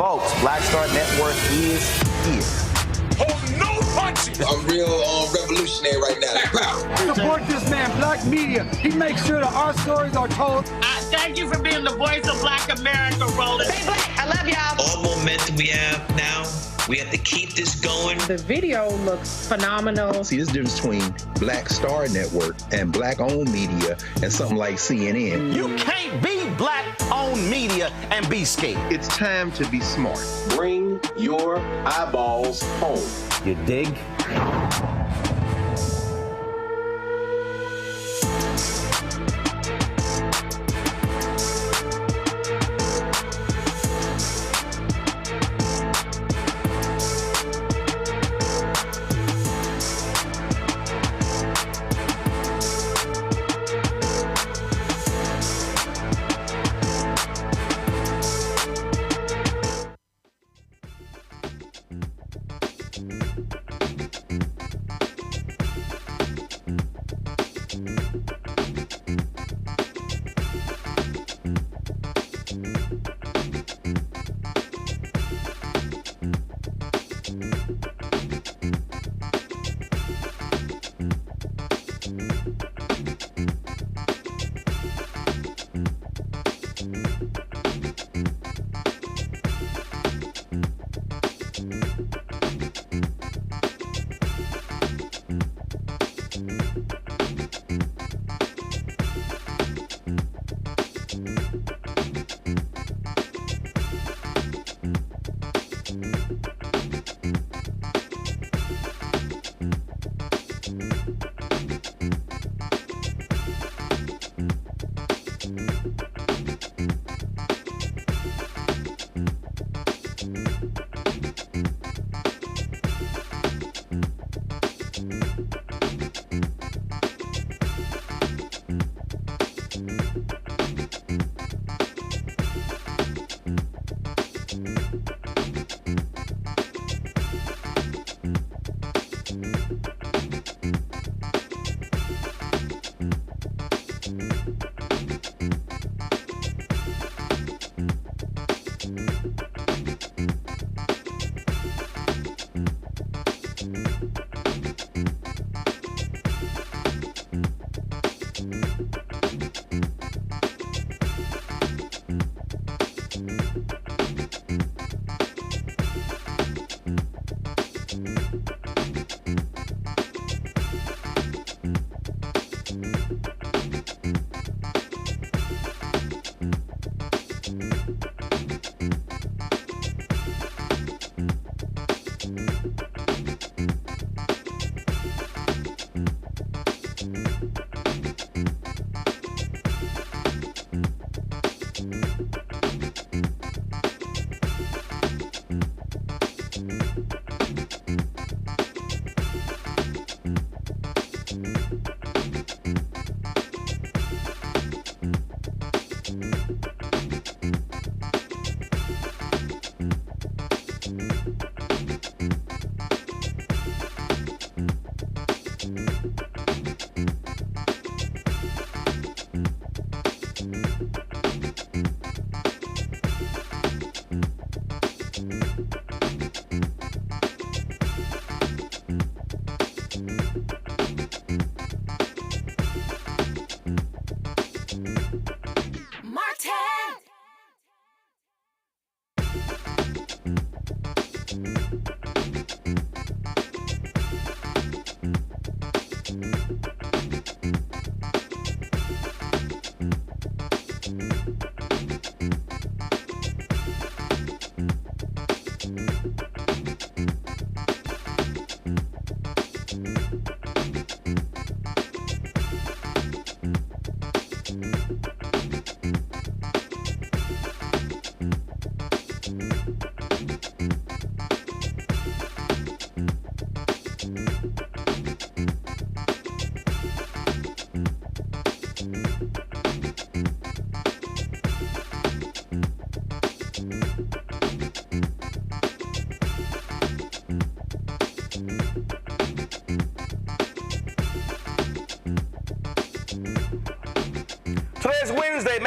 Folks, Black Star Network is here. Oh, no punches! I'm real revolutionary right now. Support this man, Black Media. He makes sure that our stories are told. Thank you for being the voice of Black America, Roland. Stay black. I love y'all. All momentum we have now, we have to keep this going. The video looks phenomenal. See, there's a difference between Black Star Network and Black-owned media and something like CNN. You can't be Black-owned media and be scared. It's time to be smart. Bring your eyeballs home. You dig?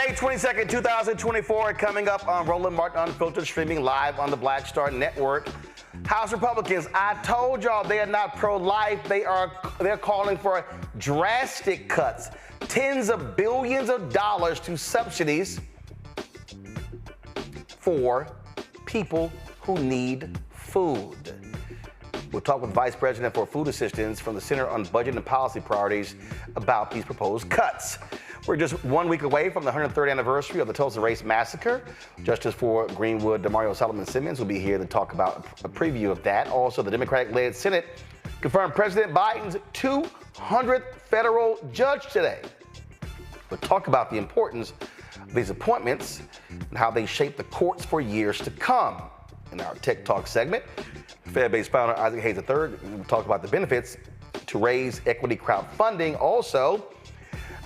May 22nd, 2024, coming up on Roland Martin Unfiltered, streaming live on the Black Star Network. House Republicans, I told y'all they are not pro-life. They're calling for drastic cuts, tens of billions of dollars to subsidies for people who need food. We'll talk with Vice President for Food Assistance from the Center on Budget and Policy Priorities about these proposed cuts. We're just 1 week away from the 103rd anniversary of the Tulsa Race Massacre. Justice for Greenwood, Damario Solomon-Simmons will be here to talk about a preview of that. Also, the Democratic-led Senate confirmed President Biden's 200th federal judge today. We'll talk about the importance of these appointments and how they shape the courts for years to come. In our Tech Talk segment, Fed-based founder Isaac Hayes III will talk about the benefits to raise equity crowdfunding. Also,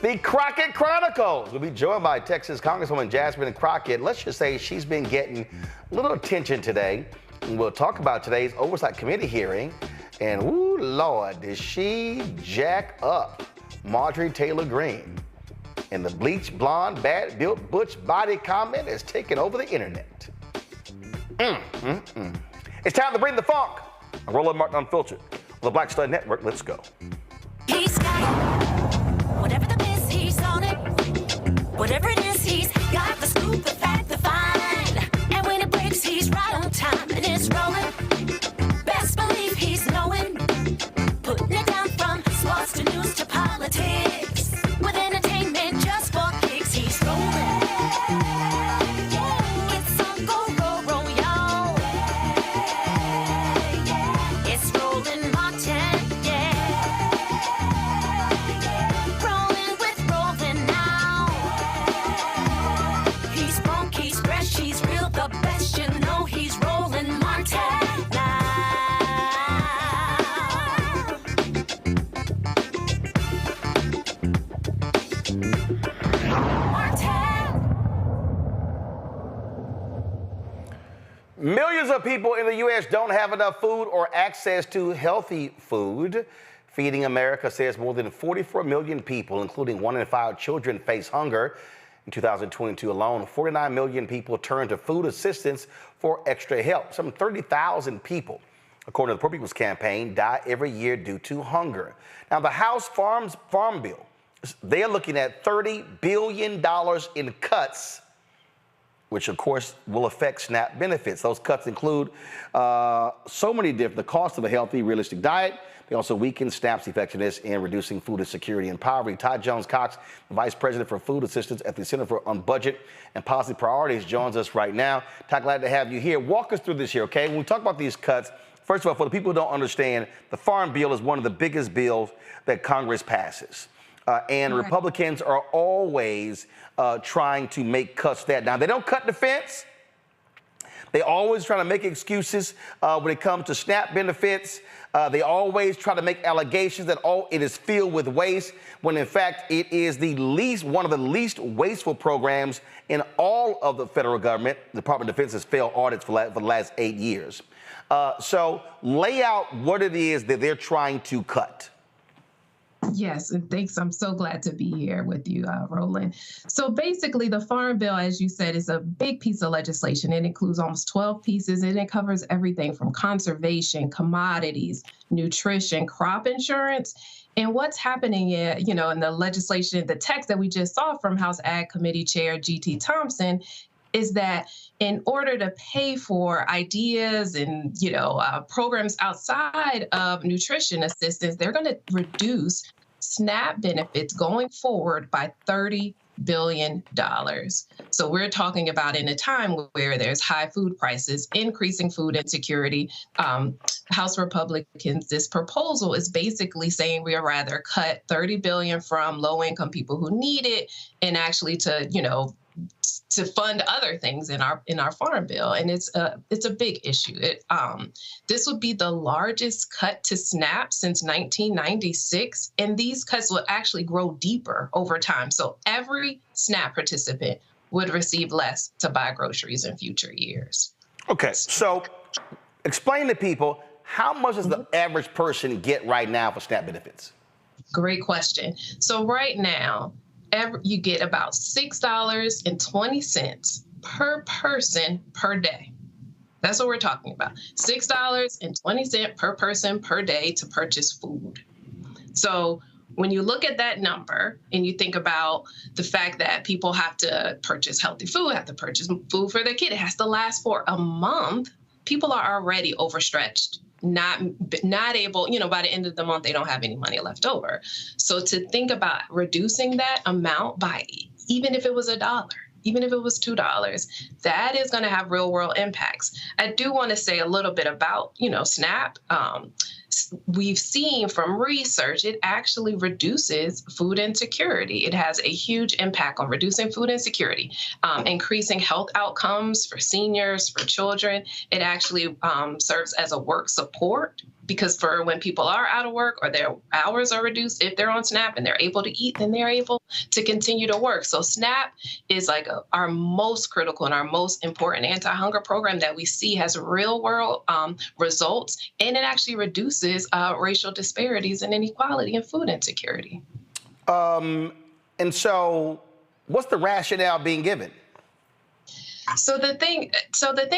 the Crockett Chronicles will be joined by Texas Congresswoman Jasmine Crockett. Let's just say she's been getting a little attention today. And we'll talk about today's Oversight Committee hearing. And, ooh, Lord, did she jack up Marjorie Taylor Greene. And the bleached, blonde, bad-built, butch body comment has taken over the internet. It's time to bring the funk. I'm Roland Martin Unfiltered on the Black Star Network. Let's go. He's got whatever the miss, he's on it. Whatever it is, he's got the scoop, the fact, the find. And when it breaks, he's right on time and it's rolling. Best believe he's knowing. Putting it down from sports to news to politics. With entertainment just for kicks, he's rolling. It's on go, roll, roll, y'all. It's Roland Martin, yeah. Rolling with Roland now. He's funk, he's fresh, he's real, the best, you know he's Roland Martin now. Millions of people in the U.S. don't have enough food or access to healthy food. Feeding America says more than 44 million people, including 1 in 5 children, face hunger. In 2022 alone, 49 million people turned to food assistance for extra help. Some 30,000 people, according to the Poor People's Campaign, die every year due to hunger. Now, the House Farm Bill, they're looking at $30 billion in cuts, which of course will affect SNAP benefits. Those cuts include so many different, the cost of a healthy, realistic diet. They also weaken SNAP's effectiveness in reducing food insecurity and poverty. Todd Jones-Cox, Vice President for Food Assistance at the Center on Budget and Policy Priorities, joins us right now. Todd, glad to have you here. Walk us through this here, okay? When we talk about these cuts, first of all, for the people who don't understand, the Farm Bill is one of the biggest bills that Congress passes. And right. Republicans are always trying to make cuts that. Now, they don't cut defense. They always try to make excuses when it comes to SNAP benefits. They always try to make allegations that it is filled with waste, when in fact it is one of the least wasteful programs in all of the federal government. The Department of Defense has failed audits for the last 8 years. So lay out what it is that they're trying to cut. Yes, and thanks. I'm so glad to be here with you, Roland. So basically, the Farm Bill, as you said, is a big piece of legislation. It includes almost 12 pieces, and it covers everything from conservation, commodities, nutrition, crop insurance. And what's happening, in the legislation, the text that we just saw from House Ag Committee Chair G.T. Thompson, is that in order to pay for ideas and, programs outside of nutrition assistance, they're going to reduce SNAP benefits going forward by $30 billion. So we're talking about in a time where there's high food prices, increasing food insecurity. House Republicans, this proposal is basically saying we would rather cut $30 billion from low-income people who need it and actually to fund other things in our Farm Bill, and it's a big issue. This would be the largest cut to SNAP since 1996, and these cuts will actually grow deeper over time. So every SNAP participant would receive less to buy groceries in future years. Okay, so explain to people, how much does the average person get right now for SNAP benefits? Great question. So right now, you get about $6.20 per person per day. That's what we're talking about. $6.20 per person per day to purchase food. So when you look at that number and you think about the fact that people have to purchase healthy food, have to purchase food for their kid, it has to last for a month, people are already overstretched, not able, by the end of the month, they don't have any money left over. So to think about reducing that amount by, even if it was $1, even if it was $2, that is going to have real world impacts. I do want to say a little bit about, SNAP. We've seen from research, it actually reduces food insecurity. It has a huge impact on reducing food insecurity, increasing health outcomes for seniors, for children. It actually serves as a work support, because for when people are out of work or their hours are reduced, if they're on SNAP and they're able to eat, then they're able to continue to work. So SNAP is like our most critical and our most important anti-hunger program that we see has real world results, and it actually reduces racial disparities and inequality and food insecurity. And so what's the rationale being given? So the thing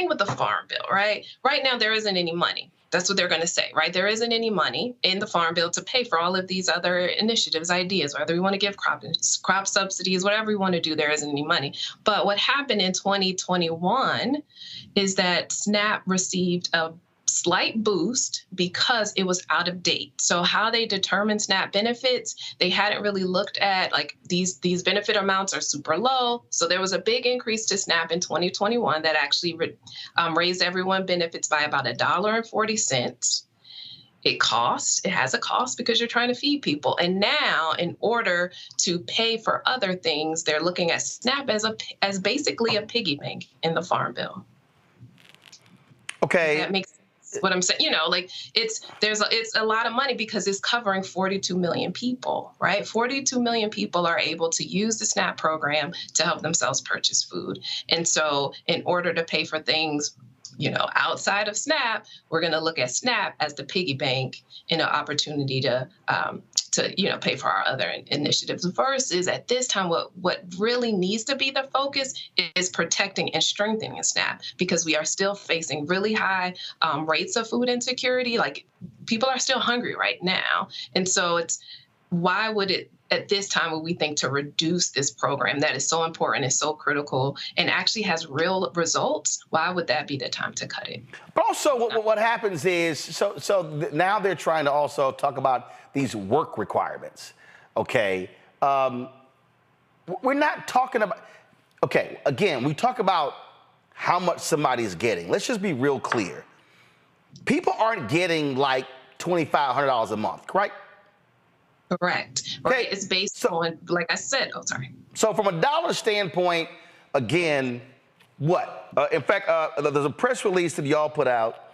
with the Farm Bill, right now, there isn't any money. That's what they're going to say, right? There isn't any money in the Farm Bill to pay for all of these other initiatives, ideas, whether we want to give crop subsidies, whatever we want to do, there isn't any money. But what happened in 2021 is that SNAP received a slight boost because it was out of date. So how they determine SNAP benefits, they hadn't really looked at, like, these benefit amounts are super low. So there was a big increase to SNAP in 2021 that actually raised everyone benefits by about $1.40. It has a cost because you're trying to feed people. And now, in order to pay for other things, they're looking at SNAP as basically a piggy bank in the Farm Bill. Okay. That makes sense. What I'm saying, it's a lot of money because it's covering 42 million people, right? 42 million people are able to use the SNAP program to help themselves purchase food. And so in order to pay for things, outside of SNAP, we're going to look at SNAP as the piggy bank and an opportunity to pay for our other initiatives. Versus at this time, what really needs to be the focus is protecting and strengthening SNAP, because we are still facing really high rates of food insecurity. Like, people are still hungry right now. And so why would it, at this time, would we think to reduce this program that is so important and so critical and actually has real results? Why would that be the time to cut it? But also what happens is, so now they're trying to also talk about these work requirements, okay? We're not talking about, okay, again, we talk about how much somebody's getting. Let's just be real clear. People aren't getting like $2,500 a month, right? Correct. Right. It's based on, like I said, So from a dollar standpoint, again, what? In fact, there's a press release that y'all put out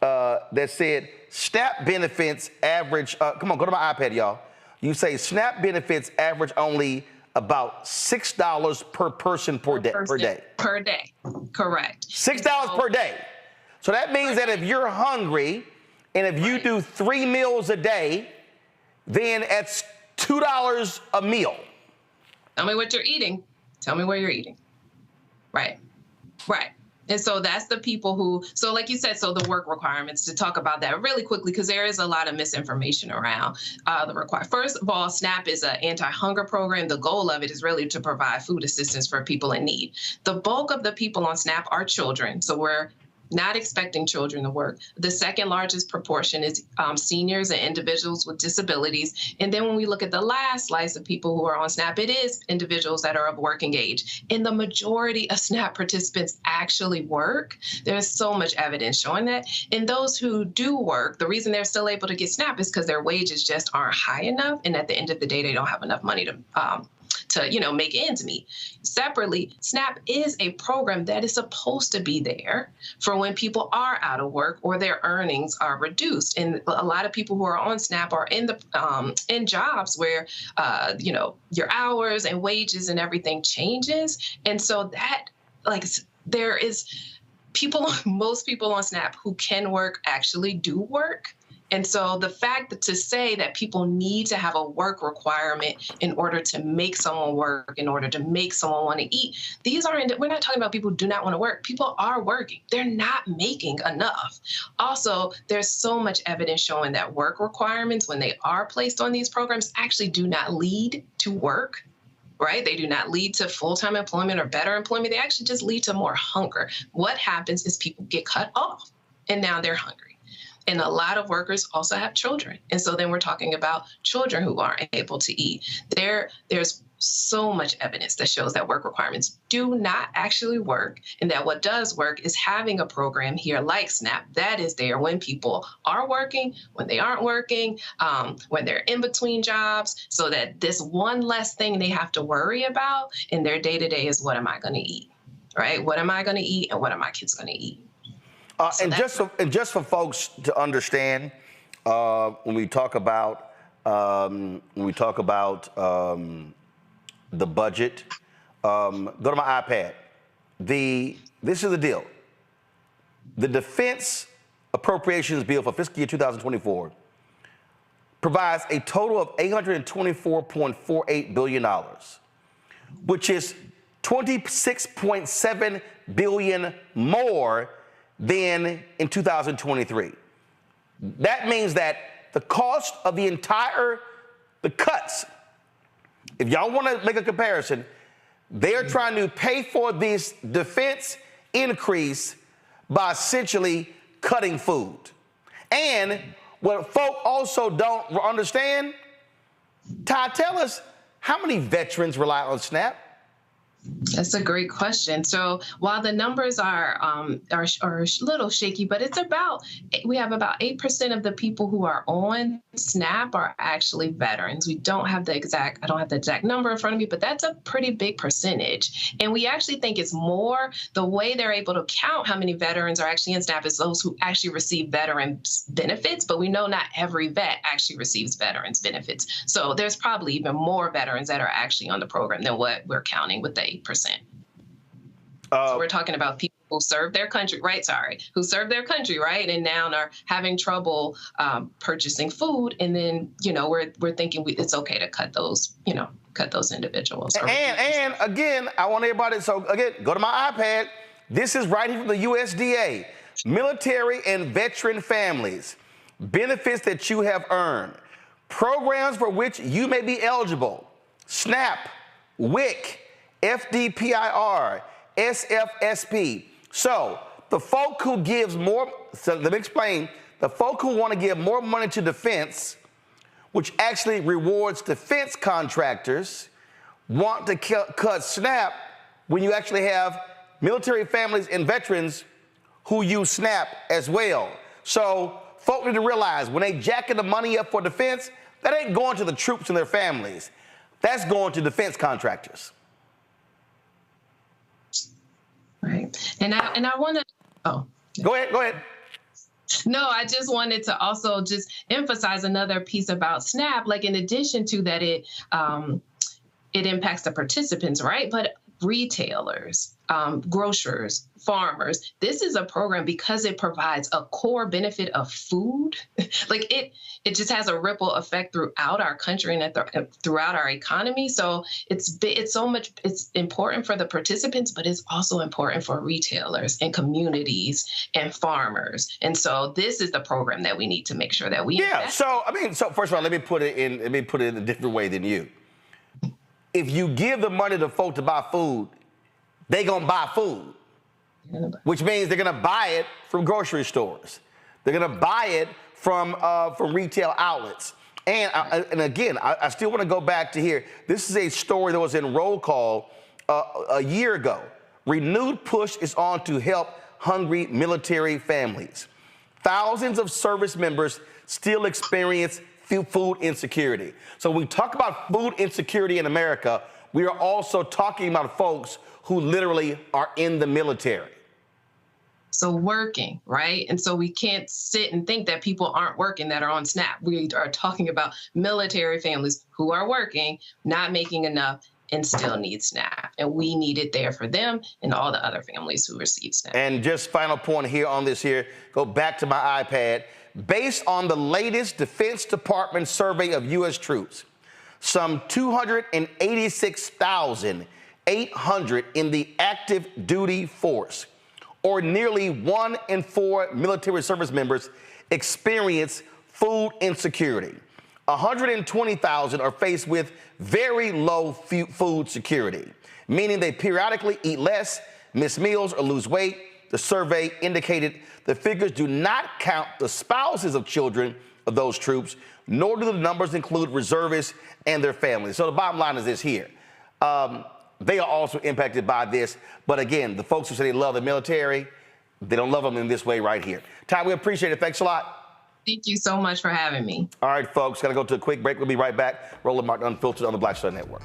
that said SNAP benefits average, come on, go to my iPad, y'all. You say SNAP benefits average only about $6 per person per day. Per day, correct. $6 per day. So that means that if you're hungry and if you do 3 meals a day, then it's $2 a meal. Tell me what you're eating. Tell me where you're eating. Right. And so that's the people so like you said, so the work requirements, to talk about that really quickly, because there is a lot of misinformation around the requirement. First of all, SNAP is an anti-hunger program. The goal of it is really to provide food assistance for people in need. The bulk of the people on SNAP are children. So we're not expecting children to work. The second largest proportion is seniors and individuals with disabilities. And then when we look at the last slice of people who are on SNAP, it is individuals that are of working age. And the majority of SNAP participants actually work. There's so much evidence showing that. And those who do work, the reason they're still able to get SNAP is because their wages just aren't high enough. And at the end of the day, they don't have enough money to make ends meet. Separately, SNAP is a program that is supposed to be there for when people are out of work or their earnings are reduced. And a lot of people who are on SNAP are in jobs where your hours and wages and everything changes. And so that, most people on SNAP who can work actually do work. And so the fact that to say that people need to have a work requirement in order to make someone work, in order to make someone want to eat, we're not talking about people who do not want to work. People are working. They're not making enough. Also, there's so much evidence showing that work requirements, when they are placed on these programs, actually do not lead to work. Right? They do not lead to full-time employment or better employment. They actually just lead to more hunger. What happens is people get cut off and now they're hungry. And a lot of workers also have children. And so then we're talking about children who aren't able to eat. There's so much evidence that shows that work requirements do not actually work, and that what does work is having a program here like SNAP that is there when people are working, when they aren't working, when they're in between jobs, so that this one less thing they have to worry about in their day-to-day is, what am I going to eat, right? What am I going to eat, and what are my kids going to eat? And just for folks to understand, when we talk about the budget, go to my iPad. This is the deal. The Defense Appropriations Bill for fiscal year 2024 provides a total of $824.48 billion, which is $26.7 billion more than in 2023. That means that the cost of the cuts, if y'all want to make a comparison, they're trying to pay for this defense increase by essentially cutting food. And what folk also don't understand, Ty, tell us, how many veterans rely on SNAP? That's a great question. So while the numbers are a little shaky, but we have about 8% of the people who are on SNAP are actually veterans. I don't have the exact number in front of me, but that's a pretty big percentage. And we actually think it's more, the way they're able to count how many veterans are actually in SNAP is those who actually receive veterans benefits, but we know not every vet actually receives veterans benefits. So there's probably even more veterans that are actually on the program than what we're counting with the 8%. So we're talking about people who serve their country, right? Who serve their country, right? And now are having trouble purchasing food. And then, we're thinking it's okay to cut those individuals. And again, I want everybody, go to my iPad. This is right here from the USDA. Military and veteran families, benefits that you have earned, programs for which you may be eligible: SNAP, WIC, FDPIR, SFSP. So the folk who gives more, so let me explain, the folk who want to give more money to defense, which actually rewards defense contractors, want to cut SNAP when you actually have military families and veterans who use SNAP as well. So folk need to realize, when they jacking the money up for defense, that ain't going to the troops and their families. That's going to defense contractors. Right. And I want to, Go ahead. No, I just wanted to also just emphasize another piece about SNAP, like in addition to that, it impacts the participants, right? But retailers, grocers, farmers, this is a program because it provides a core benefit of food. Like it just has a ripple effect throughout our country and throughout our economy. So it's important for the participants, but it's also important for retailers and communities and farmers. And so this is the program that we need to make sure that we invest. So first of all, let me put it in a different way than you. If you give the money to folk to buy food, they gonna buy food, which means they're gonna buy it from grocery stores. They're gonna buy it from retail outlets. And again, I still want to go back to here. This is a story that was in Roll Call a year ago. Renewed push is on to help hungry military families. Thousands of service members still experience food insecurity. So when we talk about food insecurity in America, we are also talking about folks who literally are in the military. So working, right? And so we can't sit and think that people aren't working that are on SNAP. We are talking about military families who are working, not making enough, and still need SNAP. And we need it there for them and all the other families who receive SNAP. And just final point here on this here, go back to my iPad. Based on the latest Defense Department survey of U.S. troops, some 286,800 in the active duty force, or nearly 1 in 4 military service members, experience food insecurity. 120,000 are faced with very low food security, meaning they periodically eat less, miss meals, or lose weight. The survey indicated the figures do not count the spouses of children of those troops, nor do the numbers include reservists and their families. So the bottom line is this here. They are also impacted by this. But again, the folks who say they love the military, they don't love them in this way right here. Ty, we appreciate it. Thanks a lot. Thank you so much for having me. All right, folks, got to go to a quick break. We'll be right back. Roland Martin Unfiltered on the Black Star Network.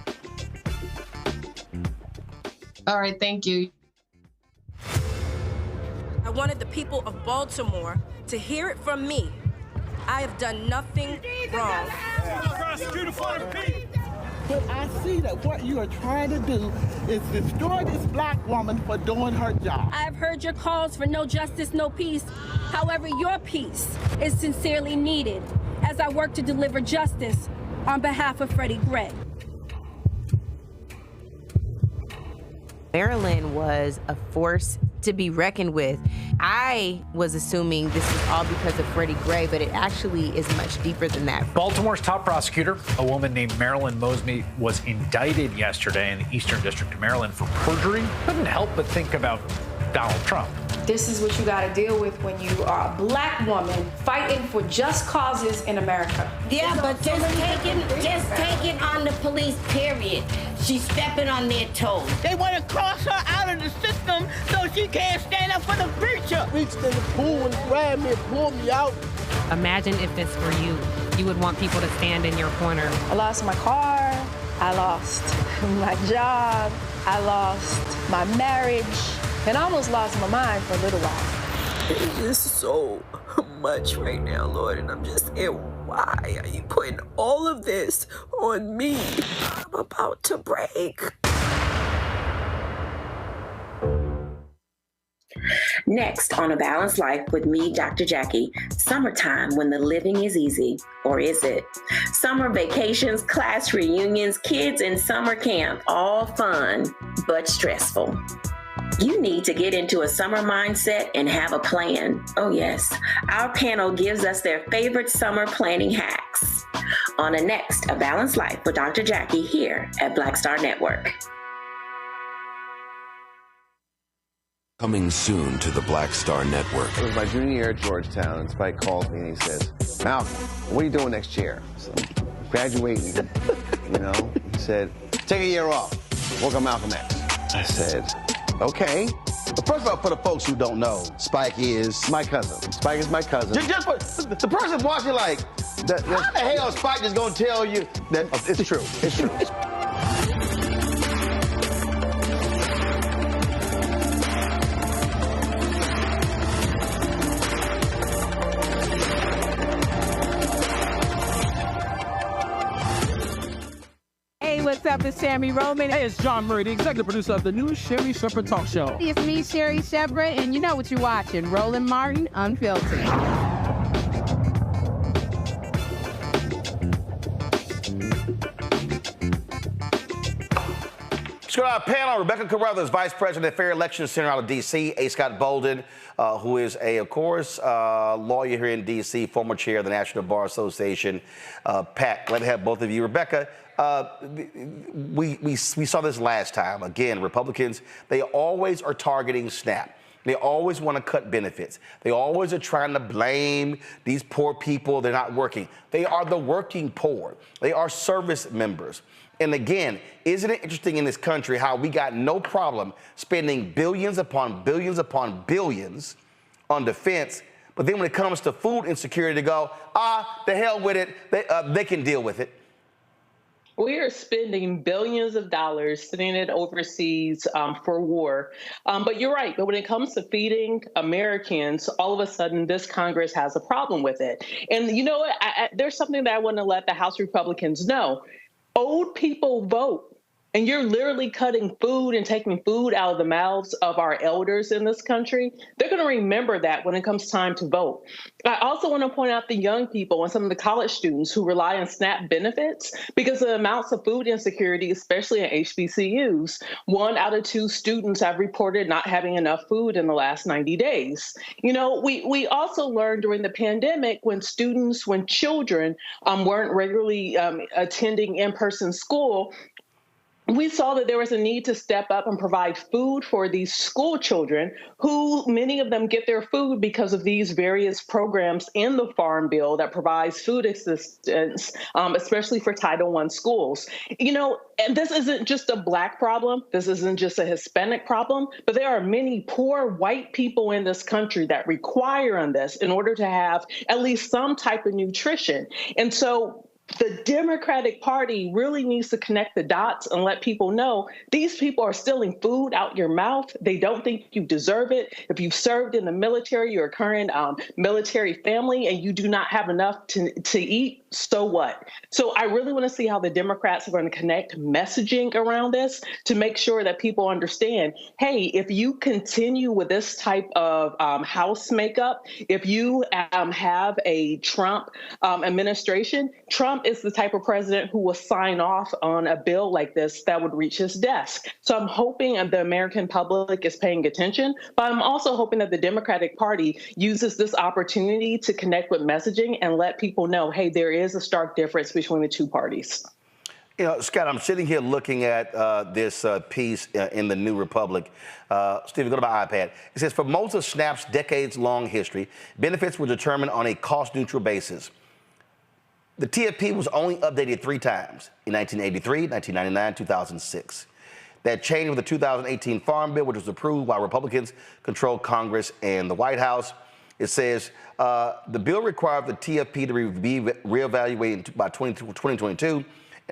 All right, thank you. I wanted the people of Baltimore to hear it from me. I have done nothing wrong. But I see that what you are trying to do is destroy this black woman for doing her job. I've heard your calls for no justice, no peace. However, your peace is sincerely needed as I work to deliver justice on behalf of Freddie Gray. Maryland was a force to be reckoned with. I was assuming this was all because of Freddie Gray, but it actually is much deeper than that. Baltimore's top prosecutor, a woman named Marilyn Mosby, was indicted yesterday in the Eastern District of Maryland for perjury. Couldn't help but think about Donald Trump. This is what you got to deal with when you are a black woman fighting for just causes in America. Yeah, but just taking on the police, period. She's stepping on their toes. They want to cross her out of the system so she can't stand up for the preacher. Reached in the pool and grabbed me and pulled me out. Imagine if this were you. You would want people to stand in your corner. I lost my car. I lost my job. I lost my marriage. And I almost lost my mind for a little while. It's just so much right now, Lord, and I'm just saying, why are you putting all of this on me? I'm about to break. Next on A Balanced Life with me, Dr. Jackie, summertime when the living is easy, or is it? Summer vacations, class reunions, kids in summer camp, all fun, but stressful. You need to get into a summer mindset and have a plan. Oh yes, our panel gives us their favorite summer planning hacks. On the next A Balanced Life with Dr. Jackie here at Black Star Network. Coming soon to the Black Star Network. It was my junior year at Georgetown, and Spike calls me and he says, Malcolm, what are you doing next year? So, graduating, you know? He said, take a year off, work on Malcolm X. I said, okay. But first of all, for the folks who don't know, Spike is my cousin. Spike is my cousin. Just the person watching like, how the hell is Spike just gonna tell you that it's true? It's true. What's up? It's Sammy Roman. Hey, it's John Murray, the executive producer of the new Sherry Shepherd Talk Show. It's me, Sherry Shepherd, and you know what you're watching, Roland Martin Unfiltered. Let's go to our panel. Rebecca Carruthers, Vice President at Fair Election Center out of D.C. A. Scott Bolden, who is of course, lawyer here in D.C., former chair of the National Bar Association. Pat, glad to have both of you. Rebecca, we saw this last time. Again, Republicans, they always are targeting SNAP. They always want to cut benefits. They always are trying to blame these poor people. They're not working. They are the working poor. They are service members. And again, isn't it interesting in this country how we got no problem spending billions upon billions upon billions on defense, but then when it comes to food insecurity, to go, the hell with it, they can deal with it. We are spending billions of dollars sending it overseas for war. But you're right. But when it comes to feeding Americans, all of a sudden this Congress has a problem with it. And you know what? There's something that I want to let the House Republicans know. Old people vote. and you're literally cutting food and taking food out of the mouths of our elders in this country, they're going to remember that when it comes time to vote. I also want to point out the young people and some of the college students who rely on SNAP benefits because of the amounts of food insecurity, especially in HBCUs. 1 out of 2 students have reported not having enough food in the last 90 days. You know, we also learned during the pandemic when children weren't regularly attending in-person school, we saw that there was a need to step up and provide food for these school children who many of them get their food because of these various programs in the Farm Bill that provides food assistance, especially for Title I schools. You know, and this isn't just a Black problem. This isn't just a Hispanic problem, but there are many poor white people in this country that require on this in order to have at least some type of nutrition. And so the Democratic Party really needs to connect the dots and let people know these people are stealing food out your mouth. They don't think you deserve it. If you've served in the military, you're a current military family, and you do not have enough to eat, so what? So I really want to see how the Democrats are going to connect messaging around this to make sure that people understand, hey, if you continue with this type of House makeup, if you have a Trump administration, Trump is the type of president who will sign off on a bill like this that would reach his desk. So I'm hoping the American public is paying attention, but I'm also hoping that the Democratic Party uses this opportunity to connect with messaging and let people know, hey, there is a stark difference between the two parties. You know, Scott, I'm sitting here looking at this piece in the New Republic. Stephen, go to my iPad. It says, for most of SNAP's decades-long history, benefits were determined on a cost-neutral basis. The TFP was only updated 3 times, in 1983, 1999, 2006. That changed with the 2018 Farm Bill, which was approved while Republicans controlled Congress and the White House. It says the bill required the TFP to be reevaluated by 2022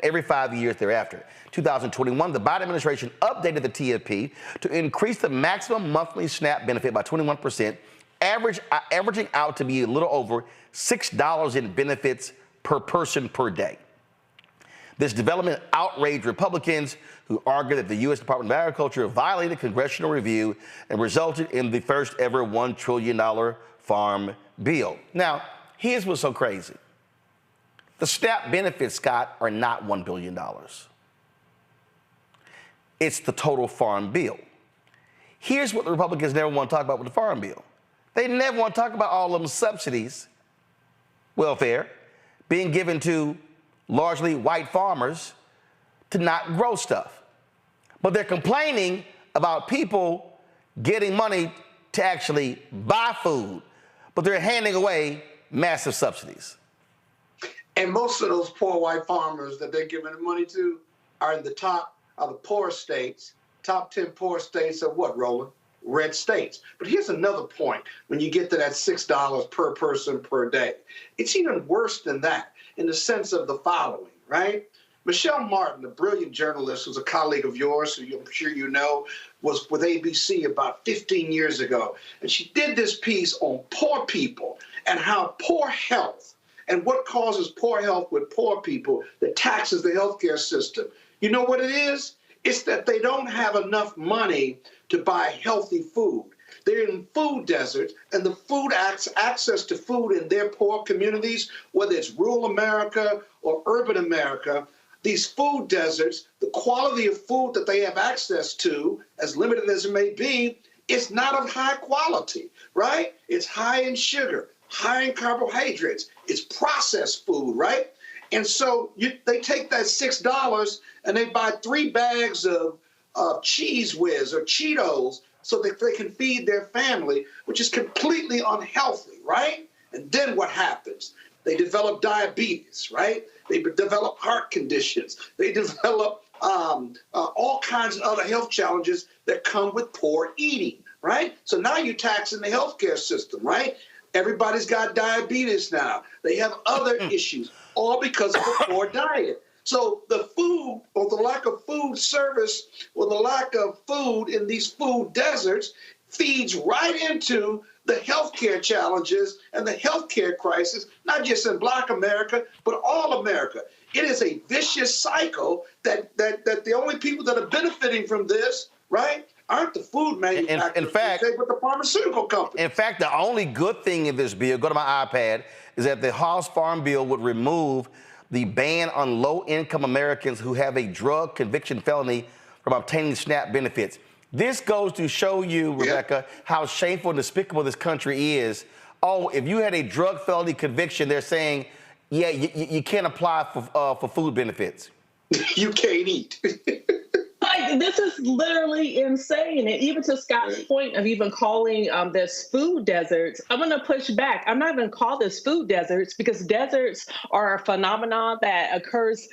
every 5 years thereafter. 2021, the Biden administration updated the TFP to increase the maximum monthly SNAP benefit by 21%, averaging out to be a little over $6 in benefits per person per day. This development outraged Republicans who argued that the U.S. Department of Agriculture violated congressional review and resulted in the first ever $1 trillion farm bill. Now, here's what's so crazy. The SNAP benefits, Scott, are not $1 billion. It's the total farm bill. Here's what the Republicans never want to talk about with the farm bill. They never want to talk about all of them subsidies, welfare, being given to largely white farmers to not grow stuff. But they're complaining about people getting money to actually buy food, but they're handing away massive subsidies. And most of those poor white farmers that they're giving the money to are in the top of the poor states. Top 10 poor states are what, Roland? Red states. But here's another point when you get to that $6 per person per day. It's even worse than that in the sense of the following, right? Michelle Martin, a brilliant journalist who's a colleague of yours, who I'm sure you know, was with ABC about 15 years ago. And she did this piece on poor people and how poor health and what causes poor health with poor people that taxes the healthcare system. You know what it is? It's that they don't have enough money to buy healthy food. They're in food deserts, and the food access to food in their poor communities, whether it's rural America or urban America, these food deserts, the quality of food that they have access to, as limited as it may be, is not of high quality, right? It's high in sugar, high in carbohydrates. It's processed food, right? And so they take that $6 and they buy 3 bags of Cheese Whiz or Cheetos so that they can feed their family, which is completely unhealthy, right? And then what happens? They develop diabetes, right? They develop heart conditions. They develop all kinds of other health challenges that come with poor eating, right? So now you're taxing the healthcare system, right? Everybody's got diabetes now. They have other issues, all because of a poor diet. So the food, or the lack of food service, or the lack of food in these food deserts feeds right into the healthcare challenges and the healthcare crisis, not just in Black America, but all America. It is a vicious cycle that the only people that are benefiting from this, right, aren't the food manufacturers, in fact, but the pharmaceutical companies. In fact, the only good thing in this bill, go to my iPad, is that the House Farm Bill would remove the ban on low-income Americans who have a drug conviction felony from obtaining SNAP benefits. This goes to show you, Rebecca, how shameful and despicable this country is. Oh, if you had a drug felony conviction, they're saying, yeah, you can't apply for food benefits. You can't eat. Like, this is literally insane. And even to Scott's point of even calling this food deserts, I'm going to push back. I'm not going to call this food deserts because deserts are a phenomenon that occurs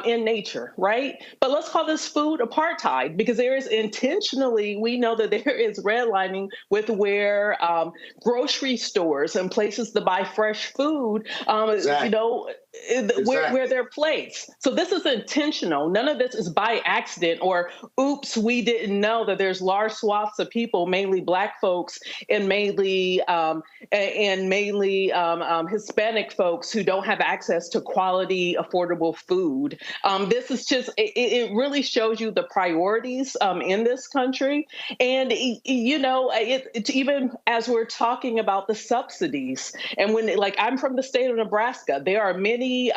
in nature, right? But let's call this food apartheid because there is intentionally, we know that there is redlining with where grocery stores and places to buy fresh food, you know, where they're placed. So this is intentional. None of this is by accident or, oops, we didn't know that there's large swaths of people, mainly Black folks and mainly Hispanic folks who don't have access to quality, affordable food. This is just, it really shows you the priorities in this country. And, you know, it's even as we're talking about the subsidies, and when, like, I'm from the state of Nebraska, there are many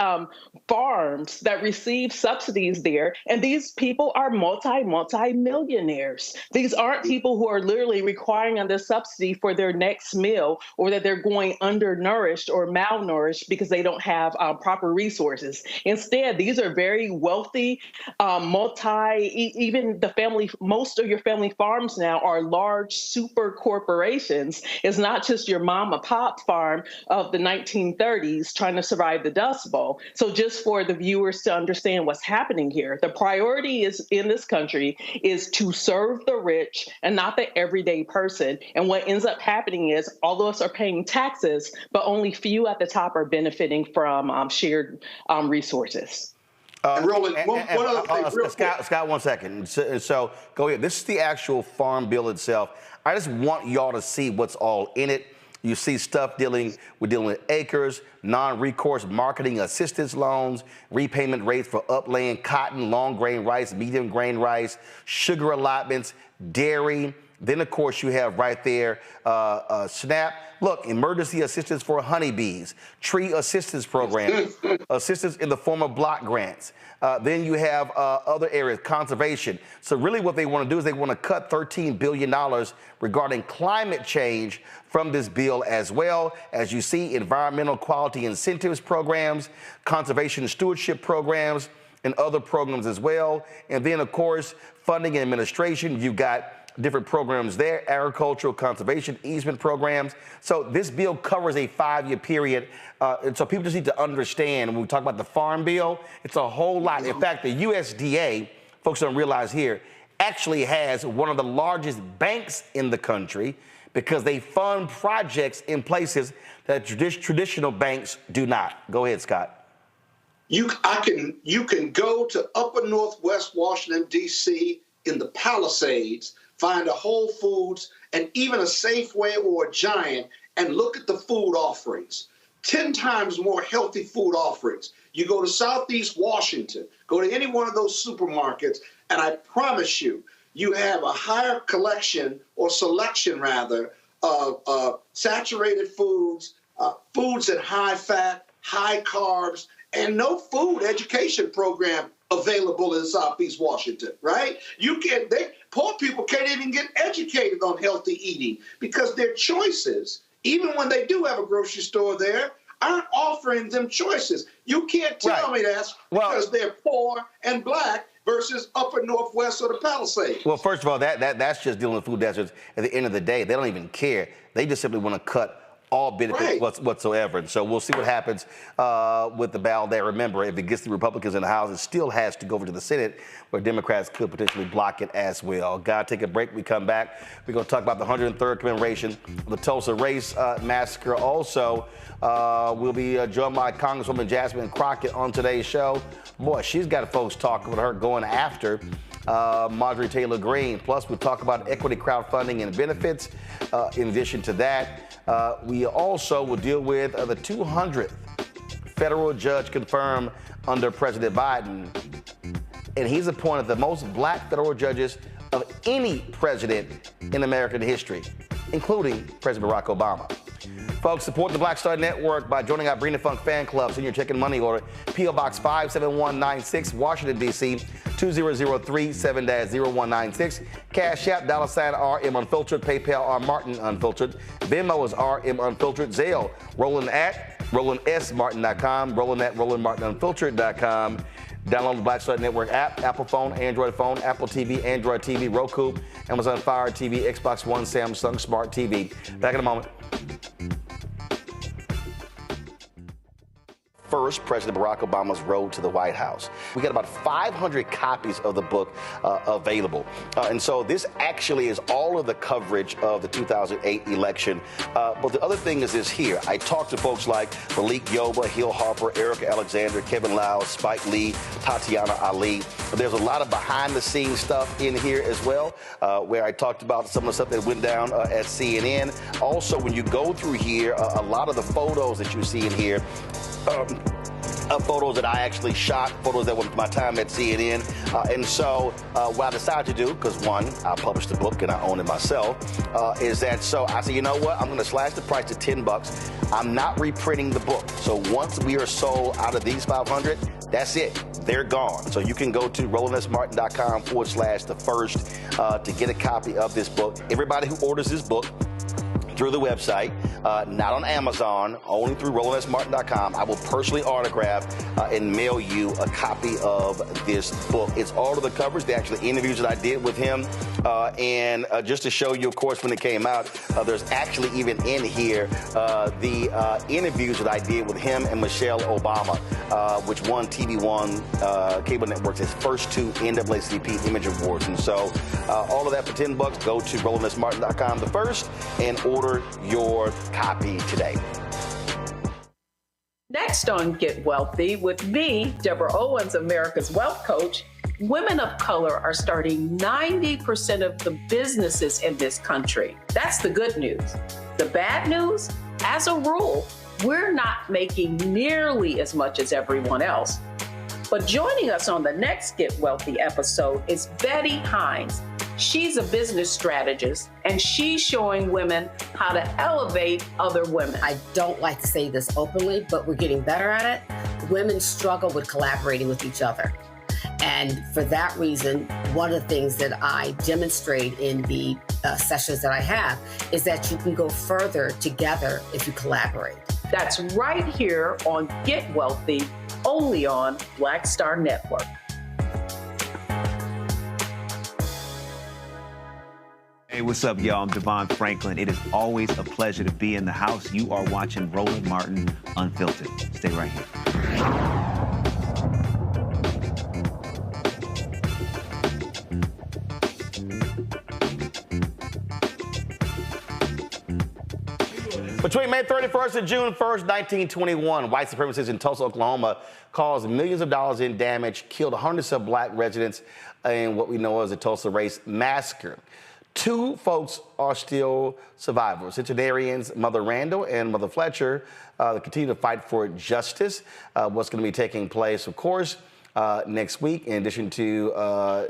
farms that receive subsidies there, and these people are multi-millionaires. These aren't people who are literally requiring on this subsidy for their next meal, or that they're going undernourished or malnourished because they don't have proper resources. Instead, these are very wealthy, even the family, most of your family farms now are large super corporations. It's not just your mom and pop farm of the 1930s trying to survive the Dust Bowl. So just for the viewers to understand what's happening here, the priority is in this country is to serve the rich and not the everyday person. And what ends up happening is all of us are paying taxes, but only few at the top are benefiting from shared resources. Roland, one other thing, Scott, 1 second. So go ahead. This is the actual farm bill itself. I just want y'all to see what's all in it. You see stuff dealing with acres, non-recourse marketing assistance loans, repayment rates for upland cotton, long grain rice, medium grain rice, sugar allotments, dairy. Then, of course, you have right there SNAP. Look, emergency assistance for honeybees, tree assistance program, assistance in the form of block grants. Then you have other areas, conservation. So really what they want to do is they want to cut $13 billion regarding climate change from this bill as well. As you see, environmental quality incentives programs, conservation stewardship programs, and other programs as well. And then, of course, funding and administration. You've got different programs there, agricultural conservation easement programs. So this bill covers a 5-year period. And so people just need to understand when we talk about the farm bill, it's a whole lot. In fact, the USDA, folks don't realize here, actually has one of the largest banks in the country because they fund projects in places that traditional banks do not. Go ahead, Scott. You can go to upper northwest Washington, D.C. in the Palisades, find a Whole Foods and even a Safeway or a Giant and look at the food offerings. 10 times more healthy food offerings. You go to Southeast Washington, go to any one of those supermarkets, and I promise you, you have a higher collection or selection rather of saturated foods, foods at high fat, high carbs, and no food education program available in Southeast Washington, right? Poor people can't even get educated on healthy eating because their choices, even when they do have a grocery store there, aren't offering them choices. You can't tell me that's because they're poor and Black versus upper Northwest or the Palisades. Well, first of all, that's just dealing with food deserts. At the end of the day, they don't even care. They just simply want to cut all benefits whatsoever. And so we'll see what happens with the ballot there. Remember, if it gets the Republicans in the House, it still has to go over to the Senate, where Democrats could potentially block it as well. Gotta take a break. We come back. We're going to talk about the 103rd commemoration of the Tulsa Race Massacre. Also, we'll be joined by Congresswoman Jasmine Crockett on today's show. Boy, she's got folks talking with her going after Marjorie Taylor Greene. Plus, we'll talk about equity crowdfunding and benefits. In addition to that, we also will deal with the 200th federal judge confirmed under President Biden. And he's appointed the most black federal judges of any president in American history, including President Barack Obama. Folks, support the Black Star Network by joining our Bring the Funk fan club. Send your check and money order. P.O. Box 57196, Washington, D.C., 20037-0196. Cash App, $RM Unfiltered. PayPal, R Martin Unfiltered. Venmo is RM Unfiltered. Zelle, Roland at RolandSMartin.com. Roland at RolandMartinUnfiltered.com. Download the Black Star Network app, Apple phone, Android phone, Apple TV, Android TV, Roku, Amazon Fire TV, Xbox One, Samsung Smart TV. Back in a moment. First, President Barack Obama's road to the White House. We got about 500 copies of the book available. And so this actually is all of the coverage of the 2008 election. But the other thing is this here. I talked to folks like Malik Yoba, Hill Harper, Erica Alexander, Kevin Lau, Spike Lee, Tatiana Ali. There's a lot of behind-the-scenes stuff in here as well, where I talked about some of the stuff that went down at CNN. Also, when you go through here, a lot of the photos that you see in here, photos that I actually shot, photos that were my time at CNN. And so what I decided to do, because one, I published the book and I own it myself, is that so I said, you know what, I'm going to slash the price to $10. I'm not reprinting the book. So once we are sold out of these 500, that's it. They're gone. So you can go to RolandSMartin.com/the-first to get a copy of this book. Everybody who orders this book through the website, not on Amazon, only through RolandSMartin.com. I will personally autograph and mail you a copy of this book. It's all of the covers, the actual interviews that I did with him. And just to show you, of course, when it came out, there's actually even in here the interviews that I did with him and Michelle Obama, which won TV One Cable Network's its first 2 NAACP Image Awards. And so all of that for $10, go to RolandSMartin.com the first and order your copy today. Next on Get Wealthy with me, Deborah Owens, America's Wealth Coach, women of color are starting 90% of the businesses in this country. That's the good news. The bad news, as a rule, we're not making nearly as much as everyone else. But joining us on the next Get Wealthy episode is Betty Hines. She's a business strategist, and she's showing women how to elevate other women. I don't like to say this openly, but we're getting better at it. Women struggle with collaborating with each other. And for that reason, one of the things that I demonstrate in the sessions that I have is that you can go further together if you collaborate. That's right here on Get Wealthy, only on Black Star Network. Hey, what's up, y'all? I'm Devon Franklin. It is always a pleasure to be in the house. You are watching Roland Martin Unfiltered. Stay right here. Between May 31st and June 1st, 1921, white supremacists in Tulsa, Oklahoma caused millions of dollars in damage, killed hundreds of black residents in what we know as the Tulsa Race Massacre. 2 folks are still survivors. Centenarians Mother Randall and Mother Fletcher continue to fight for justice. What's going to be taking place, of course, next week. In addition to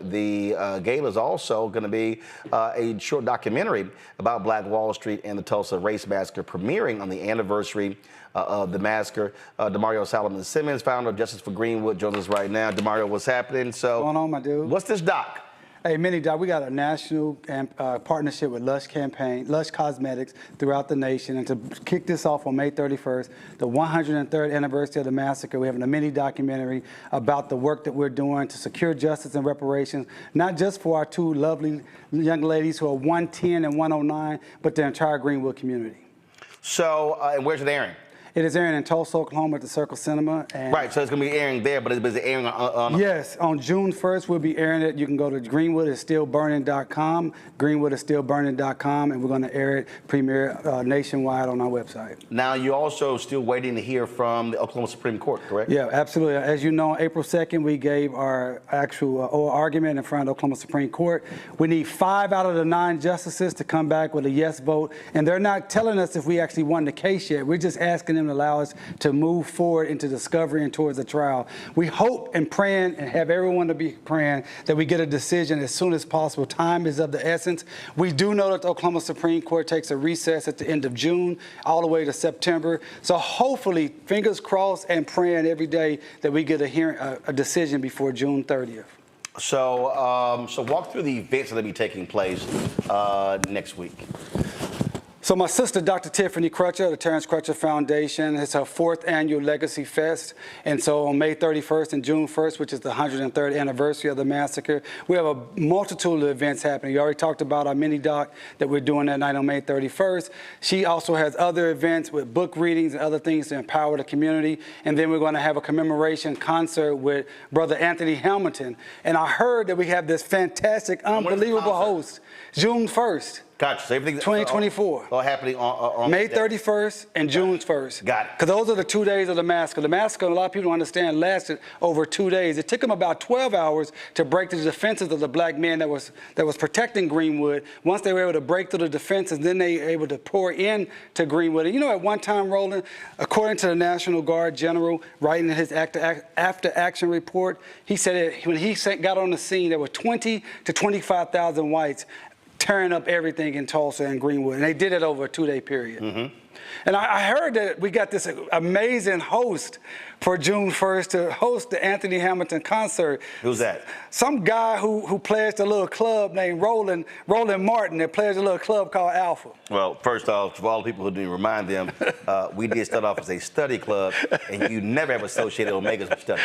the gala is also going to be a short documentary about Black Wall Street and the Tulsa Race Massacre premiering on the anniversary of the massacre. Damario Solomon-Simmons, founder of Justice for Greenwood, joins us right now. Damario, what's happening? So, what's going on, my dude? What's this doc? Hey, Mini Doc, we got a national partnership with Lush Cosmetics throughout the nation. And to kick this off on May 31st, the 103rd anniversary of the massacre, we're having a mini documentary about the work that we're doing to secure justice and reparations, not just for our 2 lovely young ladies who are 110 and 109, but the entire Greenwood community. So, and where's it airing? It is airing in Tulsa, Oklahoma at the Circle Cinema. And right, so it's going to be airing there, but it's airing on... Yes, on June 1st, we'll be airing it. You can go to greenwoodisstillburning.com, greenwoodisstillburning.com, and we're going to air it, premiere nationwide on our website. Now, you're also still waiting to hear from the Oklahoma Supreme Court, correct? Yeah, absolutely. As you know, on April 2nd, we gave our actual oral argument in front of the Oklahoma Supreme Court. We need 5 out of the 9 justices to come back with a yes vote, and they're not telling us if we actually won the case yet. We're just asking them them to allow us to move forward into discovery and towards the trial. We hope and praying and have everyone to be praying that we get a decision as soon as possible. Time is of the essence. We do know that the Oklahoma Supreme Court takes a recess at the end of June all the way to September. So hopefully, fingers crossed and praying every day that we get a decision before June 30th. So, walk through the events that will be taking place next week. So my sister, Dr. Tiffany Crutcher, the Terrence Crutcher Foundation, it's her 4th annual Legacy Fest. And so on May 31st and June 1st, which is the 103rd anniversary of the massacre, we have a multitude of events happening. You already talked about our mini doc that we're doing that night on May 31st. She also has other events with book readings and other things to empower the community. And then we're going to have a commemoration concert with Brother Anthony Hamilton. And I heard that we have this fantastic, unbelievable host, June 1st. Gotcha. So everything 2024. All happening on May 31st and June 1st. Got it. Because those are the 2 days of the massacre. The massacre, a lot of people don't understand, lasted over 2 days. It took them about 12 hours to break the defenses of the black men that was protecting Greenwood. Once they were able to break through the defenses, then they were able to pour into Greenwood. And you know, at one time, Roland, according to the National Guard General, writing in his after action report, he said that when he got on the scene, there were 20 to 25,000 whites tearing up everything in Tulsa and Greenwood. And they did it over a 2-day period. Mm-hmm. And I heard that we got this amazing host for June 1st to host the Anthony Hamilton concert. Who's that? Some guy who plays a little club named Roland Martin that plays a little club called Alpha. Well, first off, for all the people who didn't remind them, we did start off as a study club, and you never have associated Omegas with study.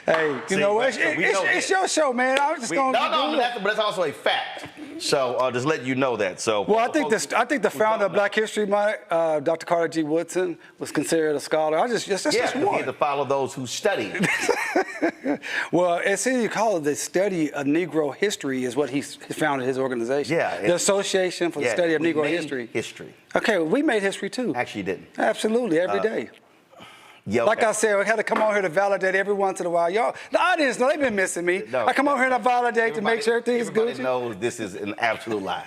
Hey, you know what? It's your show, man. I was just going to do it. But that's also a fact. So just let you know that. So well, I think the founder of Black History Month, Dr. Carter G. Woodson, was considered a scholar. That's just one. You had to follow those who study. Well, as you call it, the study of Negro history is what he founded his organization. Yeah. The Association for the Study of Negro History. Okay, well, we made history too. Actually, you didn't. Absolutely, every day. Yeah, okay. Like I said, I had to come on here to validate every once in a while. Y'all, the audience, they've been missing me. No, I come on here and I validate to make sure everything's good. Everybody knows this is an absolute lie.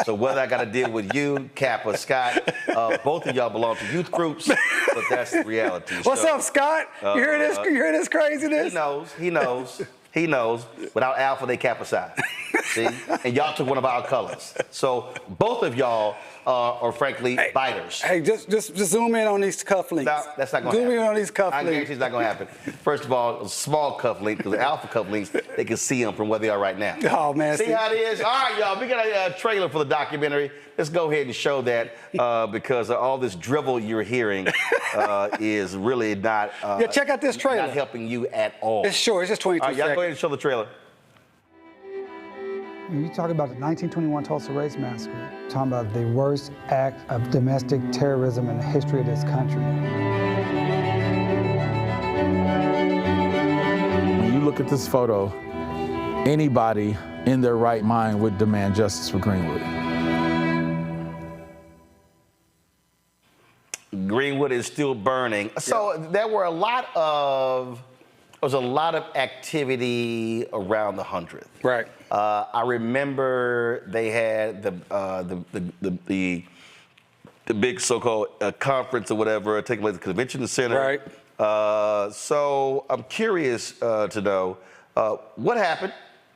So whether I got to deal with you, Cap, or Scott, both of y'all belong to youth groups, but that's the reality. What's up, Scott? You hear this? You hear this craziness? He knows. Without Alpha, they Cap aside. See? And y'all took one of our colors. So both of y'all are frankly biters. Hey, just zoom in on these cufflinks. No, that's not going to happen. Zoom in on these cufflinks. I guarantee it's not going to happen. First of all, a small cufflink, because the Alpha cufflinks, they can see them from where they are right now. Oh, man. See how it is? All right, y'all, we got a trailer for the documentary. Let's go ahead and show that because all this drivel you're hearing is really not check out this trailer. Not helping you at all. It's short. It's just 22 seconds. All right, y'all go ahead seconds. and show the trailer. When you talk about the 1921 Tulsa Race Massacre, you're talking about the worst act of domestic terrorism in the history of this country. When you look at this photo, anybody in their right mind would demand justice for Greenwood. Greenwood is still burning. So there was a lot of activity around the 100th. Right. I remember they had the big so-called conference or whatever taking place at the convention center. Right. So I'm curious to know what happened.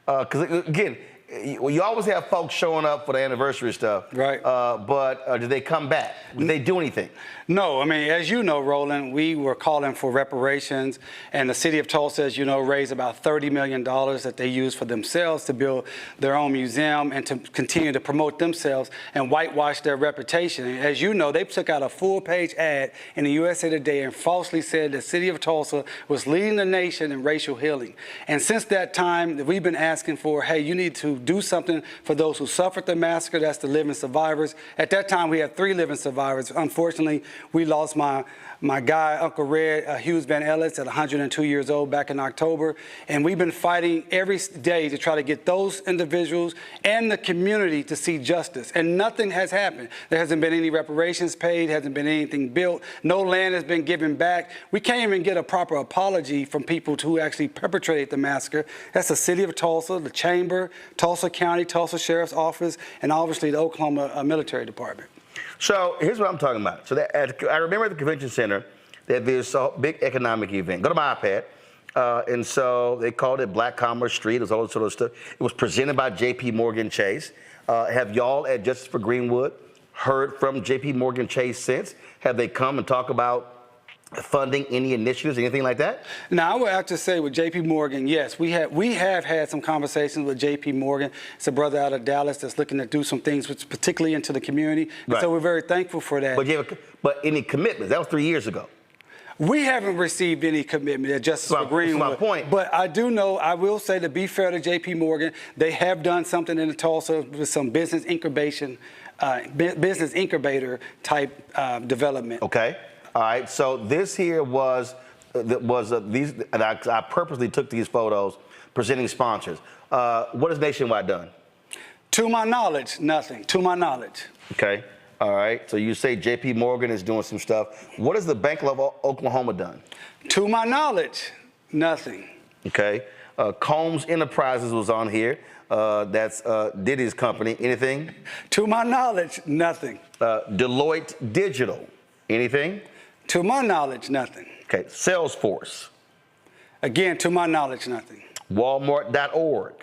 Because again, you always have folks showing up for the anniversary stuff. Right. But did they come back? Did they do anything? No, I mean, as you know, Roland, we were calling for reparations, and the city of Tulsa, as you know, raised about $30 million that they used for themselves to build their own museum and to continue to promote themselves and whitewash their reputation. And as you know, they took out a full-page ad in the USA Today and falsely said the city of Tulsa was leading the nation in racial healing. And since that time, we've been asking for, hey, you need to do something for those who suffered the massacre. That's the living survivors. At that time, we had 3 living survivors. Unfortunately, we lost my guy, Uncle Red, Hughes Van Ellis, at 102 years old back in October. And we've been fighting every day to try to get those individuals and the community to see justice. And nothing has happened. There hasn't been any reparations paid, hasn't been anything built. No land has been given back. We can't even get a proper apology from people who actually perpetrated the massacre. That's the city of Tulsa, the chamber, Tulsa County, Tulsa Sheriff's Office, and obviously the Oklahoma Military Department. So here's what I'm talking about. So I remember at the convention center that there's a big economic event. Go to my iPad. And so they called it Black Commerce Street. It was all this sort of stuff. It was presented by J.P. Morgan Chase. Have y'all at Justice for Greenwood heard from J.P. Morgan Chase since? Have they come and talk about funding any initiatives, anything like that? Now, I would have to say with J.P. Morgan, yes, we have had some conversations with J.P. Morgan. It's a brother out of Dallas that's looking to do some things, which particularly into the community. And so we're very thankful for that. But any commitments? That was 3 years ago. We haven't received any commitment at Justice for Greenwood. That's my point. But I do know, I will say, to be fair to J.P. Morgan, they have done something in Tulsa with some business incubation, business incubator type development. Okay. All right. So this here was these, and I purposely took these photos presenting sponsors. What has Nationwide done? To my knowledge, nothing. To my knowledge. Okay. All right. So you say J.P. Morgan is doing some stuff. What has the Bank of Oklahoma done? To my knowledge, nothing. Okay. Combs Enterprises was on here. That's Diddy's company. Anything? To my knowledge, nothing. Deloitte Digital. Anything? To my knowledge, nothing. Okay. Salesforce. Again, to my knowledge, nothing. Walmart.org.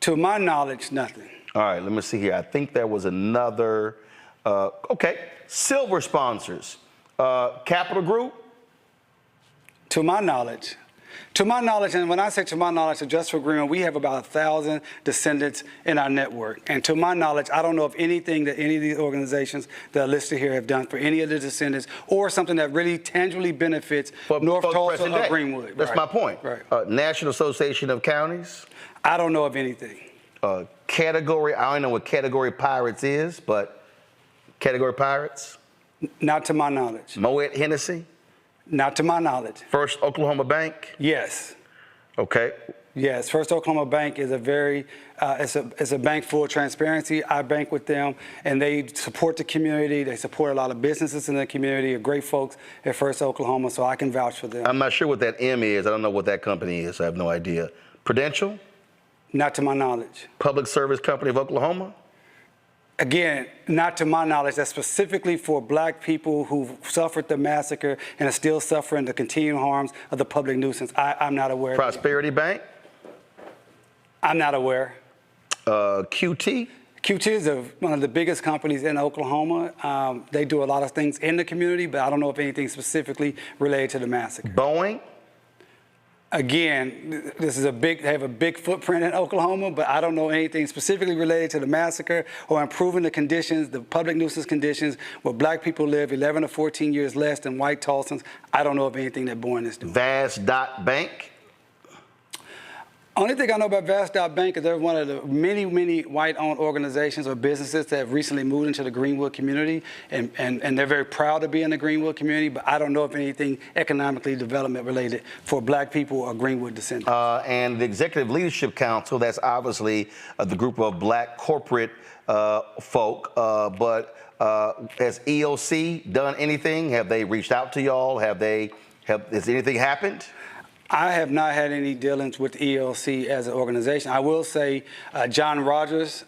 To my knowledge, nothing. All right. Let me see here. I think there was another. Okay. Silver sponsors. Capital Group. To my knowledge. To my knowledge, and when I say to my knowledge, of Justice for Greenwood, we have about 1,000 descendants in our network. And to my knowledge, I don't know of anything that any of these organizations that are listed here have done for any of the descendants or something that really tangibly benefits North Tulsa or Greenwood. That's my point. Right. National Association of Counties. I don't know of anything. Category, I don't know what Category Pirates is, but Category Pirates? Not to my knowledge. Moet Hennessy? Not to my knowledge. First Oklahoma Bank? Yes. Okay. Yes, First Oklahoma Bank is a very, it's a bank full of transparency. I bank with them, and they support the community. They support a lot of businesses in the community, great folks at First Oklahoma, so I can vouch for them. I'm not sure what that M is. I don't know what that company is. I have no idea. Prudential? Not to my knowledge. Public Service Company of Oklahoma? Again, not to my knowledge. That's specifically for black people who suffered the massacre and are still suffering the continuing harms of the public nuisance. I'm not aware. Prosperity Bank? I'm not aware. QT? QT is one of the biggest companies in Oklahoma. They do a lot of things in the community, but I don't know if anything specifically related to the massacre. Boeing? Again, they have a big footprint in Oklahoma, but I don't know anything specifically related to the massacre or improving the conditions, the public nuisance conditions where black people live 11 to 14 years less than white Tulsans. I don't know of anything that Boeing is doing. Vast.Bank? Only thing I know about Vast.Bank is they're one of the many, many white-owned organizations or businesses that have recently moved into the Greenwood community, and they're very proud to be in the Greenwood community, but I don't know of anything economically development related for black people or Greenwood descendants. And the Executive Leadership Council, that's obviously the group of black corporate folk, but has EOC done anything? Have they reached out to y'all? Has anything happened? I have not had any dealings with ELC as an organization. I will say John Rogers,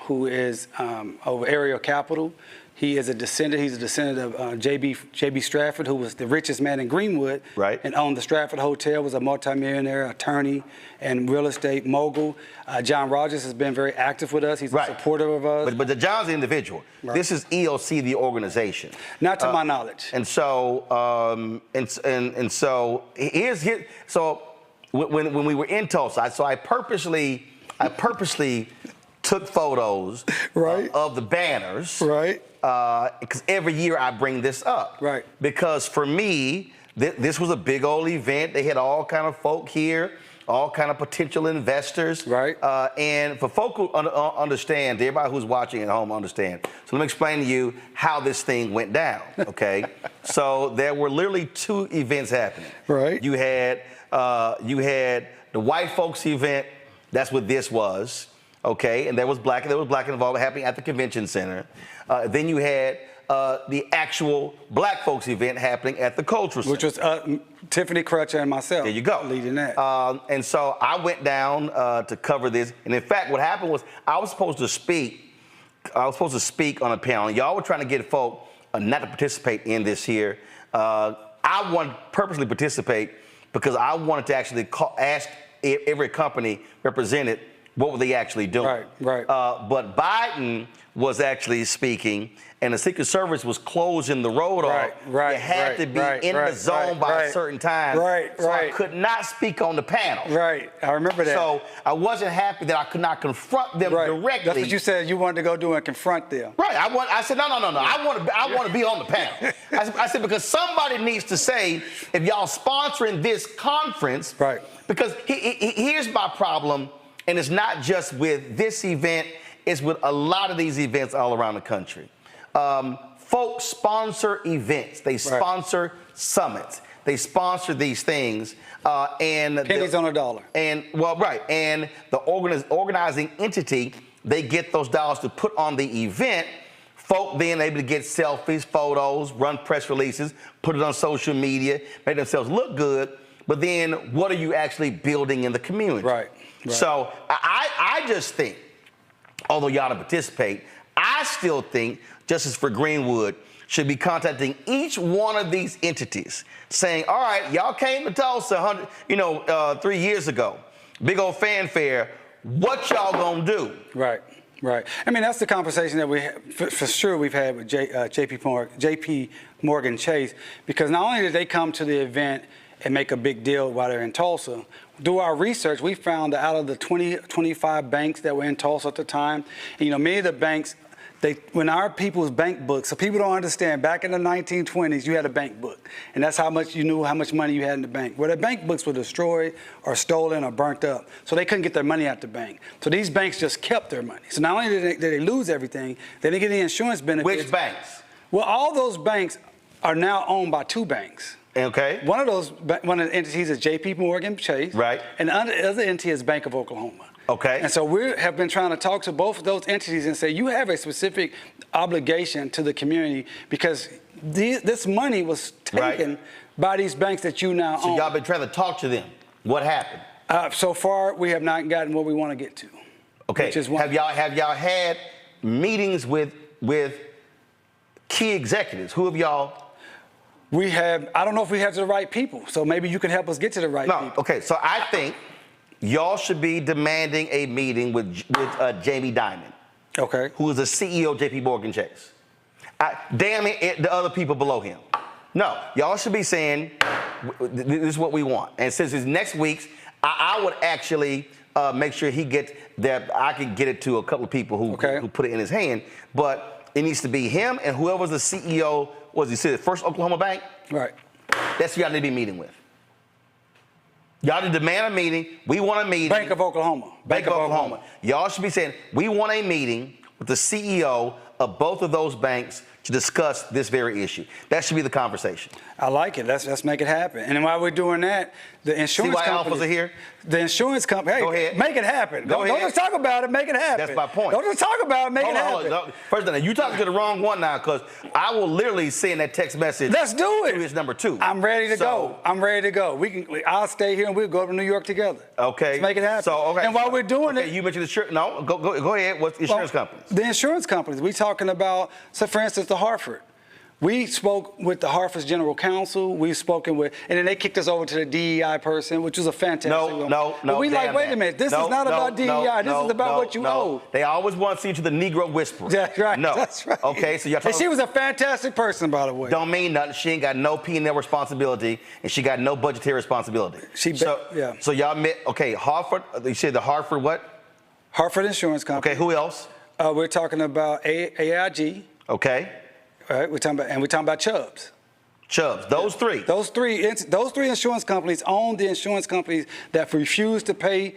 who is of Area Capital, he is a descendant. He's a descendant of J.B. Stratford, who was the richest man in Greenwood, right, and owned the Stratford Hotel, was a multimillionaire attorney and real estate mogul. John Rogers has been very active with us. He's a supporter of us. But the John's the individual. Right. This is ELC, the organization. Not to my knowledge. And so, so when we were in Tulsa, I purposely took photos of the banners. Right. Because every year I bring this up. Right. Because for me, this was a big old event. They had all kind of folk here, all kind of potential investors. Right. And for folk who understand, everybody who's watching at home understand. So let me explain to you how this thing went down, okay? So there were literally two events happening. Right. You had the white folks event. That's what this was. Okay, and there was black involvement happening at the convention center. Then you had the actual black folks event happening at the cultural center. Which was Tiffany Crutcher and myself. There you go. Leading that. And so I went down to cover this. And in fact, what happened was I was supposed to speak I was supposed to speak on a panel. Y'all were trying to get folk not to participate in this here. I wanted to purposely participate because I wanted to actually ask every company represented what were they actually doing. Right. But Biden was actually speaking, and the Secret Service was closing the road off. You had to be in the zone by a certain time. So I could not speak on the panel. Right, I remember that. So I wasn't happy that I could not confront them directly. That's what you said you wanted to go do and confront them. Right, I said, no. I want to be on the panel. I said, because somebody needs to say, if y'all sponsoring this conference, because here's my problem, and it's not just with this event, it's with a lot of these events all around the country. Folks sponsor events. They sponsor summits. They sponsor these things. And pennies on a dollar. And and the organizing entity, they get those dollars to put on the event. Folk then able to get selfies, photos, run press releases, put it on social media, make themselves look good. But then what are you actually building in the community? So I just think, although y'all don't participate, I still think Justice for Greenwood should be contacting each one of these entities, saying, "All right, y'all came to Tulsa, 3 years ago, big old fanfare. What y'all gonna do?" Right. I mean, that's the conversation that we for sure we've had with JP Morgan Chase, because not only did they come to the event and make a big deal while they're in Tulsa, through our research, we found that out of the 25 banks that were in Tulsa at the time, and, many of the banks, when our people's bank books, so people don't understand, back in the 1920s, you had a bank book, and that's how much you knew how much money you had in the bank. Well, the bank books were destroyed or stolen or burnt up, so they couldn't get their money out the bank. So these banks just kept their money. So not only did they lose everything, they didn't get any insurance benefits. Which banks? Well, all those banks are now owned by two banks. Okay. One of the entities is JP Morgan Chase. Right. And the other entity is Bank of Oklahoma. Okay. And so we have been trying to talk to both of those entities and say, you have a specific obligation to the community because this money was taken by these banks that you now own. So y'all been trying to talk to them. What happened? So far, we have not gotten what we want to get to. Okay. Have y'all had meetings with key executives? Who have y'all? We have, I don't know if we have the right people, so maybe you can help us get to the right people. Okay, so I think y'all should be demanding a meeting with Jamie Dimon, who is the CEO of JP Morgan Chase. Damn it, the other people below him. No, y'all should be saying, this is what we want. And since it's next week's, I would actually make sure he gets that, I can get it to a couple of people who put it in his hand, but it needs to be him and whoever's the CEO, was he said First Oklahoma Bank? Right. That's who y'all need to be meeting with. Y'all need to demand a meeting. We want a meeting. Bank of Oklahoma. Bank of Oklahoma. Y'all should be saying, we want a meeting with the CEO of both of those banks to discuss this very issue. That should be the conversation. I like it. Let's make it happen. And while we're doing that, the insurance companies are here. The insurance company. Hey, go ahead. Make it happen. Don't just talk about it. Make it happen. That's my point. Don't just talk about it. Make it happen. Hold on. First, you talking to the wrong one now, because I will literally send that text message. Let's do it. To his number 2. I'm ready to go. I'm ready to go. I'll stay here and we'll go to New York together. Okay. Let's make it happen. So and while we're doing it, you mentioned insurance. No, go ahead. What's insurance companies? The insurance companies. We're talking about. So, for instance, the Hartford. We spoke with the Hartford's general counsel. We've spoken with, and then they kicked us over to the DEI person, which was a fantastic. No. But we wait a minute. This is not about DEI. This is about what you owe. They always want to see you to the Negro whisperer. That's right. No. That's right. Okay, so y'all talking. And she was a fantastic person, by the way. Don't mean nothing. She ain't got no P&L responsibility, and she got no budgetary responsibility. So y'all met. Okay, Hartford. You said the Hartford what? Hartford Insurance Company. Okay, who else? We're talking about AIG. Okay. All right, we're talking about Chubbs. Those three. Those three insurance companies own the insurance companies that refuse to pay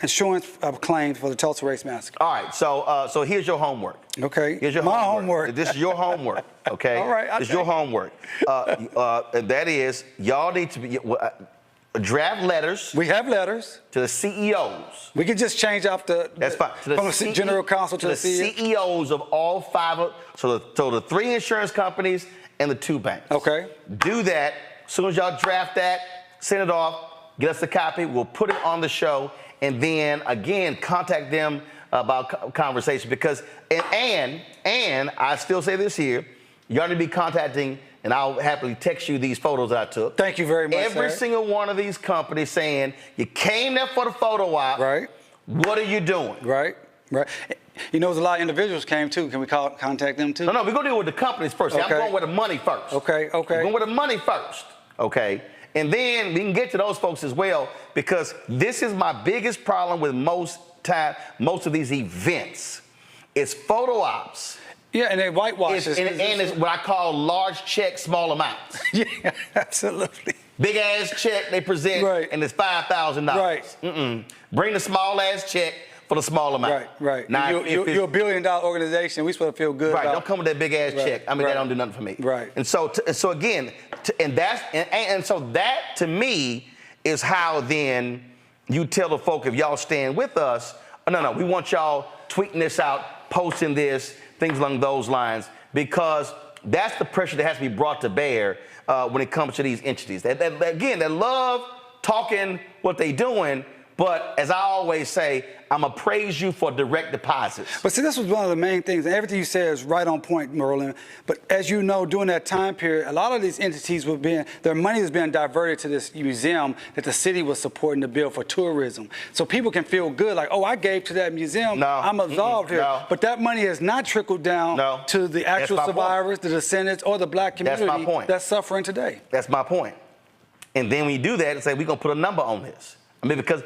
insurance claims for the Tulsa Race Massacre. All right, so here's your homework. Okay. Here's your homework. This is your homework. Okay. All right. This is your homework. And that is, y'all need to be. Draft letters. We have letters to the CEOs. We can just change off That's fine. From the general counsel to the CEOs of all 5. So the 3 insurance companies and the 2 banks. Okay. Do that. As soon as y'all draft that, send it off. Get us a copy. We'll put it on the show, and then again contact them about conversation because, and I still say this here, you ought to be contacting, and I'll happily text you these photos that I took. Thank you very much, Every single one of these companies saying, you came there for the photo op. Right. What are you doing? Right. You know, there's a lot of individuals came too. Can we contact them too? No, we're going to deal with the companies first. See, Okay. I'm going with the money first. Okay. We're going with the money first. Okay. And then we can get to those folks as well because this is my biggest problem with most of these events. It's photo ops. Yeah, and they whitewash this. And it's what I call large check, small amounts. Yeah, absolutely. Big ass check they present, and it's $5,000. Right. Bring the small ass check for the small amount. Right. Now, you're a $1 billion organization. We supposed to feel good. Right. About, don't come with that big ass check. I mean, that don't do nothing for me. Right. And so again, so that to me is how then you tell the folk if y'all stand with us. No, we want y'all tweeting this out, posting this, things along those lines, because that's the pressure that has to be brought to bear when it comes to these entities. Again, they love talking what they doing, but as I always say, I'm going to praise you for direct deposits. But see, this was one of the main things, and everything you said is right on point, Roland. But as you know, during that time period, a lot of these entities their money was being diverted to this museum that the city was supporting to build for tourism. So people can feel good, like, oh, I gave to that museum, I'm absolved here. No. But that money has not trickled down to the actual survivors, the descendants, or the black community that's my point. That's suffering today. That's my point. And then when you do that and say, we're going to put a number on this. I mean, because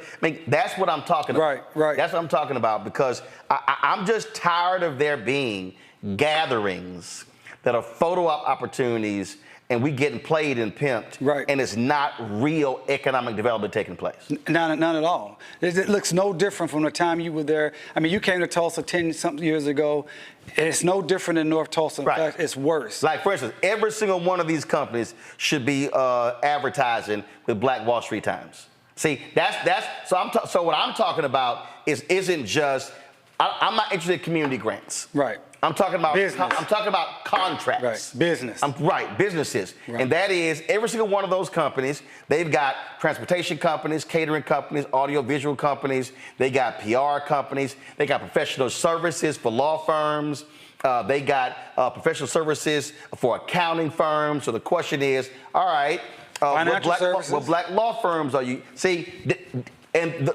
that's what I'm talking about. Right. That's what I'm talking about because I'm just tired of there being gatherings that are photo op opportunities and we getting played and pimped. Right. And it's not real economic development taking place. None at all. It looks no different from the time you were there. I mean, you came to Tulsa 10-something years ago. It's no different in North Tulsa. In fact, it's worse. Like, for instance, every single one of these companies should be advertising with Black Wall Street Times. See, so what I'm talking about isn't just, I'm not interested in community grants. Right. I'm talking about business. I'm talking about contracts. Right. Business. Businesses. Right. And that is every single one of those companies, they've got transportation companies, catering companies, audiovisual companies, they got PR companies, they got professional services for law firms, they got professional services for accounting firms. So the question is, all right, what black law firms are you? See,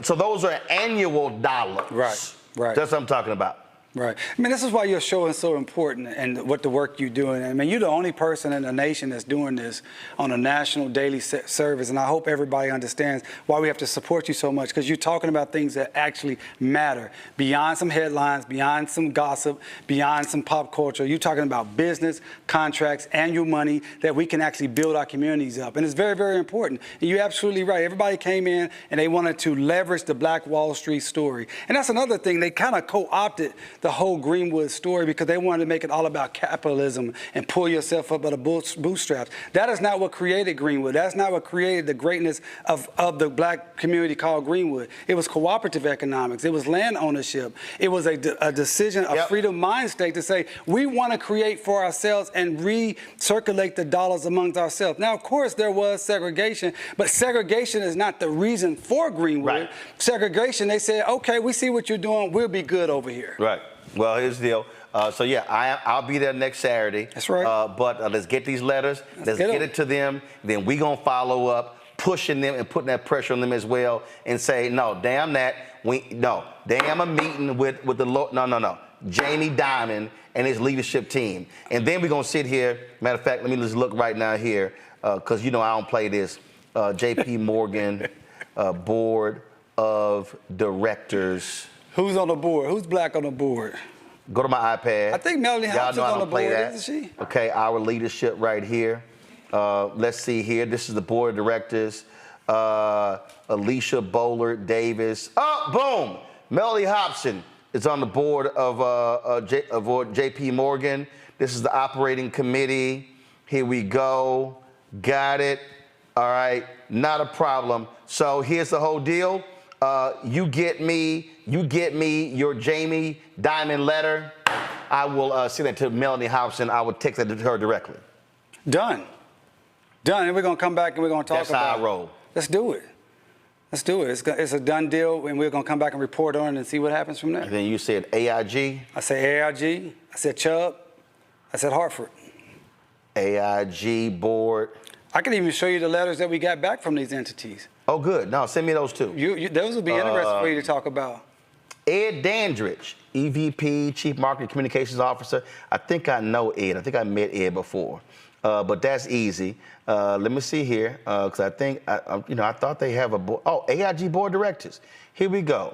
so those are annual dollars. Right. That's what I'm talking about. Right. I mean, this is why your show is so important and what the work you're doing. I mean, you're the only person in the nation that's doing this on a national daily service. And I hope everybody understands why we have to support you so much, because you're talking about things that actually matter beyond some headlines, beyond some gossip, beyond some pop culture. You're talking about business, contracts, annual money that we can actually build our communities up. And it's very, very important. And you're absolutely right. Everybody came in and they wanted to leverage the Black Wall Street story. And that's another thing. They kind of co-opted the whole Greenwood story because they wanted to make it all about capitalism and pull yourself up by the bootstraps. That is not what created Greenwood. That's not what created the greatness of the black community called Greenwood. It was cooperative economics. It was land ownership. It was a decision, a freedom mind state to say, we want to create for ourselves and recirculate the dollars amongst ourselves. Now, of course, there was segregation, but segregation is not the reason for Greenwood. Right. Segregation, they said, okay, we see what you're doing. We'll be good over here. Right. Well, here's the deal. So, yeah, I'll be there next Saturday. That's right. But let's get these letters. Let's get it to them. Then we're going to follow up, pushing them and putting that pressure on them as well and say, no, damn that. Damn a meeting with the no. Jamie Dimon and his leadership team. And then we're going to sit here. Matter of fact, let me just look right now here because, I don't play this. J.P. Morgan Board of Directors. Who's on the board? Who's black on the board? Go to my iPad. I think Melanie Hobbs is on the board, isn't she? Okay, our leadership right here. Let's see here. This is the board of directors. Alicia Bowler Davis. Oh, boom! Melanie Hobson is on the board of J.P. Morgan. This is the operating committee. Here we go. Got it. All right, not a problem. So here's the whole deal. You get me your Jamie Dimon letter. I will send it to Melanie Hobson. I will text it to her directly. Done. And we're going to come back and we're going to talk about it. That's how I roll. Let's do it. Let's do it. It's a done deal, and we're going to come back and report on it and see what happens from there. And then you said AIG? I said AIG. I said Chubb. I said Hartford. AIG board. I can even show you the letters that we got back from these entities. Oh, good. No, send me those too. Those would be interesting for you to talk about. Ed Dandridge, EVP, Chief Marketing Communications Officer. I think I know Ed. I think I met Ed before. But that's easy. Let me see here, because I think, I thought they have a board. Oh, AIG board directors. Here we go.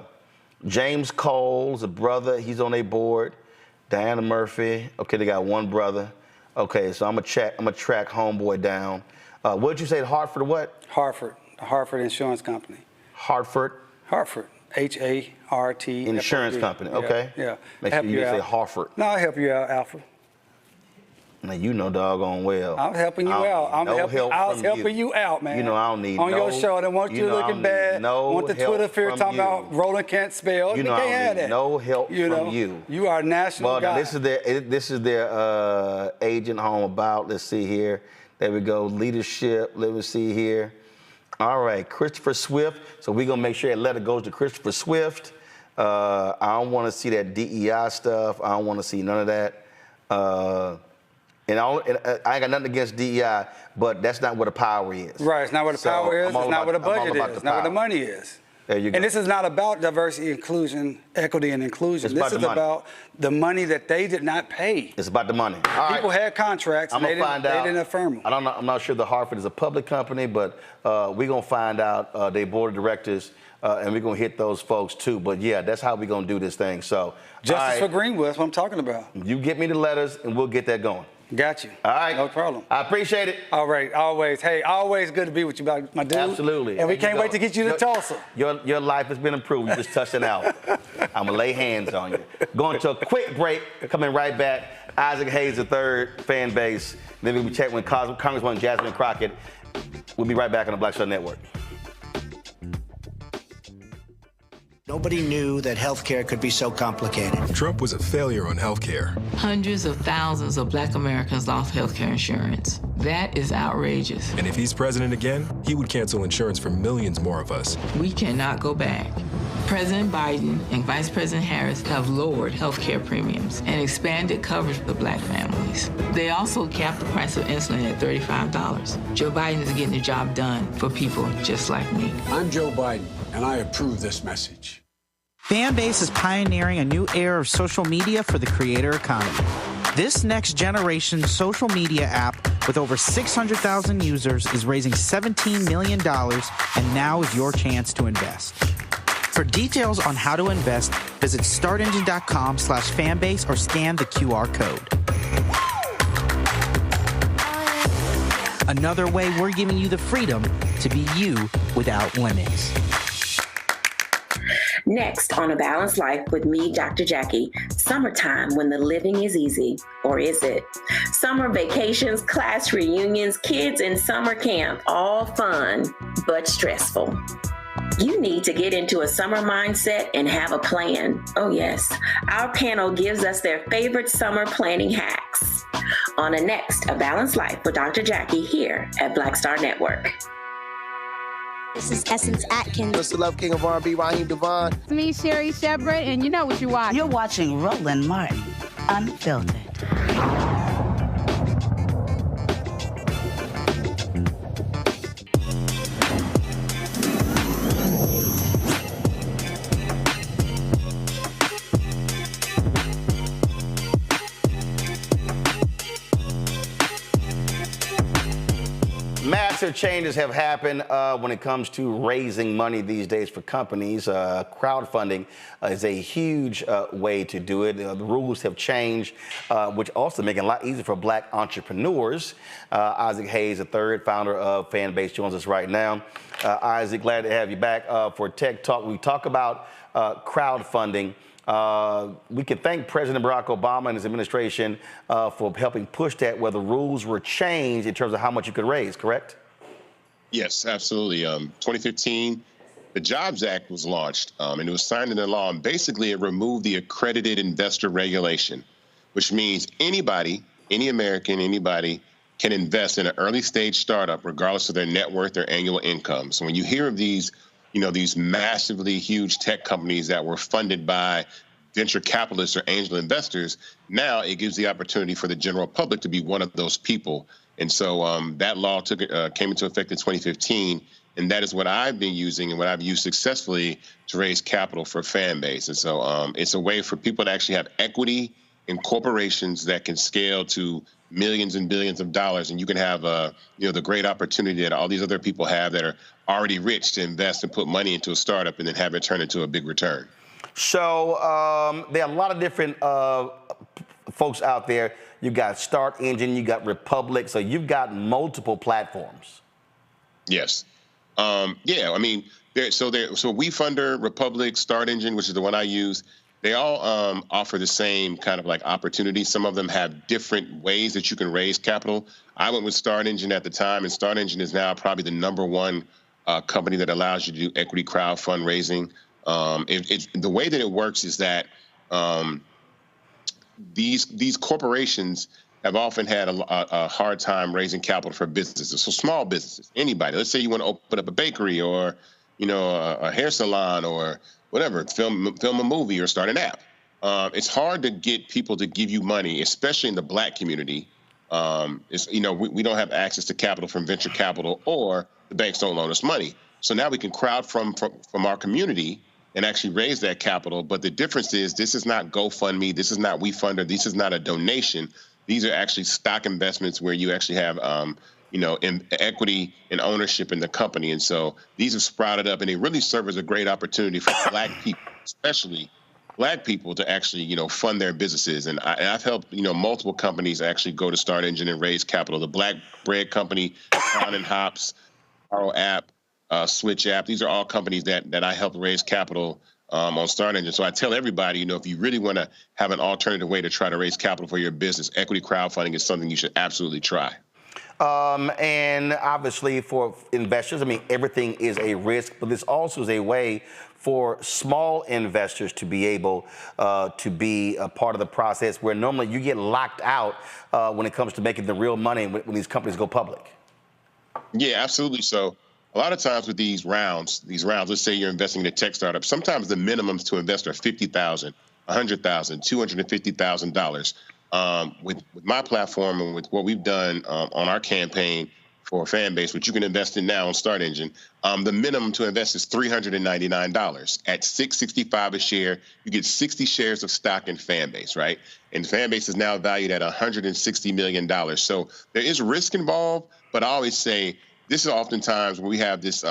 James Cole's a brother. He's on their board. Diana Murphy. Okay, they got one brother. Okay, so I'm gonna track homeboy down. What did you say? Hartford what? Hartford, the Hartford Insurance Company. Hartford. H-A-R-T. Insurance company. Okay. Yeah. Make sure you say Hartford. No, I'll help you out, Alpha. Now you know doggone well. I'm helping you out. I was helping you out, man. You know I don't need on your show. I don't want you looking bad. Want the Twitter fear talking about Roland can't spell. You know I don't need no help from you. You are a national guy. Well, this is their agent home about. Let's see here. There we go. Leadership. Let me see here. All right, Christopher Swift. So we're gonna make sure that letter goes to Christopher Swift. I don't want to see that DEI stuff. I don't want to see none of that. And I ain't got nothing against DEI, but that's not where the power is. Right, it's not where the power is. It's not where the budget is. It's not where the money is. There you go. And this is not about diversity, inclusion, equity, and inclusion. This is about the money that they did not pay. It's about the money. People had contracts, and they didn't affirm them. I'm not sure the Hartford is a public company, but we're going to find out their board of directors, and we're going to hit those folks too. But yeah, that's how we're going to do this thing. So Justice for Greenwood, that's what I'm talking about. You get me the letters, and we'll get that going. Got you. All right. No problem. I appreciate it. All right, always. Hey, always good to be with you, my dude. Absolutely. And we can't wait to get you to Tulsa. Your life has been improved. You just touched it out. I'm going to lay hands on you. Going to a quick break. Coming right back. Isaac Hayes III, fan base. Then we'll be chatting with Congresswoman Jasmine Crockett. We'll be right back on the Black Star Network. Nobody knew that healthcare could be so complicated. Trump was a failure on healthcare. Hundreds of thousands of Black Americans lost healthcare insurance. That is outrageous. And if he's president again, he would cancel insurance for millions more of us. We cannot go back. President Biden and Vice President Harris have lowered healthcare premiums and expanded coverage for Black families. They also capped the price of insulin at $35. Joe Biden is getting the job done for people just like me. I'm Joe Biden, and I approve this message. Fanbase is pioneering a new era of social media for the creator economy. This next generation social media app with over 600,000 users is raising $17 million, and now is your chance to invest. For details on how to invest, visit startengine.com/fanbase or scan the QR code. Another way we're giving you the freedom to be you without limits. Next on A Balanced Life with me, Dr. Jackie, summertime when the living is easy, or is it? Summer vacations, class reunions, kids in summer camp, all fun, but stressful. You need to get into a summer mindset and have a plan. Oh yes, our panel gives us their favorite summer planning hacks. On a next A Balanced Life with Dr. Jackie here at Black Star Network. This is Essence Atkins. What's the love king of R&B, Raheem Devon? It's me, Sherry Shepard, and you know what you're watching. You're watching Roland Martin, Unfiltered. Massive changes have happened when it comes to raising money these days for companies. Crowdfunding is a huge way to do it. The rules have changed, which also make it a lot easier for Black entrepreneurs. Isaac Hayes III, founder of Fanbase, joins us right now. Isaac, glad to have you back for Tech Talk. We talk about crowdfunding. We can thank President Barack Obama and his administration for helping push that, where the rules were changed in terms of how much you could raise, correct? Yes, absolutely. 2015, the Jobs Act was launched, and it was signed into law, and basically it removed the accredited investor regulation, which means anybody, any American, anybody can invest in an early stage startup regardless of their net worth or annual income. So when you hear of these these massively huge tech companies that were funded by venture capitalists or angel investors. Now it gives the opportunity for the general public to be one of those people. And so that law came into effect in 2015. And that is what I've been using and what I've used successfully to raise capital for fan base. And so it's a way for people to actually have equity in corporations that can scale to millions and billions of dollars. And you can have, the great opportunity that all these other people have that are already rich to invest and put money into a startup and then have it turn into a big return. So there are a lot of different folks out there. You got Start Engine, you got Republic, so you've got multiple platforms. Yes. So WeFunder, Republic, Start Engine, which is the one I use, they all offer the same kind of like opportunity. Some of them have different ways that you can raise capital. I went with Start Engine at the time, and Start Engine is now probably the #1 company that allows you to do equity crowd fundraising. The way that it works is that these corporations have often had a hard time raising capital for businesses. So small businesses, anybody. Let's say you want to open up a bakery or, a hair salon or whatever, film a movie or start an app. It's hard to get people to give you money, especially in the Black community. We don't have access to capital from venture capital, or the banks don't loan us money. So now we can crowd from our community and actually raise that capital. But the difference is this is not GoFundMe. This is not WeFunder. This is not a donation. These are actually stock investments where you actually have, in equity and ownership in the company. And so these have sprouted up, and they really serve as a great opportunity for Black people, especially Black people, to actually, fund their businesses. And I've helped, multiple companies actually go to Start Engine and raise capital. The Black Bread Company, Crown and Hops, Borrow App, Switch App. These are all companies that I helped raise capital on Start Engine. So I tell everybody, if you really want to have an alternative way to try to raise capital for your business, equity crowdfunding is something you should absolutely try. And obviously for investors, everything is a risk, but this also is a way for small investors to be able to be a part of the process where normally you get locked out when it comes to making the real money when these companies go public. Yeah, absolutely. So a lot of times with these rounds, let's say you're investing in a tech startup, sometimes the minimums to invest are $50,000, $100,000, $250,000. With my platform and with what we've done on our campaign for Fanbase, which you can invest in now on Start Engine, the minimum to invest is $399. At $665 a share, you get 60 shares of stock in Fanbase, right? And Fanbase is now valued at $160 million. So there is risk involved, but I always say this is oftentimes when we have this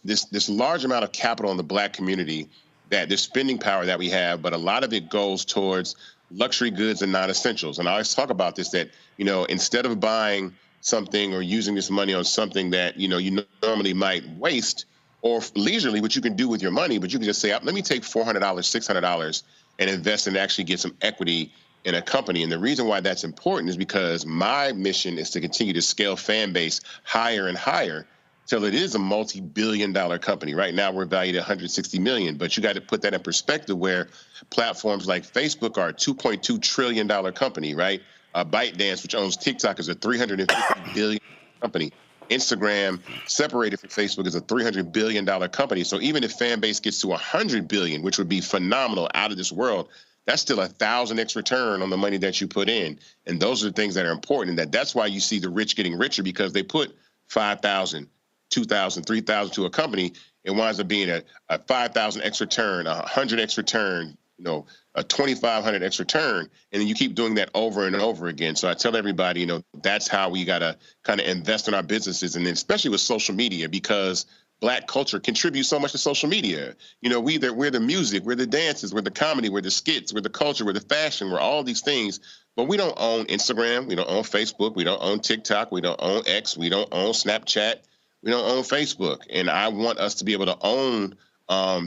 this large amount of capital in the Black community, that there's spending power that we have, but a lot of it goes towards luxury goods and non-essentials. And I always talk about this, that, instead of buying something or using this money on something that, you normally might waste or leisurely, what you can do with your money, but you can just say, let me take $400, $600 and invest and actually get some equity in a company. And the reason why that's important is because my mission is to continue to scale Fanbase higher and higher till it is a multi-billion-dollar company. Right now, we're valued at $160 million, but you got to put that in perspective where platforms like Facebook are a $2.2 trillion company, right? ByteDance, which owns TikTok, is a $350 billion company. Instagram, separated from Facebook, is a $300 billion company. So even if Fanbase gets to $100 billion, which would be phenomenal, out of this world, that's still 1,000x return on the money that you put in. And those are the things that are important. That's why you see the rich getting richer, because they put 5,000, 2,000, 3,000 to a company. It winds up being a 5,000x return, a 100x return, a 2,500x return. And then you keep doing that over and over again. So I tell everybody, that's how we got to kind of invest in our businesses. And then especially with social media, because Black culture contributes so much to social media. We're the music, we're the dances, we're the comedy, we're the skits, we're the culture, we're the fashion, we're all these things. But we don't own Instagram, we don't own Facebook, we don't own TikTok, we don't own X, we don't own Snapchat, we don't own Facebook. And I want us to be able to own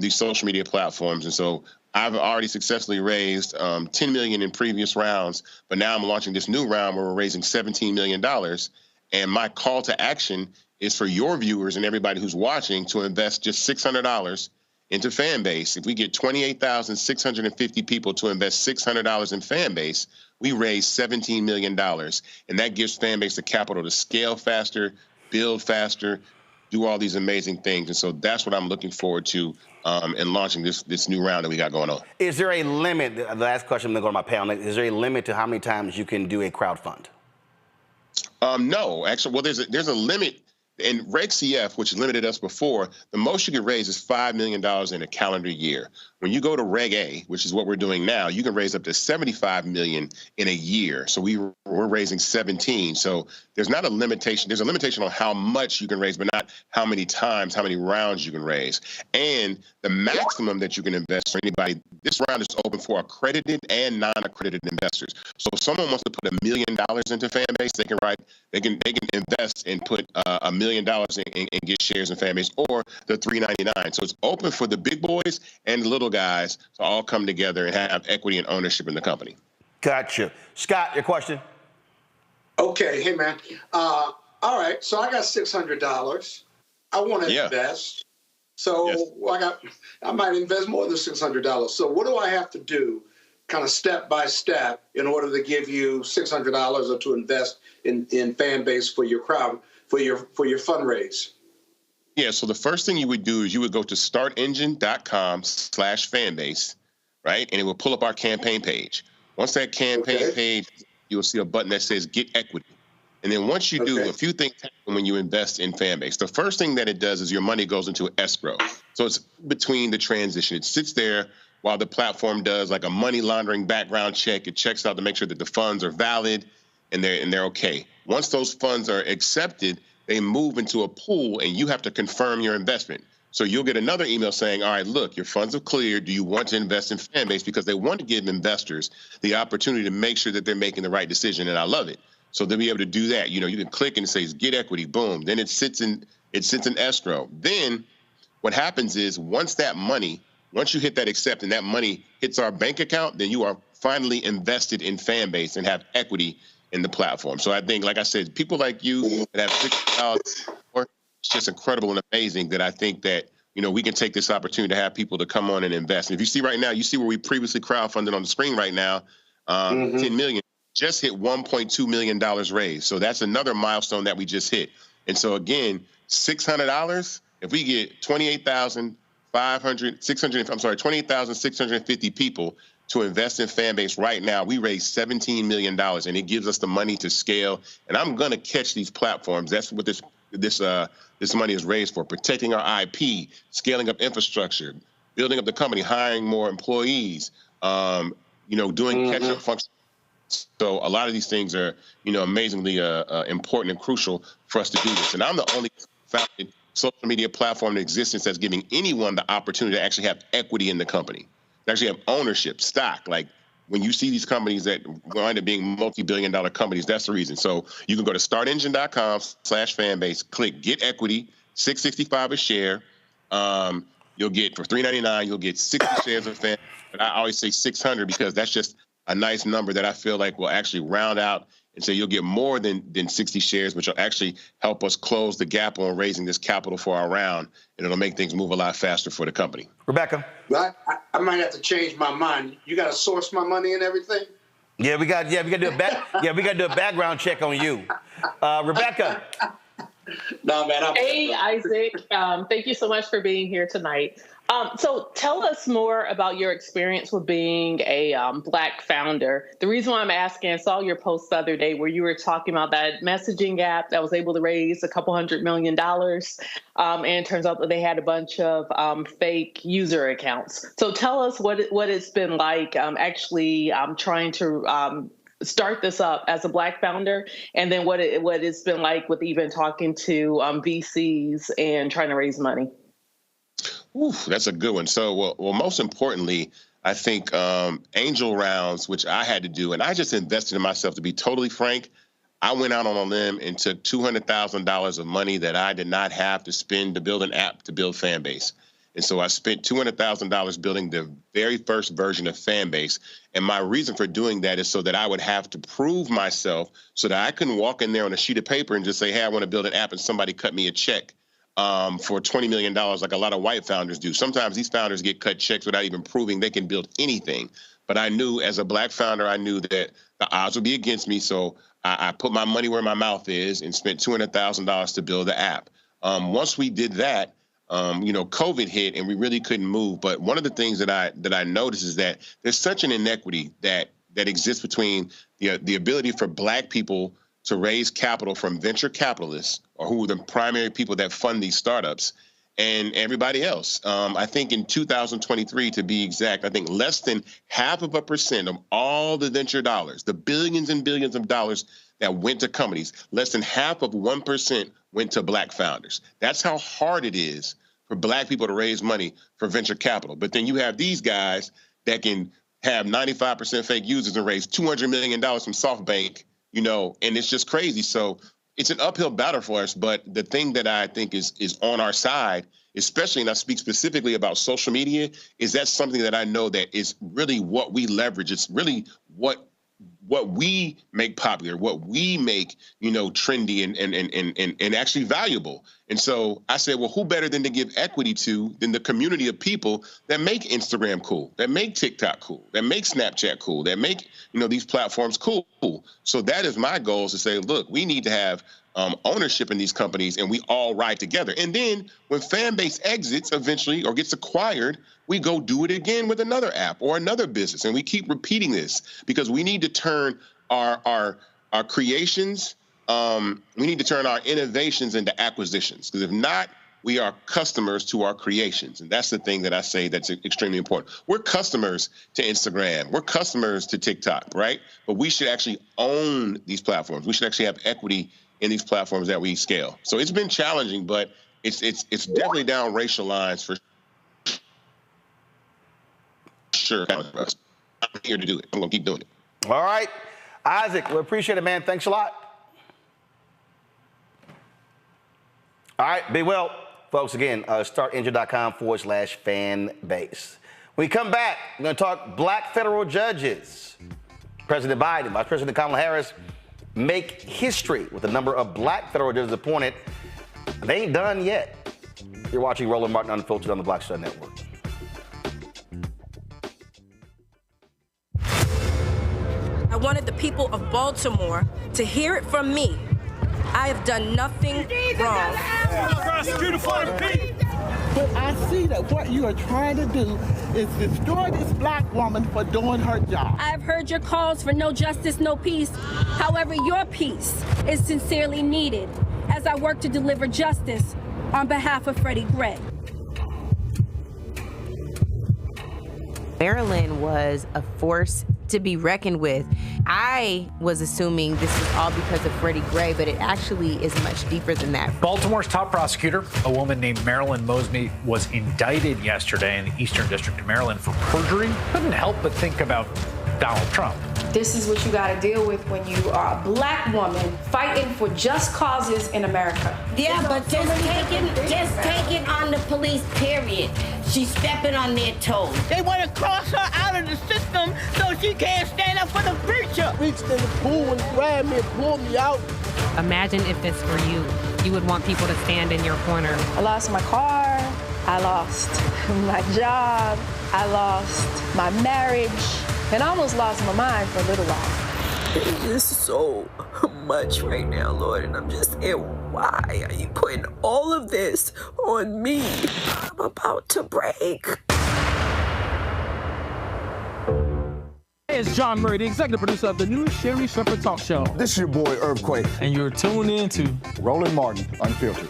these social media platforms. And so I've already successfully raised $10 million in previous rounds, but now I'm launching this new round where we're raising $17 million. And my call to action is for your viewers and everybody who's watching to invest just $600 into Fanbase. If we get 28,650 people to invest $600 in Fanbase, we raise $17 million. And that gives Fanbase the capital to scale faster, build faster, do all these amazing things. And so that's what I'm looking forward to in launching this new round that we got going on. Is there a limit? The last question, I'm going to go to my panel. Is there a limit to how many times you can do a crowdfund? No, actually, well, there's a limit. In Reg CF, which limited us before, the most you can raise is $5 million in a calendar year. When you go to Reg A, which is what we're doing now, you can raise up to $75 million in a year. So we're raising 17. So there's not a limitation. There's a limitation on how much you can raise, but not how many times, how many rounds you can raise. And the maximum that you can invest for anybody, this round is open for accredited and non-accredited investors. So if someone wants to put $1 million into Fanbase, they can invest and put $1 million and get shares in Fanbase, or the $3.99. So it's open for the big boys and the little guys to all come together and have equity and ownership in the company. Gotcha. Scott, your question? Okay, hey man. All right, so I got $600. I want to invest. So yes. I might invest more than $600. So what do I have to do, kind of step by step, in order to give you $600 or to invest in Fanbase for your crowd, for your fundraise? Yeah, so the first thing you would do is you would go to startengine.com/fanbase, right? And it will pull up our campaign page. Once that campaign page, you will see a button that says Get Equity. And then once you do, a few things happen when you invest in Fanbase. The first thing that it does is your money goes into escrow. So it's between the transition. It sits there while the platform does like a money laundering background check. It checks out to make sure that the funds are valid and they're okay. Once those funds are accepted, they move into a pool and you have to confirm your investment. So you'll get another email saying, all right, look, your funds have cleared. Do you want to invest in Fanbase? Because they want to give investors the opportunity to make sure that they're making the right decision. And I love it. So they'll be able to do that. You know, you can click and it says Get Equity, boom. Then it sits in escrow. Then what happens is once you hit that accept and that money hits our bank account, then you are finally invested in Fanbase and have equity in the platform. So I think, like I said, people like you that have $6,000, it's just incredible and amazing that I think that, you know, we can take this opportunity to have people to come on and invest. And if you see right now, you see where we previously crowdfunded on the screen right now, 10 million, just hit $1.2 million raised. So that's another milestone that we just hit. And so again, $600, if we get 28,650 people to invest in Fanbase right now, we raised $17 million, and it gives us the money to scale. And I'm going to catch these platforms. That's what this money is raised for: protecting our IP, scaling up infrastructure, building up the company, hiring more employees, doing catch-up functions. So a lot of these things are, amazingly important and crucial for us to do this. And I'm the only founded social media platform in existence that's giving anyone the opportunity to actually have equity in the company. Actually have ownership, stock. Like when you see these companies that wind up being multi-billion-dollar companies, that's the reason. So you can go to startengine.com/fanbase, click Get Equity, $6.65 a share. You'll get, for $3.99, you'll get 60 shares of Fanbase. But I always say 600 because that's just a nice number that I feel like will actually round out and say you'll get more than 60 shares, which will actually help us close the gap on raising this capital for our round, and it'll make things move a lot faster for the company. Rebecca? I might have to change my mind. You got to source my money and everything? Yeah, we got to do a background check on you. Rebecca? No, man. Hey, Isaac. Thank you so much for being here tonight. So tell us more about your experience with being a Black founder. The reason why I'm asking, I saw your post the other day where you were talking about that messaging app that was able to raise a couple $100 million. And it turns out that they had a bunch of fake user accounts. So tell us what it's been like actually trying to start this up as a Black founder, and then what it's been like with even talking to VCs and trying to raise money. Ooh, that's a good one. So, well, most importantly, I think angel rounds, which I had to do, and I just invested in myself. To be totally frank, I went out on a limb and took $200,000 of money that I did not have to spend to build an app to build Fanbase. And so I spent $200,000 building the very first version of Fanbase. And my reason for doing that is so that I would have to prove myself, so that I couldn't walk in there on a sheet of paper and just say, hey, I want to build an app, and somebody cut me a check for $20 million, like a lot of white founders do. Sometimes these founders get cut checks without even proving they can build anything. But I knew, as a Black founder, I knew that the odds would be against me. So I put my money where my mouth is and spent $200,000 to build the app. Once we did that, COVID hit and we really couldn't move. But one of the things that I noticed is that there's such an inequity that exists between the ability for Black people to raise capital from venture capitalists, or who are the primary people that fund these startups, and everybody else. I think in 2023, to be exact, I think less than 0.5% of all the venture dollars, the billions and billions of dollars that went to companies, less than 0.5% went to Black founders. That's how hard it is for Black people to raise money for venture capital. But then you have these guys that can have 95% fake users and raise $200 million from SoftBank, and it's just crazy. So it's an uphill battle for us. But the thing that I think is on our side, especially, and I speak specifically about social media, is that's something that I know that is really what we leverage. It's really what we make popular, what we make, trendy and actually valuable. And so I said, well, who better than to give equity to than the community of people that make Instagram cool, that make TikTok cool, that make Snapchat cool, that make, these platforms cool. So that is my goal, is to say, look, we need to have ownership in these companies, and we all ride together. And then when fan base exits eventually or gets acquired, we go do it again with another app or another business. And we keep repeating this because we need to turn our creations, we need to turn our innovations into acquisitions. Because if not, we are customers to our creations. And that's the thing that I say that's extremely important. We're customers to Instagram. We're customers to TikTok, right? But we should actually own these platforms. We should actually have equity in these platforms that we scale. So it's been challenging, but it's definitely down racial lines for sure. I'm here to do it. I'm gonna keep doing it. All right, Isaac, we appreciate it, man. Thanks a lot. All right, be well, folks. Again, startengine.com/fan base. When we come back, we're gonna talk Black federal judges. President Biden, Vice President Kamala Harris make history with the number of Black federal judges appointed. They ain't done yet. You're watching Roland Martin Unfiltered on the Black Star Network. I wanted the people of Baltimore to hear it from me. I have done nothing wrong. But I see that what you are trying to do is destroy this Black woman for doing her job. I have heard your calls for no justice, no peace. However, your peace is sincerely needed as I work to deliver justice on behalf of Freddie Gray. Maryland was a force to be reckoned with. I was assuming this is all because of Freddie Gray, but it actually is much deeper than that. Baltimore's top prosecutor, a woman named Marilyn Mosby, was indicted yesterday in the Eastern District of Maryland for perjury. Couldn't help but think about Donald Trump. This is what you got to deal with when you are a Black woman fighting for just causes in America. Yeah, but just take it on the police, period. She's stepping on their toes. They want to cross her out of the system so she can't stand up for the preacher. Reached in the pool and grabbed me and pulled me out. Imagine if this were you. You would want people to stand in your corner. I lost my car. I lost my job. I lost my marriage. And I almost lost my mind for a little while. It's just so much right now, Lord, and I'm just saying, why are you putting all of this on me? I'm about to break. Hey, it's John Murray, the executive producer of the new Sherry Shepherd Talk Show. This is your boy, Earthquake. And you're tuned in to Roland Martin Unfiltered.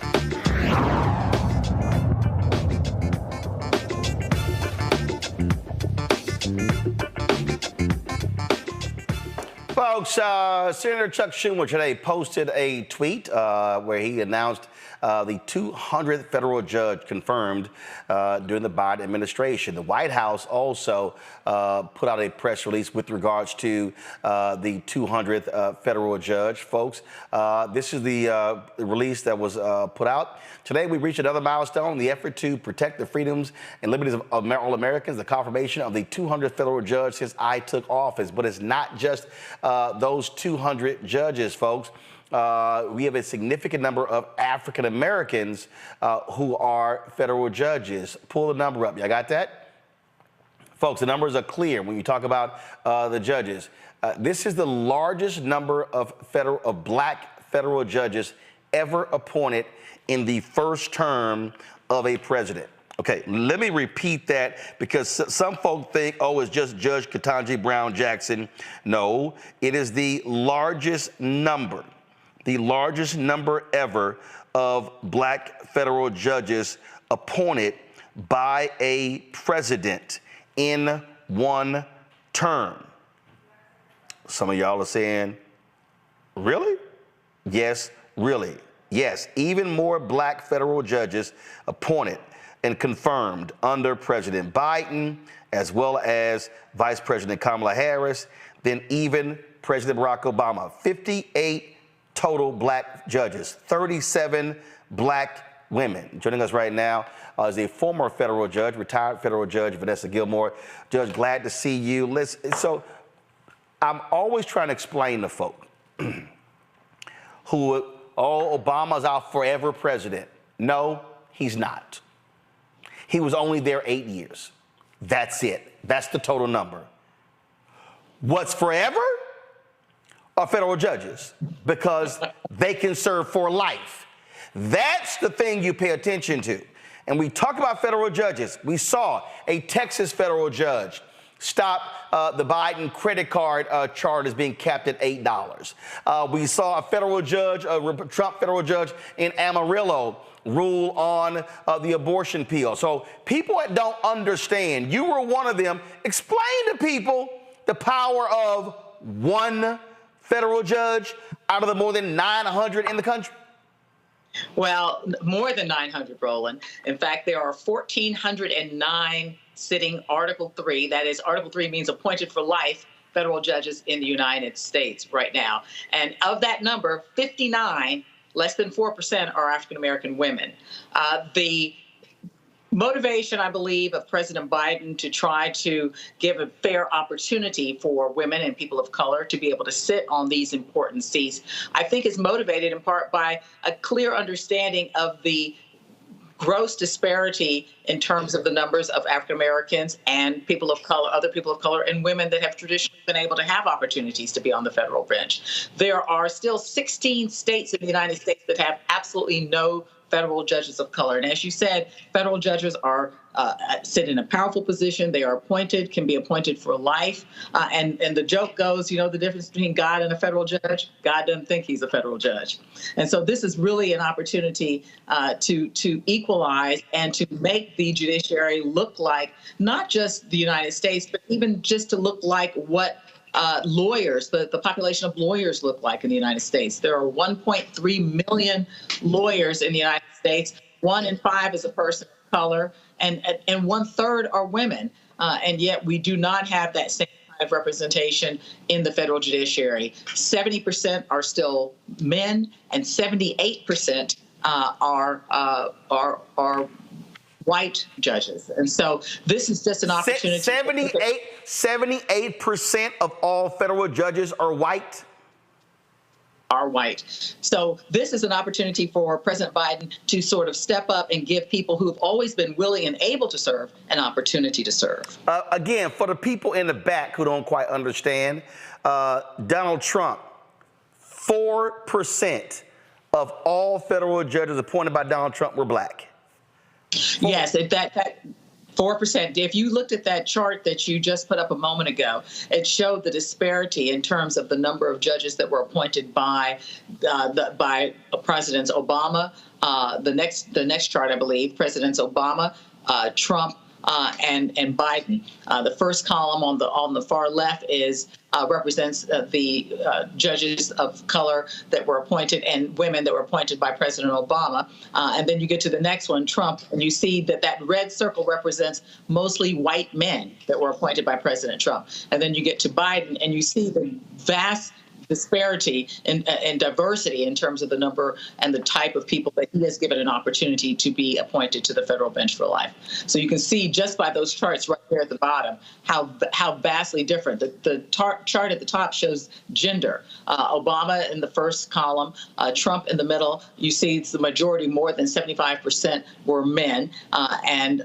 Folks, Senator Chuck Schumer today posted a tweet where he announced the 200th federal judge confirmed during the Biden administration. The White House also put out a press release with regards to the 200th federal judge. Folks, this is the release that was put out. Today, we reached another milestone in the effort to protect the freedoms and liberties of all Americans, the confirmation of the 200th federal judge since I took office. But it's not just those 200 judges, folks. We have a significant number of African Americans who are federal judges. Pull the number up. Y'all got that? Folks, the numbers are clear when you talk about the judges. This is the largest number of Black federal judges ever appointed in the first term of a president. Okay, let me repeat that because some folk think, oh, it's just Judge Ketanji Brown Jackson. No, it is the largest number ever of black federal judges appointed by a president in one term. Some of y'all are saying, really? Yes, really. Yes, even more black federal judges appointed and confirmed under President Biden, as well as Vice President Kamala Harris, than even President Barack Obama. 58 total black judges, 37 black women. Joining us right now is a former federal judge, retired federal judge, Vanessa Gilmore. Judge, glad to see you. So I'm always trying to explain to folk who, oh, Obama's our forever president. No, he's not. He was only there 8 years. That's it. That's the total number. What's forever are federal judges because they can serve for life. That's the thing you pay attention to. And we talk about federal judges. We saw a Texas federal judge stop the Biden credit card charges being capped at $8. We saw a federal judge, a Trump federal judge in Amarillo rule on the abortion pill. So people that don't understand, you were one of them. Explain to people the power of one federal judge out of the more than 900 in the country. Well, more than 900, Roland. In fact, there are 1,409 sitting Article 3. That is, Article 3 means appointed for life federal judges in the United States right now. And of that number, 59, less than 4%, are African-American women. The motivation, I believe, of President Biden to try to give a fair opportunity for women and people of color to be able to sit on these important seats, I think is motivated in part by a clear understanding of the gross disparity in terms of the numbers of African Americans and people of color, other people of color, and women that have traditionally been able to have opportunities to be on the federal bench. There are still 16 states in the United States that have absolutely no federal judges of color. And as you said, federal judges are sit in a powerful position. They are appointed, can be appointed for life. And the joke goes, you know, the difference between God and a federal judge, God doesn't think he's a federal judge. And so this is really an opportunity to equalize and to make the judiciary look like not just the United States, but even just to look like what lawyers, the population of lawyers look like in the United States. There are 1.3 million lawyers in the United States. 1 in 5 is a person of color, and 1/3 are women. And yet we do not have that same kind of representation in the federal judiciary. 70% are still men, and 78% are white judges. And so this is just an opportunity. 78% of all federal judges are white? Are white. So this is an opportunity for President Biden to sort of step up and give people who have always been willing and able to serve an opportunity to serve. Again, for the people in the back who don't quite understand, Donald Trump, 4% of all federal judges appointed by Donald Trump were black. Yes, that 4%. If you looked at that chart that you just put up a moment ago, it showed the disparity in terms of the number of judges that were appointed by Presidents Obama. The next chart, I believe, Presidents Obama, Trump, and Biden. The first column on the far left represents the judges of color that were appointed and women that were appointed by President Obama. And then you get to the next one, Trump, and you see that red circle represents mostly white men that were appointed by President Trump. And then you get to Biden, and you see the vast disparity and diversity in terms of the number and the type of people that he has given an opportunity to be appointed to the federal bench for life. So you can see just by those charts right here at the bottom how vastly different. The chart at the top shows gender. Obama in the first column, Trump in the middle. You see it's the majority, more than 75% were men, and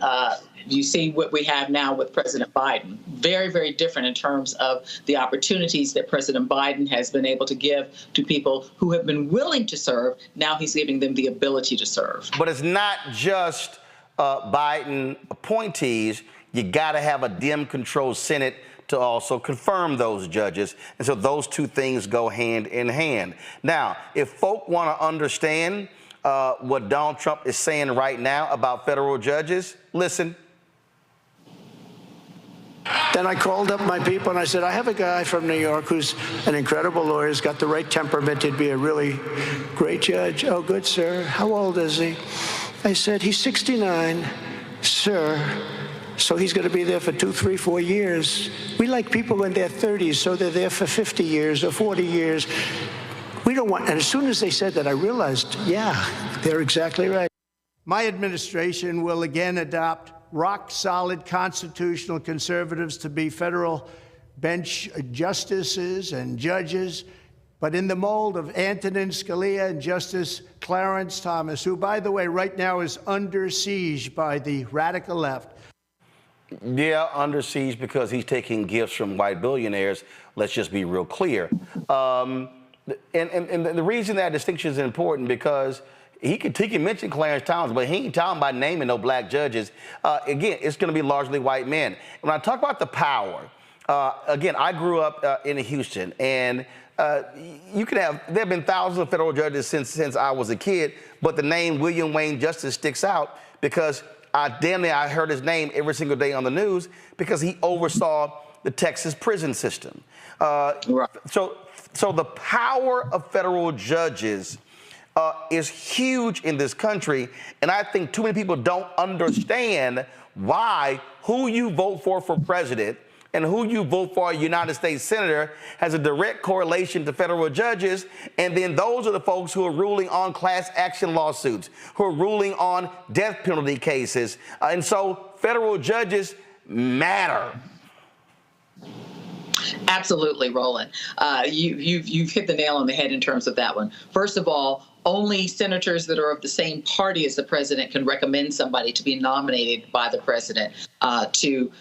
you see what we have now with President Biden. Very, very different in terms of the opportunities that President Biden has been able to give to people who have been willing to serve. Now he's giving them the ability to serve. But it's not just Biden appointees. You got to have a Dem-controlled Senate to also confirm those judges. And so those two things go hand in hand. Now, if folk want to understand what Donald Trump is saying right now about federal judges, listen. Then I called up my people and I said, I have a guy from New York who's an incredible lawyer, he's got the right temperament, he'd be a really great judge. Oh, good, sir. How old is he? I said, he's 69, sir. So he's going to be there for 2, 3, 4 years. We like people in their 30s, so they're there for 50 years or 40 years. We don't want, and as soon as they said that, I realized, yeah, they're exactly right. My administration will again adopt rock-solid constitutional conservatives to be federal bench justices and judges, but in the mold of Antonin Scalia and Justice Clarence Thomas, who, by the way, right now is under siege by the radical left. Yeah, under siege because he's taking gifts from white billionaires. Let's just be real clear. And the reason that distinction is important because he can mention Clarence Thomas, but he ain't talking about naming no black judges. Again, it's going to be largely white men. When I talk about the power, again, I grew up in Houston, and there have been thousands of federal judges since I was a kid, but the name William Wayne Justice sticks out because I heard his name every single day on the news because he oversaw the Texas prison system. So the power of federal judges is huge in this country, and I think too many people don't understand why who you vote for president and who you vote for a United States senator has a direct correlation to federal judges, and then those are the folks who are ruling on class action lawsuits, who are ruling on death penalty cases, and so federal judges matter. Absolutely, Roland. You've hit the nail on the head in terms of that one. First of all, only senators that are of the same party as the president can recommend somebody to be nominated by the president to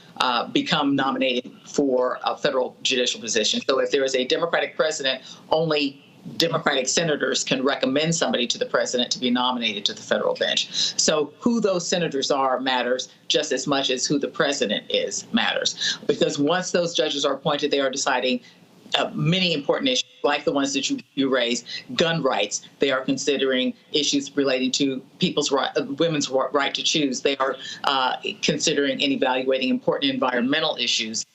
become nominated for a federal judicial position. So if there is a Democratic president, only Democratic senators can recommend somebody to the president to be nominated to the federal bench. So who those senators are matters just as much as who the president is matters. Because once those judges are appointed, they are deciding many important issues, like the ones that you raised, gun rights. They are considering issues relating to women's right to choose. They are considering and evaluating important environmental issues.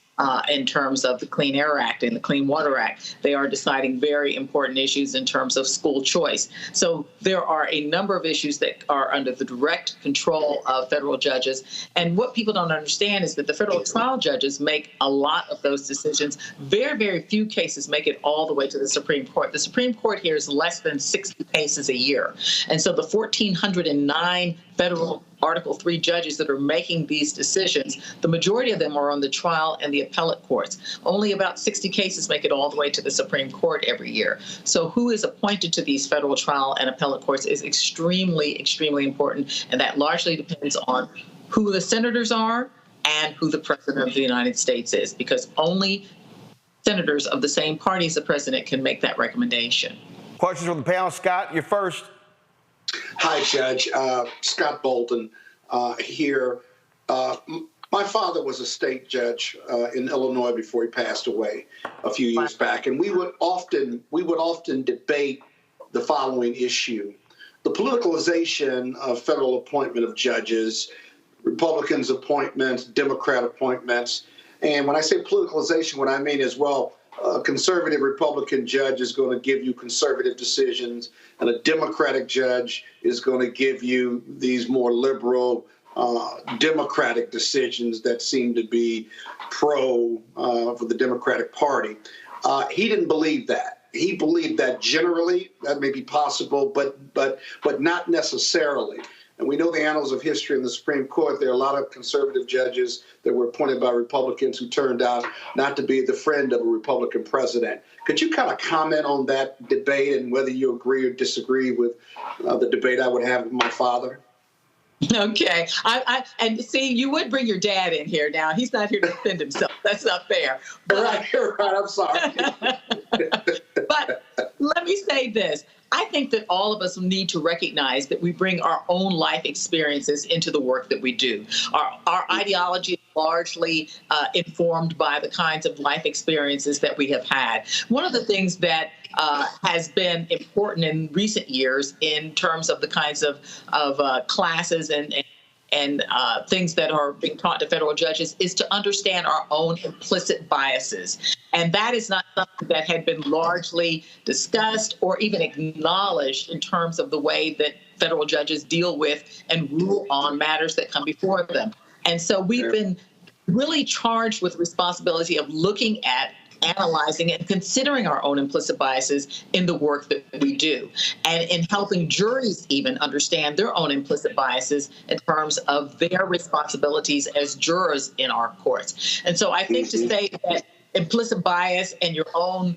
In terms of the Clean Air Act and the Clean Water Act. They are deciding very important issues in terms of school choice. So there are a number of issues that are under the direct control of federal judges. And what people don't understand is that the federal trial judges make a lot of those decisions. Very, very few cases make it all the way to the Supreme Court. The Supreme Court hears less than 60 cases a year. And so the 1,409 federal Article 3 judges that are making these decisions, the majority of them are on the trial and the appellate courts. Only about 60 cases make it all the way to the Supreme Court every year. So who is appointed to these federal trial and appellate courts is extremely, extremely important. And that largely depends on who the senators are and who the president of the United States is, because only senators of the same party as the president can make that recommendation. Questions from the panel. Scott, you're first. Hi, Judge. Scott Bolton here. My father was a state judge in Illinois before he passed away a few years back, and we would often debate the following issue: the politicalization of federal appointment of judges, Republicans' appointments, Democrat appointments. And when I say politicalization, what I mean is, well, a conservative Republican judge is going to give you conservative decisions, and a Democratic judge is going to give you these more liberal Democratic decisions that seem to be pro for the Democratic Party. He didn't believe that. He believed that generally that may be possible, but not necessarily. And we know the annals of history in the Supreme Court. There are a lot of conservative judges that were appointed by Republicans who turned out not to be the friend of a Republican president. Could you kind of comment on that debate and whether you agree or disagree with the debate I would have with my father? Okay. And see, you would bring your dad in here now. He's not here to defend himself. That's not fair. Right. I'm sorry. But let me say this. I think that all of us need to recognize that we bring our own life experiences into the work that we do. Our ideology is largely informed by the kinds of life experiences that we have had. One of the things that has been important in recent years in terms of the kinds of classes and things that are being taught to federal judges is to understand our own implicit biases. And that is not something that had been largely discussed or even acknowledged in terms of the way that federal judges deal with and rule on matters that come before them. And so we've been really charged with the responsibility of looking at, analyzing and considering our own implicit biases in the work that we do, and in helping juries even understand their own implicit biases in terms of their responsibilities as jurors in our courts. And so I think to say that implicit bias and your own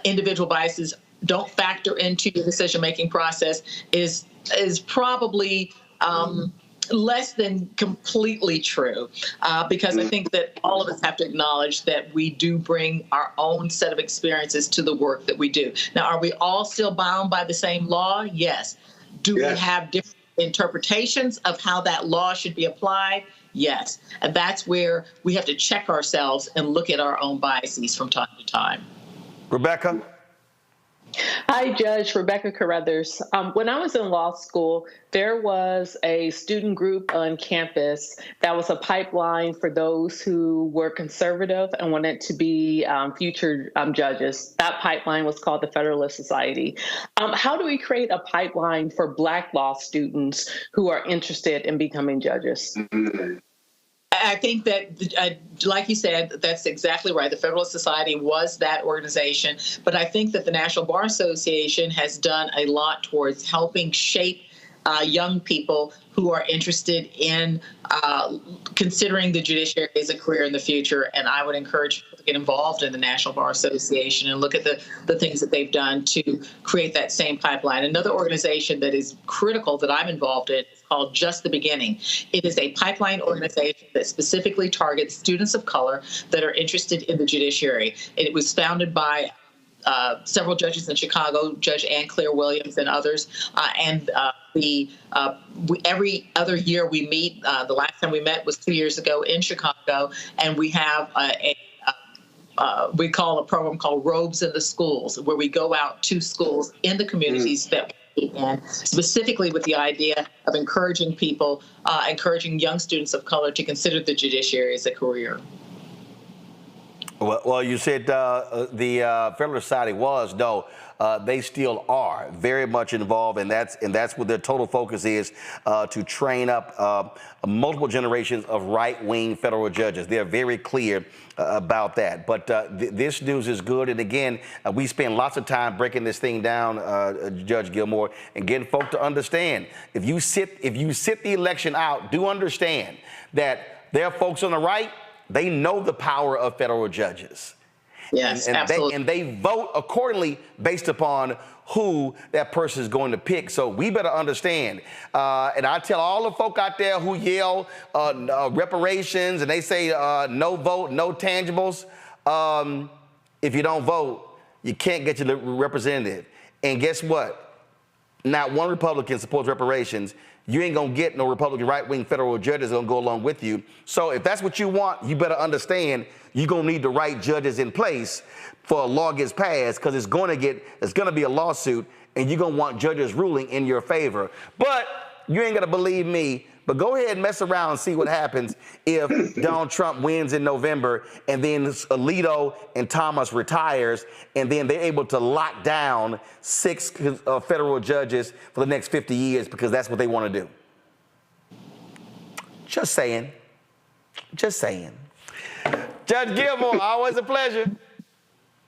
individual biases don't factor into your decision-making process is probably less than completely true, because I think that all of us have to acknowledge that we do bring our own set of experiences to the work that we do. Now, are we all still bound by the same law? Yes. Do we have different interpretations of how that law should be applied? Yes. And that's where we have to check ourselves and look at our own biases from time to time. Rebecca? Hi, Judge. Rebecca Carruthers. When I was in law school, there was a student group on campus that was a pipeline for those who were conservative and wanted to be future judges. That pipeline was called the Federalist Society. How do we create a pipeline for Black law students who are interested in becoming judges? I think that, like you said, that's exactly right. The Federalist Society was that organization. But I think that the National Bar Association has done a lot towards helping shape young people who are interested in considering the judiciary as a career in the future. And I would encourage people to get involved in the National Bar Association and look at the things that they've done to create that same pipeline. Another organization that is critical that I'm involved in is called Just the Beginning. It is a pipeline organization that specifically targets students of color that are interested in the judiciary. It was founded by several judges in Chicago, Judge Ann Claire Williams and others, every other year we meet. The last time we met was 2 years ago in Chicago, and we have we call a program called Robes in the Schools, where we go out to schools in the communities that we meet in, specifically with the idea of encouraging people, encouraging young students of color to consider the judiciary as a career. Well, you said the Federalist Society was, no, they still are very much involved, and that's what their total focus is, to train up multiple generations of right-wing federal judges. They're very clear about that. But this news is good, and again, we spend lots of time breaking this thing down, Judge Gilmore, and getting folk to understand. If you sit the election out, do understand that there are folks on the right. They know the power of federal judges. Yes, absolutely. And they vote accordingly based upon who that person is going to pick. So we better understand. And I tell all the folk out there who yell reparations and they say no vote, no tangibles. If you don't vote, you can't get your representative. And guess what? Not one Republican supports reparations. You ain't gonna get no Republican right-wing federal judges gonna go along with you. So if that's what you want, you better understand you're gonna need the right judges in place for a law gets passed, because it's gonna be a lawsuit, and you're gonna want judges ruling in your favor. But you ain't gonna believe me, but go ahead and mess around and see what happens if Donald Trump wins in November and then Alito and Thomas retires, and then they're able to lock down 6 federal judges for the next 50 years because that's what they want to do. Just saying. Just saying. Judge Gilmore, always a pleasure.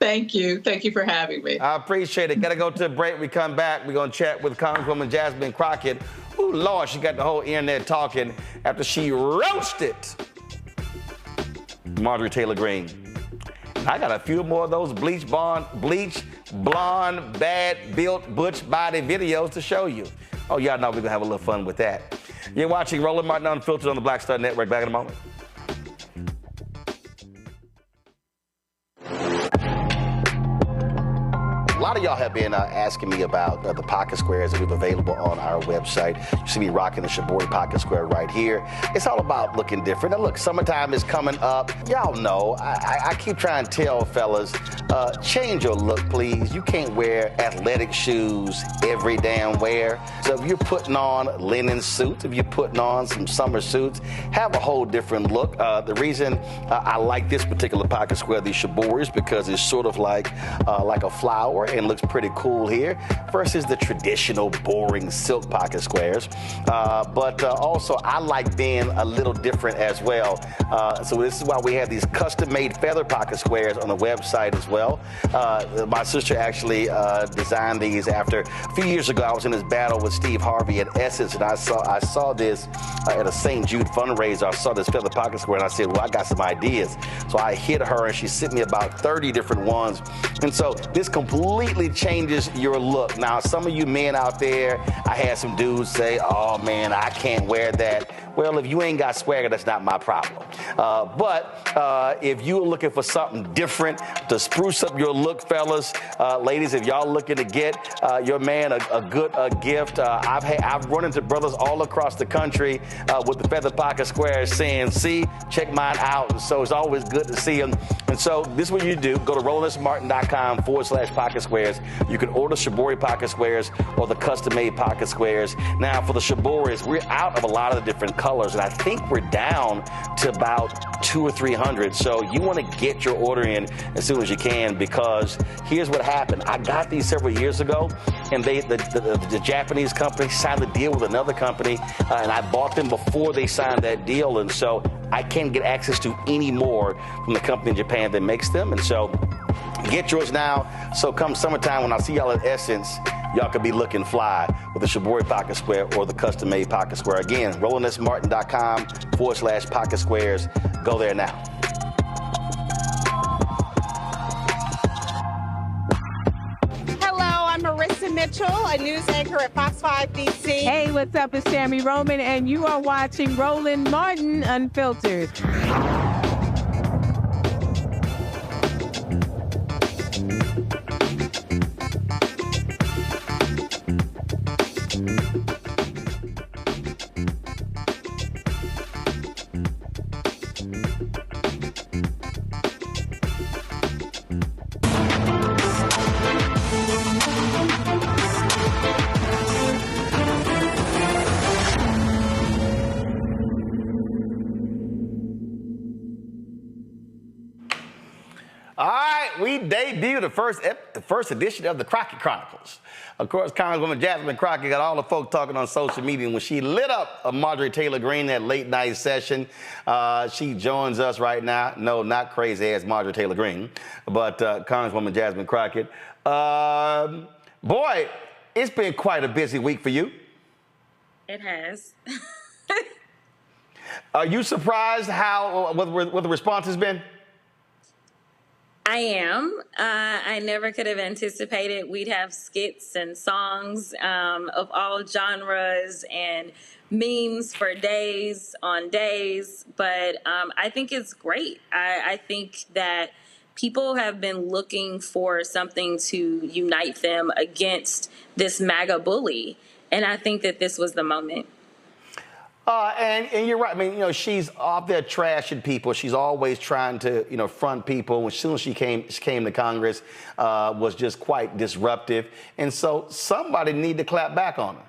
Thank you. Thank you for having me. I appreciate it. Got to go to a break. We come back. We're going to chat with Congresswoman Jasmine Crockett. Oh, Lord, she got the whole internet talking after she roasted Marjorie Taylor Greene. I got a few more of those bleach blonde, bad-built, butch body videos to show you. Oh, y'all know we're going to have a little fun with that. You're watching Roland Martin Unfiltered on the Black Star Network. Back in a moment. A lot of y'all have been asking me about the pocket squares that we have available on our website. You see me rocking the Shibori pocket square right here. It's all about looking different. And look, summertime is coming up. Y'all know, I keep trying to tell fellas, change your look, please. You can't wear athletic shoes every damn wear. So if you're putting on linen suits, if you're putting on some summer suits, have a whole different look. The reason I like this particular pocket square, the Shibori, is because it's sort of like a flower and looks pretty cool here versus the traditional boring silk pocket squares. But also I like being a little different as well. So this is why we have these custom-made feather pocket squares on the website as well. My sister actually designed these after a few years ago. I was in this battle with Steve Harvey at Essence, and I saw this at a St. Jude fundraiser. I saw this feather pocket square, and I said, well, I got some ideas. So I hit her, and she sent me about 30 different ones. And so this completely changes your look. Now, some of you men out there, I had some dudes say, oh, man, I can't wear that. Well, if you ain't got swagger, that's not my problem. But if you're looking for something different to spruce up your look, fellas, ladies, if y'all looking to get your man a good gift, I've run into brothers all across the country with the feather pocket squares saying, see, check mine out. And so it's always good to see them. And so this is what you do. Go to RolandSMartin.com/pocket squares. You can order Shibori pocket squares or the custom-made pocket squares. Now, for the Shiboris, we're out of a lot of the different colors, and I think we're down to about 200 or 300. So you want to get your order in as soon as you can, because here's what happened. I got these several years ago, and the Japanese company signed a deal with another company, and I bought them before they signed that deal, and so I can't get access to any more from the company in Japan that makes them. And so get yours now. So come summertime, when I see y'all at Essence, y'all could be looking fly with the Shibori pocket square or the custom-made pocket square. Again, RolandSMartin.com/pocket squares. Go there now. Hello, I'm Marissa Mitchell, a news anchor at Fox 5 DC. Hey, what's up? It's Tammy Roman, and you are watching Roland Martin Unfiltered. We debuted the first edition of the Crockett Chronicles. Of course, Congresswoman Jasmine Crockett got all the folk talking on social media when she lit up a Marjorie Taylor Greene, that late night session. She joins us right now. No, not crazy ass Marjorie Taylor Greene, but Congresswoman Jasmine Crockett. Boy, it's been quite a busy week for you. It has. Are you surprised what the response has been? I am. I never could have anticipated we'd have skits and songs of all genres and memes for days on days. But I think it's great. I think that people have been looking for something to unite them against this MAGA bully. And I think that this was the moment. And you're right. I mean, she's out there trashing people. She's always trying to, front people. As soon as she came to Congress, was just quite disruptive. And so somebody need to clap back on her.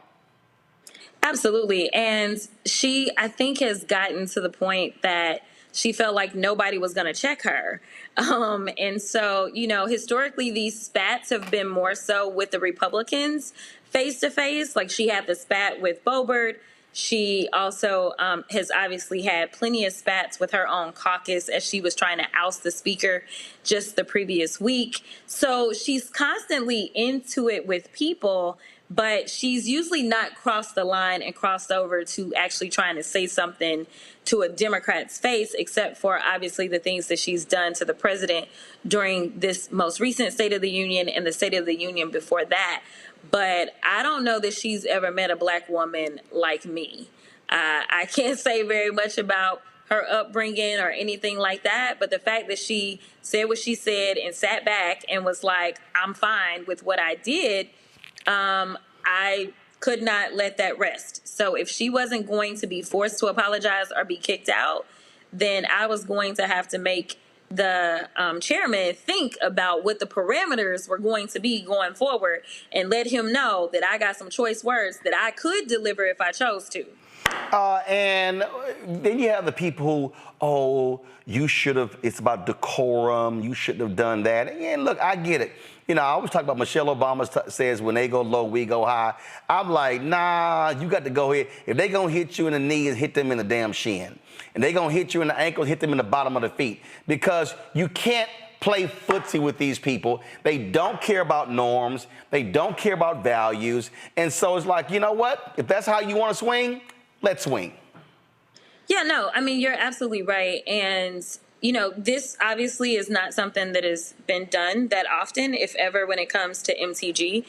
Absolutely. And she, I think, has gotten to the point that she felt like nobody was going to check her. And so, historically, these spats have been more so with the Republicans face to face. Like she had the spat with Boebert. She also has obviously had plenty of spats with her own caucus as she was trying to oust the speaker just the previous week. So she's constantly into it with people, but she's usually not crossed the line and crossed over to actually trying to say something to a Democrat's face, except for obviously the things that she's done to the president during this most recent State of the Union and the State of the Union before that. But I don't know that she's ever met a black woman like me. I can't say very much about her upbringing or anything like that, but the fact that she said what she said and sat back and was like, I'm fine with what I did, I could not let that rest. So if she wasn't going to be forced to apologize or be kicked out, then I was going to have to make the chairman think about what the parameters were going to be going forward and let him know that I got some choice words that I could deliver if I chose to. And then you have the people who, you should have, it's about decorum, you shouldn't have done that. And look, I get it. You know, I always talk about Michelle Obama says when they go low, we go high. I'm like, nah, you got to go here. If they going to hit you in the knee, hit them in the damn shin. And they going to hit you in the ankle, hit them in the bottom of the feet. Because you can't play footsie with these people. They don't care about norms. They don't care about values. And so it's like, you know what? If that's how you want to swing, let's swing. Yeah, no, I mean, you're absolutely right. And, you know, this obviously is not something that has been done that often, if ever, when it comes to MTG.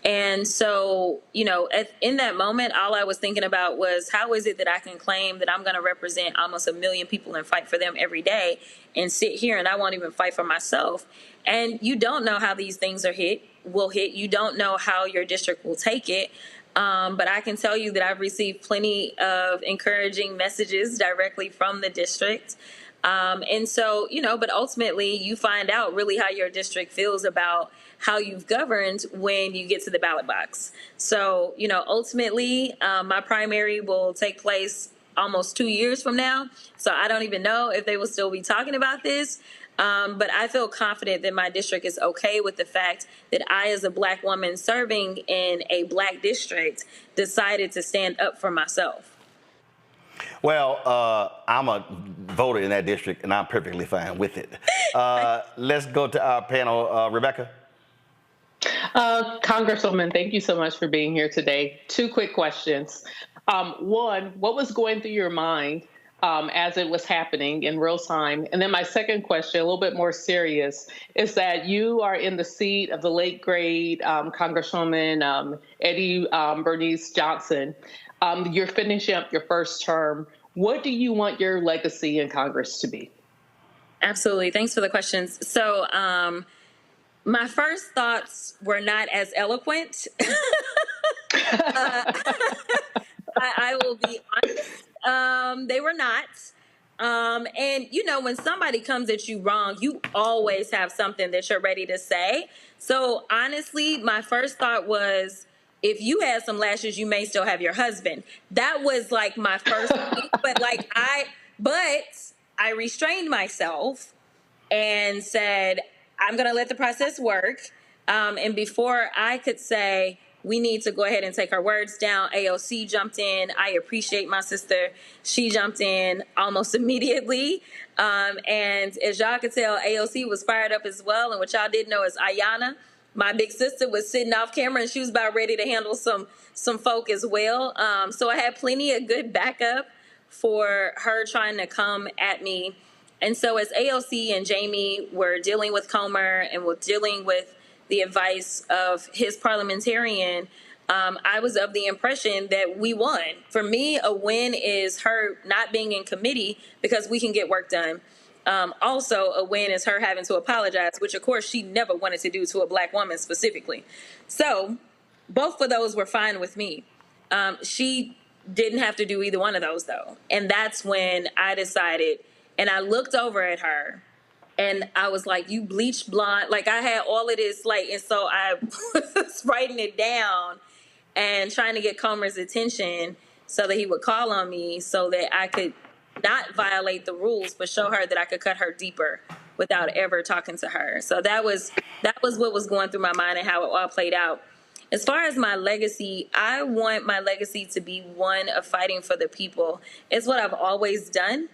And so, you know, in that moment, all I was thinking about was how is it that I can claim that I'm going to represent almost 1 million people and fight for them every day and sit here and I won't even fight for myself. And you don't know how these things will hit. You don't know how your district will take it. But I can tell you that I've received plenty of encouraging messages directly from the district. And so, you know, but ultimately you find out really how your district feels about how you've governed when you get to the ballot box. So, you know, ultimately, my primary will take place almost 2 years from now. So I don't even know if they will still be talking about this. But I feel confident that my district is okay with the fact that I, as a black woman serving in a black district, decided to stand up for myself. Well, I'm a voter in that district, and I'm perfectly fine with it. Let's go to our panel. Rebecca? Congresswoman, thank you so much for being here today. 2 quick questions. One, what was going through your mind as it was happening in real time? And then my second question, a little bit more serious, is that you are in the seat of the late great Congresswoman Eddie Bernice Johnson. You're finishing up your first term. What do you want your legacy in Congress to be? Absolutely. Thanks for the questions. So my first thoughts were not as eloquent. I will be honest. They were not. And, you know, when somebody comes at you wrong, you always have something that you're ready to say. So honestly, my first thought was, if you had some lashes, you may still have your husband. That was like my first thing. But I restrained myself and said, I'm going to let the process work. And before I could say, we need to go ahead and take our words down, AOC jumped in. I appreciate my sister. She jumped in almost immediately. And as y'all could tell, AOC was fired up as well. And what y'all didn't know is Ayanna, my big sister, was sitting off camera and she was about ready to handle some folk as well. So I had plenty of good backup for her trying to come at me. And so as AOC and Jamie were dealing with Comer and were dealing with the advice of his parliamentarian, I was of the impression that we won. For me, a win is her not being in committee because we can get work done. Also, a win is her having to apologize, which, of course, she never wanted to do to a black woman specifically. So both of those were fine with me. She didn't have to do either one of those, though. And that's when I decided, and I looked over at her, and I was like, you bleached blonde. Like, I had all of this, like, and so I was writing it down and trying to get Comer's attention so that he would call on me so that I could not violate the rules, but show her that I could cut her deeper without ever talking to her. So that was what was going through my mind and how it all played out. As far as my legacy, I want my legacy to be one of fighting for the people. It's what I've always done,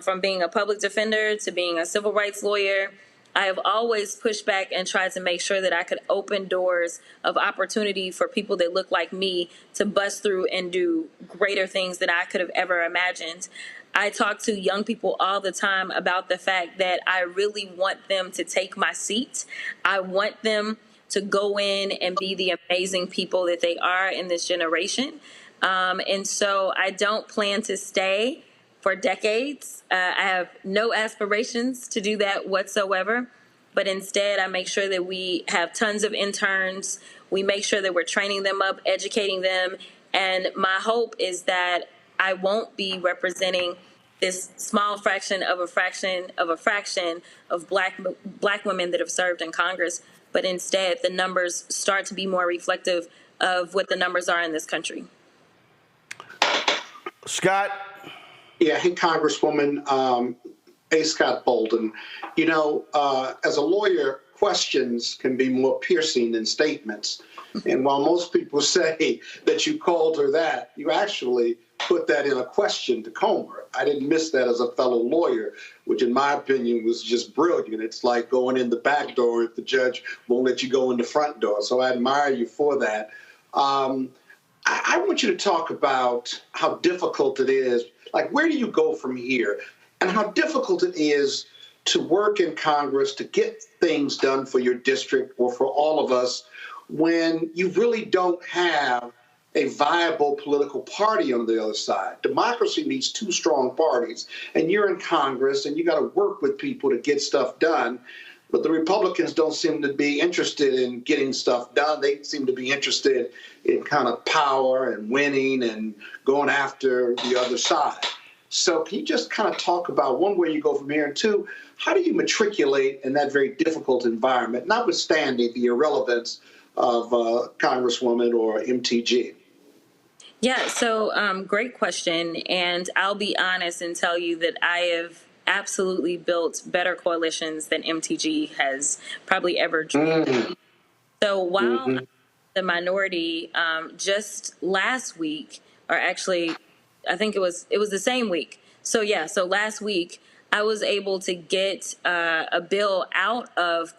from being a public defender to being a civil rights lawyer. I have always pushed back and tried to make sure that I could open doors of opportunity for people that look like me to bust through and do greater things than I could have ever imagined. I talk to young people all the time about the fact that I really want them to take my seat. I want them to go in and be the amazing people that they are in this generation. And so I don't plan to stay for decades. I have no aspirations to do that whatsoever. But instead, I make sure that we have tons of interns. We make sure that we're training them up, educating them. And my hope is that I won't be representing this small fraction of a fraction of a fraction of black women that have served in Congress, but instead the numbers start to be more reflective of what the numbers are in this country. Scott? Yeah, hey, Congresswoman A. Scott Bolden. You know, as a lawyer, questions can be more piercing than statements. And while most people say that you called her that, you actually put that in a question to Comer. I didn't miss that as a fellow lawyer, which in my opinion was just brilliant. It's like going in the back door if the judge won't let you go in the front door. So I admire you for that. I want you to talk about how difficult it is. Like, where do you go from here? And how difficult it is to work in Congress, to get things done for your district or for all of us when you really don't have a viable political party on the other side. Democracy needs two strong parties, and you're in Congress, and you got to work with people to get stuff done. But the Republicans don't seem to be interested in getting stuff done. They seem to be interested in kind of power and winning and going after the other side. So can you just kind of talk about, one, where you go from here, and two, how do you matriculate in that very difficult environment, notwithstanding the irrelevance of Congresswoman or MTG? Yeah, so great question. And I'll be honest and tell you that I have absolutely built better coalitions than MTG has probably ever dreamed. So while I'm the minority, just last week, or actually, I think it was the same week. So yeah, so last week, I was able to get a bill out of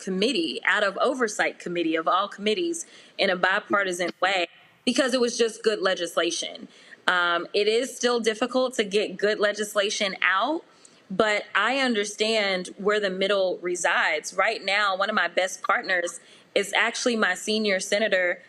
oversight committee of all committees in a bipartisan way, because it was just good legislation. It is still difficult to get good legislation out, but I understand where the middle resides. Right now, one of my best partners is actually my senior senator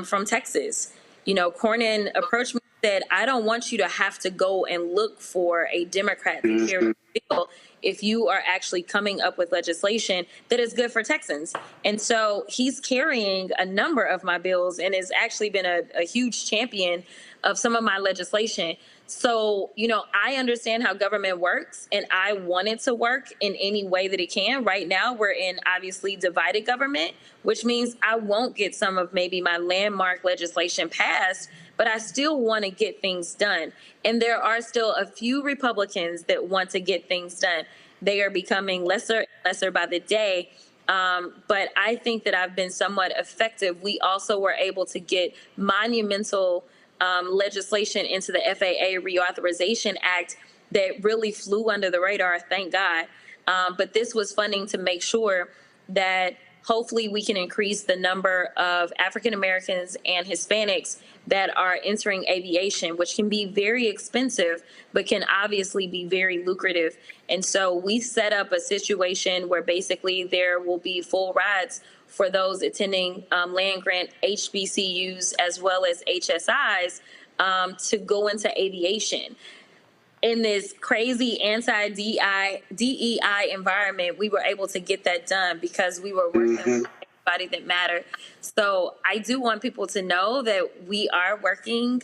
from Texas. You know, Cornyn approached me and said, I don't want you to have to go and look for a Democrat to carry the bill if you are actually coming up with legislation that is good for Texans. And so he's carrying a number of my bills and has actually been a huge champion of some of my legislation. So, you know, I understand how government works, and I want it to work in any way that it can. Right now, we're in obviously divided government, which means I won't get some of maybe my landmark legislation passed, but I still want to get things done. And there are still a few Republicans that want to get things done. They are becoming lesser and lesser by the day. But I think that I've been somewhat effective. We also were able to get monumental legislation into the FAA Reauthorization Act that really flew under the radar, thank God. But this was funding to make sure that hopefully we can increase the number of African Americans and Hispanics that are entering aviation, which can be very expensive, but can obviously be very lucrative. And so we set up a situation where basically there will be full rides for those attending land-grant HBCUs as well as HSIs to go into aviation. In this crazy anti-DEI environment, we were able to get that done because we were working with everybody that mattered. So I do want people to know that we are working.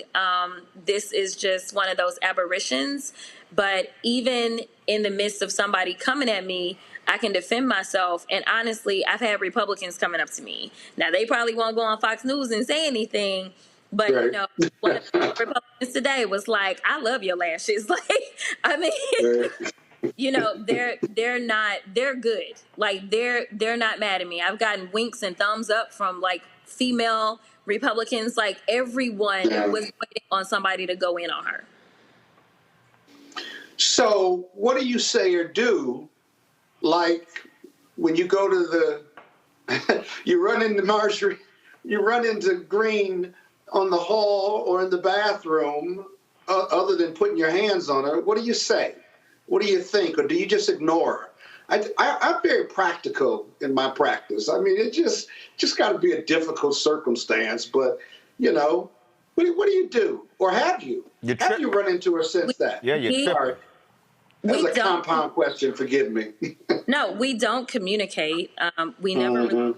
This is just one of those aberrations. But even in the midst of somebody coming at me, I can defend myself. And honestly, I've had Republicans coming up to me. Now, they probably won't go on Fox News and say anything. But, you know, one of the Republicans today was like, I love your lashes. Like, I mean, you know, they're good. Like, they're not mad at me. I've gotten winks and thumbs up from, like, female Republicans, like everyone was waiting on somebody to go in on her. So what do you say or do, like when you go to you run into Marjorie, you run into Green on the hall or in the bathroom, other than putting your hands on her? What do you say? What do you think? Or do you just ignore her? I'm very practical in my practice. I mean, it just got to be a difficult circumstance. But, you know, what do you do? Or have you? Have you run into her since that? Yeah, you're tripping. That's a compound question. Forgive me. No, we don't communicate. We never really.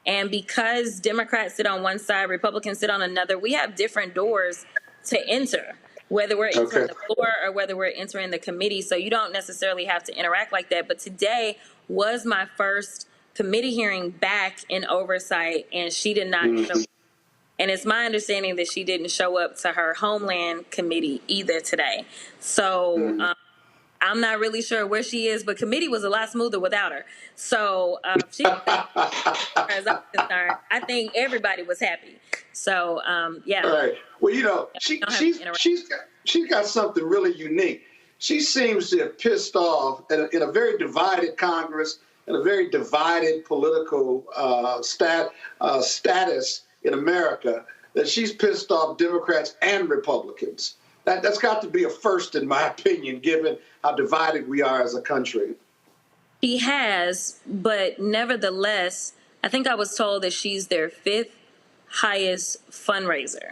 And because Democrats sit on one side, Republicans sit on another, we have different doors to enter, whether we're entering the floor or whether we're entering the committee. So you don't necessarily have to interact like that. But today was my first committee hearing back in oversight, and she did not show up. And it's my understanding that she didn't show up to her Homeland Committee either today. So I'm not really sure where she is, but committee was a lot smoother without her. So she, as I'm concerned, I think everybody was happy. So yeah. All right. Well, you know, she's got something really unique. She seems to have pissed off in a very divided Congress and a very divided political status in America, that she's pissed off Democrats and Republicans. That's got to be a first, in my opinion, given how divided we are as a country. She has, but nevertheless, I think I was told that she's their 5th highest fundraiser.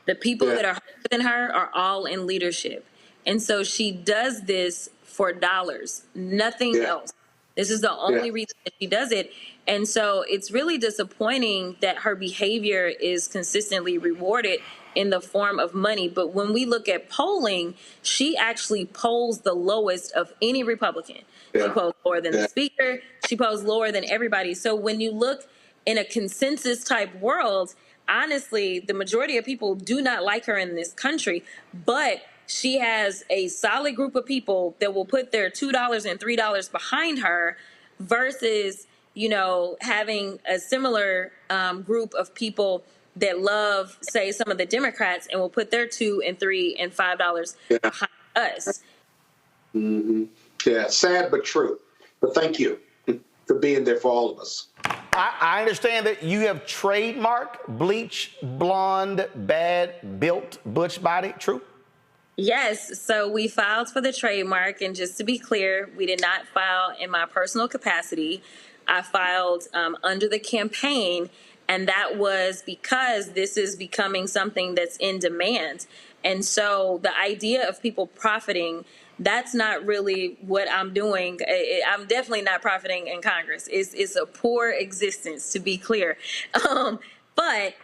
The people that are higher than her are all in leadership. And so she does this for dollars, nothing else. This is the only reason that she does it. And so it's really disappointing that her behavior is consistently rewarded in the form of money. But when we look at polling, she actually polls the lowest of any Republican. She polls lower than the speaker. She polls lower than everybody. So when you look in a consensus type world, honestly, the majority of people do not like her in this country. But she has a solid group of people that will put their $2 and $3 behind her versus, you know, having a similar group of people that love, say, some of the Democrats and will put their $2 and $3 and $5 behind us. Yeah, sad but true. But thank you for being there for all of us. I understand that you have trademarked bleach, blonde, bad, built, butch body. True? Yes. So we filed for the trademark. And just to be clear, we did not file in my personal capacity. I filed under the campaign. And that was because this is becoming something that's in demand. And so the idea of people profiting, that's not really what I'm doing. I'm definitely not profiting in Congress. It's a poor existence, to be clear. But,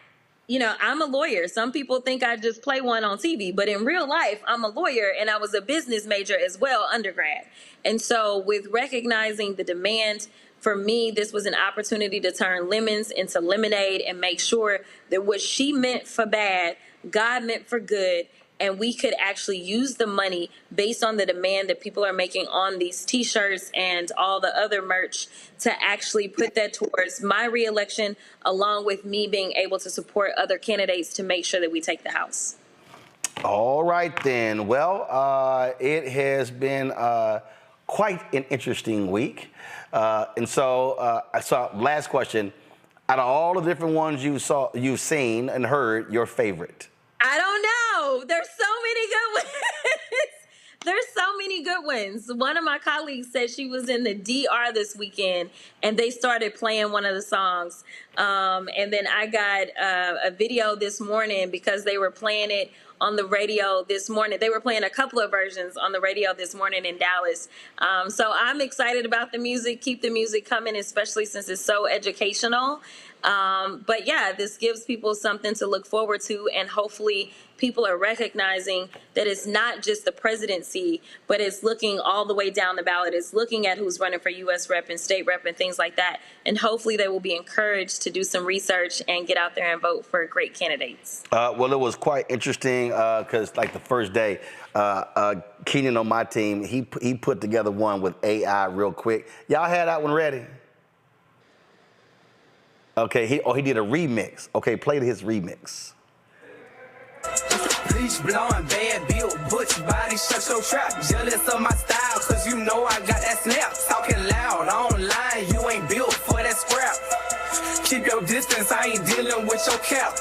you know, I'm a lawyer. Some people think I just play one on TV, but in real life, I'm a lawyer, and I was a business major as well, undergrad. And so with recognizing the demand, for me, this was an opportunity to turn lemons into lemonade and make sure that what she meant for bad, God meant for good, and we could actually use the money based on the demand that people are making on these T-shirts and all the other merch to actually put that towards my reelection, along with me being able to support other candidates to make sure that we take the House. All right, then. Well, it has been quite an interesting week. And so I saw, last question, out of all the different ones you've seen and heard, your favorite? I don't know. There's so many good ones. There's so many good ones. One of my colleagues said she was in the DR this weekend and they started playing one of the songs. And then I got a video this morning because they were playing it on the radio this morning. They were playing a couple of versions on the radio this morning in Dallas. So I'm excited about the music. Keep the music coming, especially since it's so educational. But yeah, this gives people something to look forward to, and hopefully people are recognizing that it's not just the presidency, but it's looking all the way down the ballot. It's looking at who's running for U.S. rep and state rep and things like that. And hopefully they will be encouraged to do some research and get out there and vote for great candidates. Well, it was quite interesting because like the first day, Keenan on my team, he put together one with AI real quick. Y'all had that one ready? Okay, he did a remix. Okay, play his remix. Bleach blonde, bad built, butch body, shut your trap. Jealous of my style, cause you know I got that snap. Talking loud, online, you ain't built for that scrap. Keep your distance, I ain't dealing with your cap.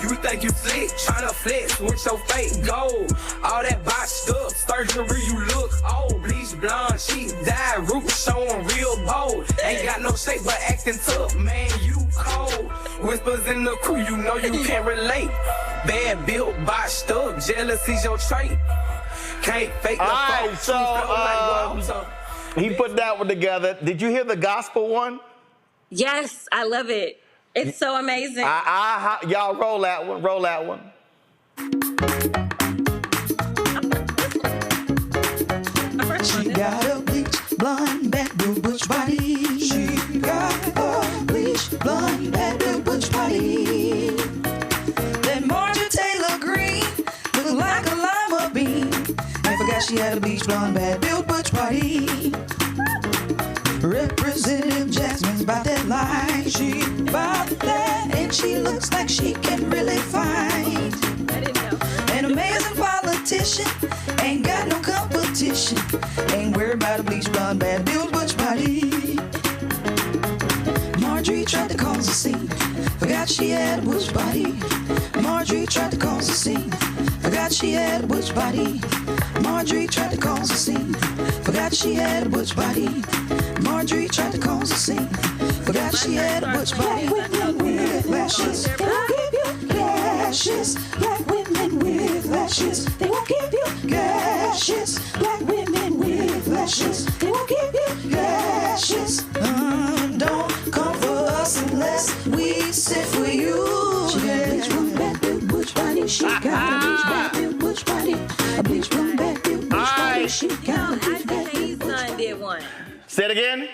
You think you slick, tryna flex with your fake gold. All that botched up, surgery, you look old. Bleach blonde, she dyed, roots showing real bold. Ain't got no shape, but acting tough, man, you cold. Whispers in the crew, you know you can't relate. Bad built, botched up, jealousy's your trait. Can't fake the Alright, so he put that one together. Did you hear the gospel one? Yes, I love it. It's so amazing. Y'all roll that one. Roll that one. She got a bleach blonde, bad blue butch body. She got a bleach blonde, bad blue butch body. That Marjorie Taylor Greene looked like a lima bean. I forgot she had a bleach blonde, bad blue butch body. Representative Jasmine's about that line. She about that, and she looks like she can really fight. An amazing politician, ain't got no competition. Ain't worried about a bleach blonde, bad built butch body. Marjorie tried to cause a scene, forgot she had a butch body. Marjorie tried to cause a scene, forgot she had a butch body. Marjorie tried to cause a scene, forgot she had a butch body. Marjorie tried to cause a scene, forgot she had a butch body. Black women with lashes, they won't give you gashes. Black women with lashes, they won't give you gashes. Black women with lashes, they won't give you gashes. Don't come for us unless we sit for you. She got a bleach blonde, bad built butch body. She got a bleach bad built butch body. A bleach blonde, bad built butch body. She got a bleach bad built butch body. Did one. Say it again.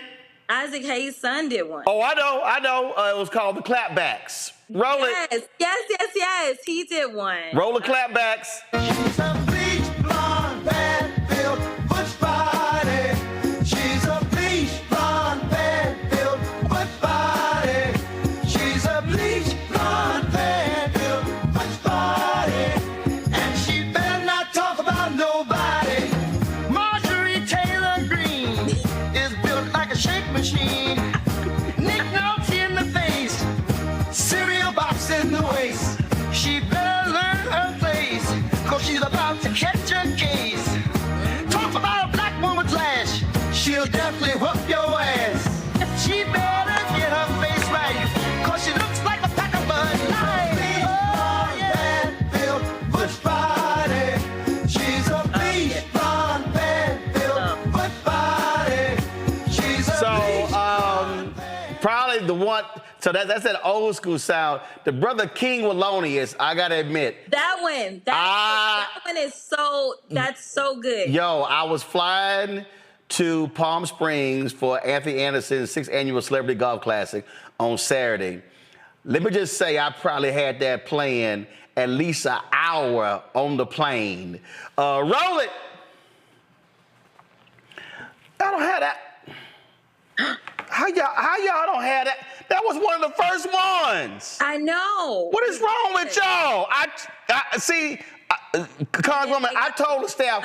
Isaac Hayes' son did one. Oh, I know. It was called the clapbacks. Roll it. Yes. He did one. Roll the clapbacks. She's a bleach blonde, bad built butch body. She's a bleach blonde, bad built butch body. She's a bleach blonde, bad built butch body. And she better not talk about nobody. Marjorie Taylor Greene is built like a shake machine. Nick notes in the face, cereal box in the waist. She better learn her place, cause she's about to catch a case. Talk about a black woman's lash, she'll definitely whoop your ass. She better get her face right, cause she looks like a pack of Bud Light. Oh, yeah. Bad built butch body. She's a bleach blonde, bad built butch body. She's a probably the one. So that's that old school sound. The Brother King Walonius, I gotta admit. That one. That one is that's so good. Yo, I was flying to Palm Springs for Anthony Anderson's 6th annual Celebrity Golf Classic on Saturday. Let me just say, I probably had that playing at least an hour on the plane. Roll it. I don't have that. How y'all don't have that? That was one of the first ones. I know. What is wrong with y'all? I see, Congresswoman, I told the staff,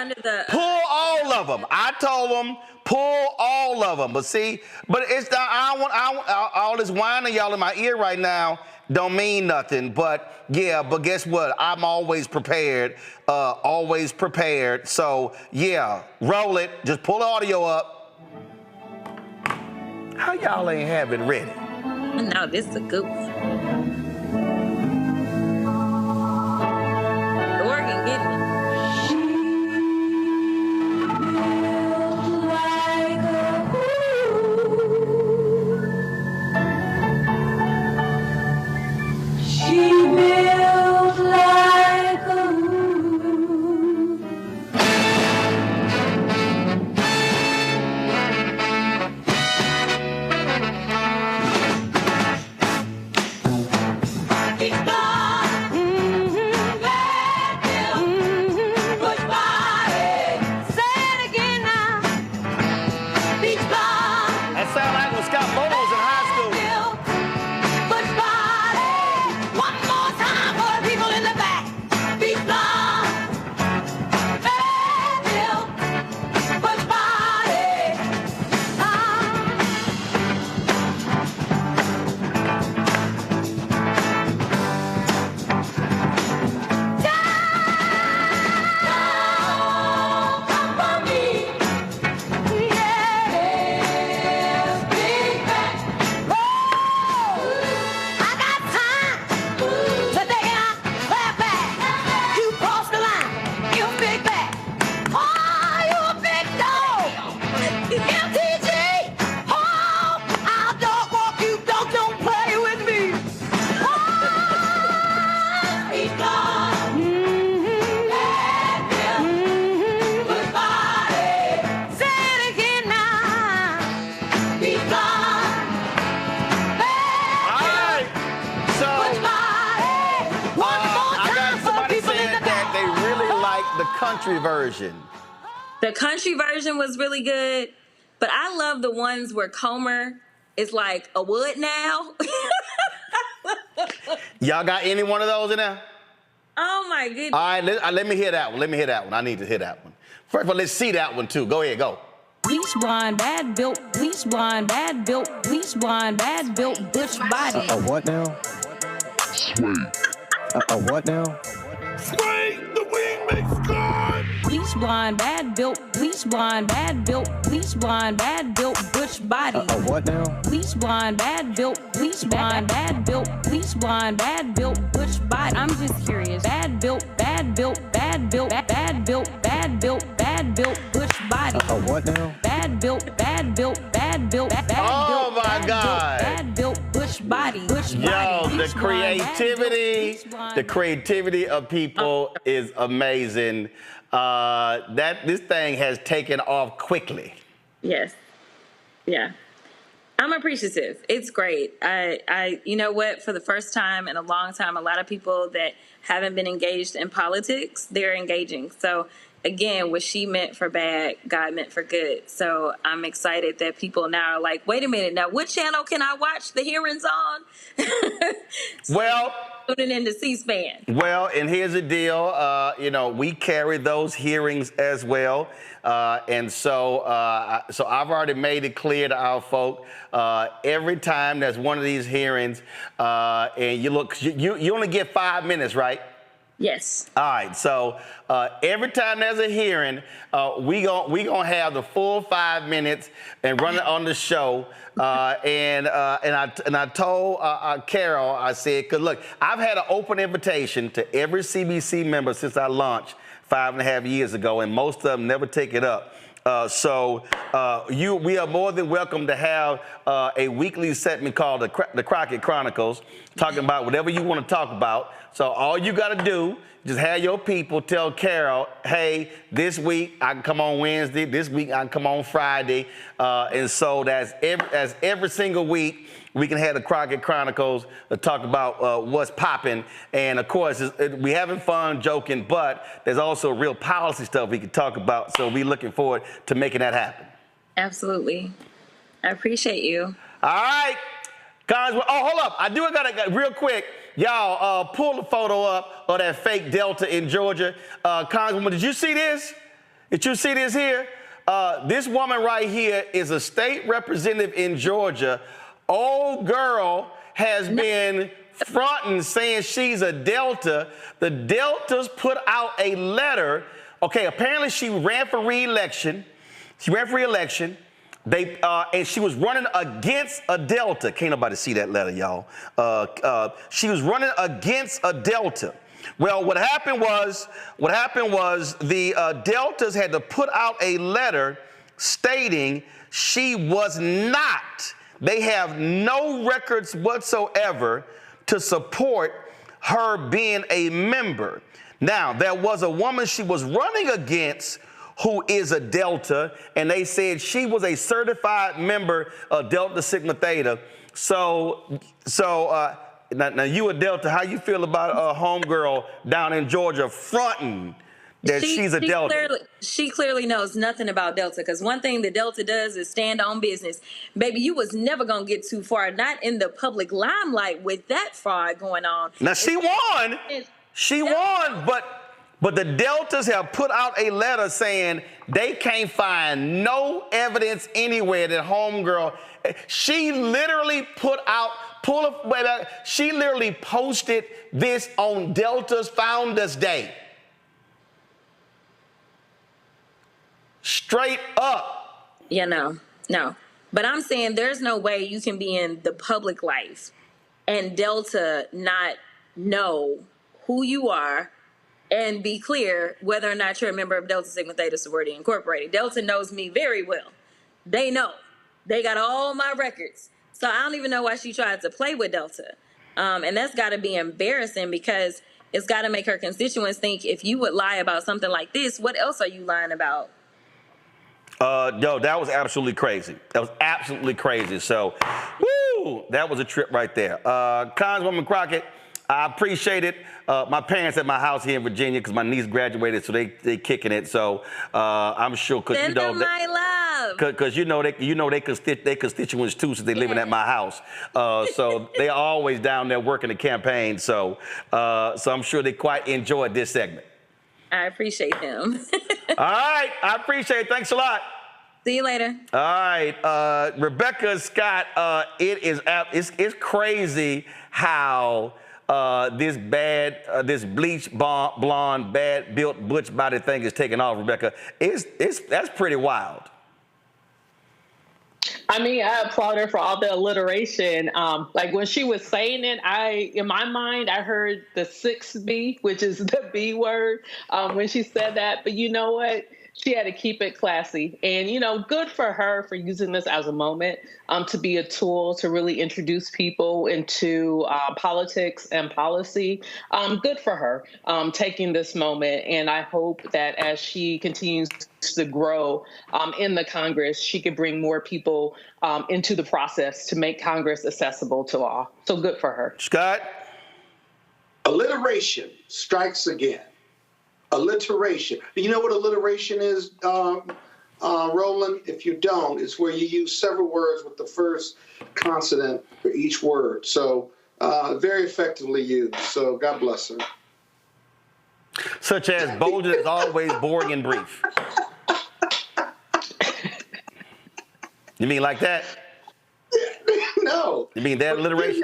pull all of them. I told them, pull all of them. But see, it's all this whining y'all in my ear right now don't mean nothing. But yeah, but guess what? I'm always prepared. So yeah, roll it. Just pull the audio up. How y'all ain't have it ready? No, this is a goof. The organ getting me. She built like a the country version? The country version was really good, but I love the ones where Comer is like, a what now? Y'all got any one of those in there? Oh my goodness. All right, let me hear that one. Let me hear that one. I need to hear that one. First of all, let's see that one too. Go ahead, go. Bleach blonde, bad built, bleach blonde, bad built, bleach blonde, bad built, butch body. A what now? Sway. A what now? Sway, the weed makes God. Bleach blonde, bad built, bleach blonde, bad built, bleach blonde, bad built, butch body. A what now? Bleach blonde, bad built, bleach blonde, bad built, bleach blonde, bad built, butch body. I'm just curious. Bad built, bad built, bad built, bad built, bad built, bad built, butch body. A what now? Bad built, bad built, bad built, bad built. Oh my God. Bad built, butch body, butch Yo, body. the creativity of people is amazing. This thing has taken off quickly. Yes. Yeah. I'm appreciative. It's great. I you know what, for the first time in a long time, a lot of people that haven't been engaged in politics, they're engaging. So again, what she meant for bad, God meant for good. So I'm excited that people now are like, wait a minute, now what channel can I watch the hearings on? Well, tuning into C-SPAN. Well, and here's the deal. We carry those hearings as well. So I've already made it clear to our folk, every time there's one of these hearings, and you look, you only get 5 minutes, right? Yes. All right. So every time there's a hearing, we gonna have the full 5 minutes and run it on the show. And I told Carol, I said, 'cause look, I've had an open invitation to every CBC member since I launched 5.5 years ago, and most of them never take it up. We are more than welcome to have a weekly segment called the Crockett Chronicles, talking about whatever you want to talk about. So all you got to do, just have your people tell Carol, hey, this week I can come on Wednesday, this week I can come on Friday. And so that's every single week we can have the Crockett Chronicles to talk about what's popping. And of course, we're having fun, joking, but there's also real policy stuff we can talk about. So we're looking forward to making that happen. Absolutely. I appreciate you. All right. Congressman, hold up. I got real quick. Y'all pull the photo up of that fake Delta in Georgia. Congresswoman, did you see this? Did you see this here? This woman right here is a state representative in Georgia. Old girl has been fronting, saying she's a Delta. The Deltas put out a letter. Okay, apparently she ran for re-election. And she was running against a Delta. Can't nobody see that letter, y'all. She was running against a Delta. Well, what happened was the Deltas had to put out a letter stating she was not. They have no records whatsoever to support her being a member. Now, there was a woman she was running against who is a Delta, and they said she was a certified member of Delta Sigma Theta. So now you a Delta, how you feel about a homegirl down in Georgia fronting that she's a Delta? She clearly knows nothing about Delta, because one thing the Delta does is stand on business. Baby, you was never going to get too far, not in the public limelight with that fraud going on. Now, she won. She won, but the Deltas have put out a letter saying they can't find no evidence anywhere that homegirl. She literally she literally posted this on Delta's Founders Day. Straight up. Yeah, no. But I'm saying there's no way you can be in the public life and Delta not know who you are and be clear whether or not you're a member of Delta Sigma Theta Sorority Incorporated. Delta knows me very well. They know. They got all my records. So I don't even know why she tried to play with Delta. And that's got to be embarrassing, because it's got to make her constituents think, if you would lie about something like this, what else are you lying about? Yo, that was absolutely crazy. So, woo, that was a trip right there. Congresswoman Crockett, I appreciate it. My parents at my house here in Virginia because my niece graduated, so they kicking it. So I'm sure because Send them my love. Because they constituents too, since they living at my house. So they are always down there working the campaign. So I'm sure they quite enjoyed this segment. I appreciate them. All right, I appreciate it. Thanks a lot. See you later. All right, Rebecca Scott. It's crazy how this bleach blonde, bad built butch body thing is taking off, Rebecca. That's pretty wild. I mean, I applaud her for all the alliteration. Like when she was saying it, in my mind, I heard the 6B, which is the B word, when she said that. But you know what? She had to keep it classy. And, good for her for using this as a moment to be a tool to really introduce people into politics and policy. Good for her taking this moment. And I hope that as she continues to grow in the Congress, she could bring more people into the process to make Congress accessible to all. So good for her. Scott? Alliteration strikes again. Alliteration. You know what alliteration is, Roland? If you don't, it's where you use several words with the first consonant for each word. So very effectively used. So God bless her. Such as bolded is always boring and brief. You mean like that? No. You mean that alliteration?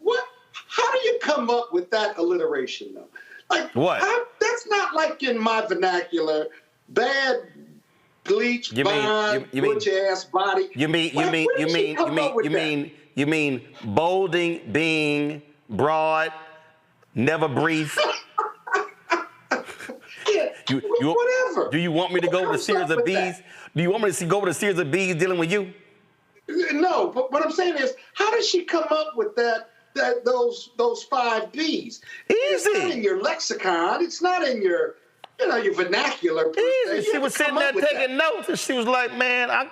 What? How do you come up with that alliteration, though? Like what? That's not like in my vernacular. Bad bleach, butch ass body. You mean bolding, being broad, never brief. Whatever. Do you want me to go with a series of B's? Do you want me to go with a series of B's dealing with you? No, but what I'm saying is, how did she come up with those 5 B's? It's not in your lexicon. It's not in your vernacular. Easy. She was sitting there taking notes, and she was like, "Man, dog,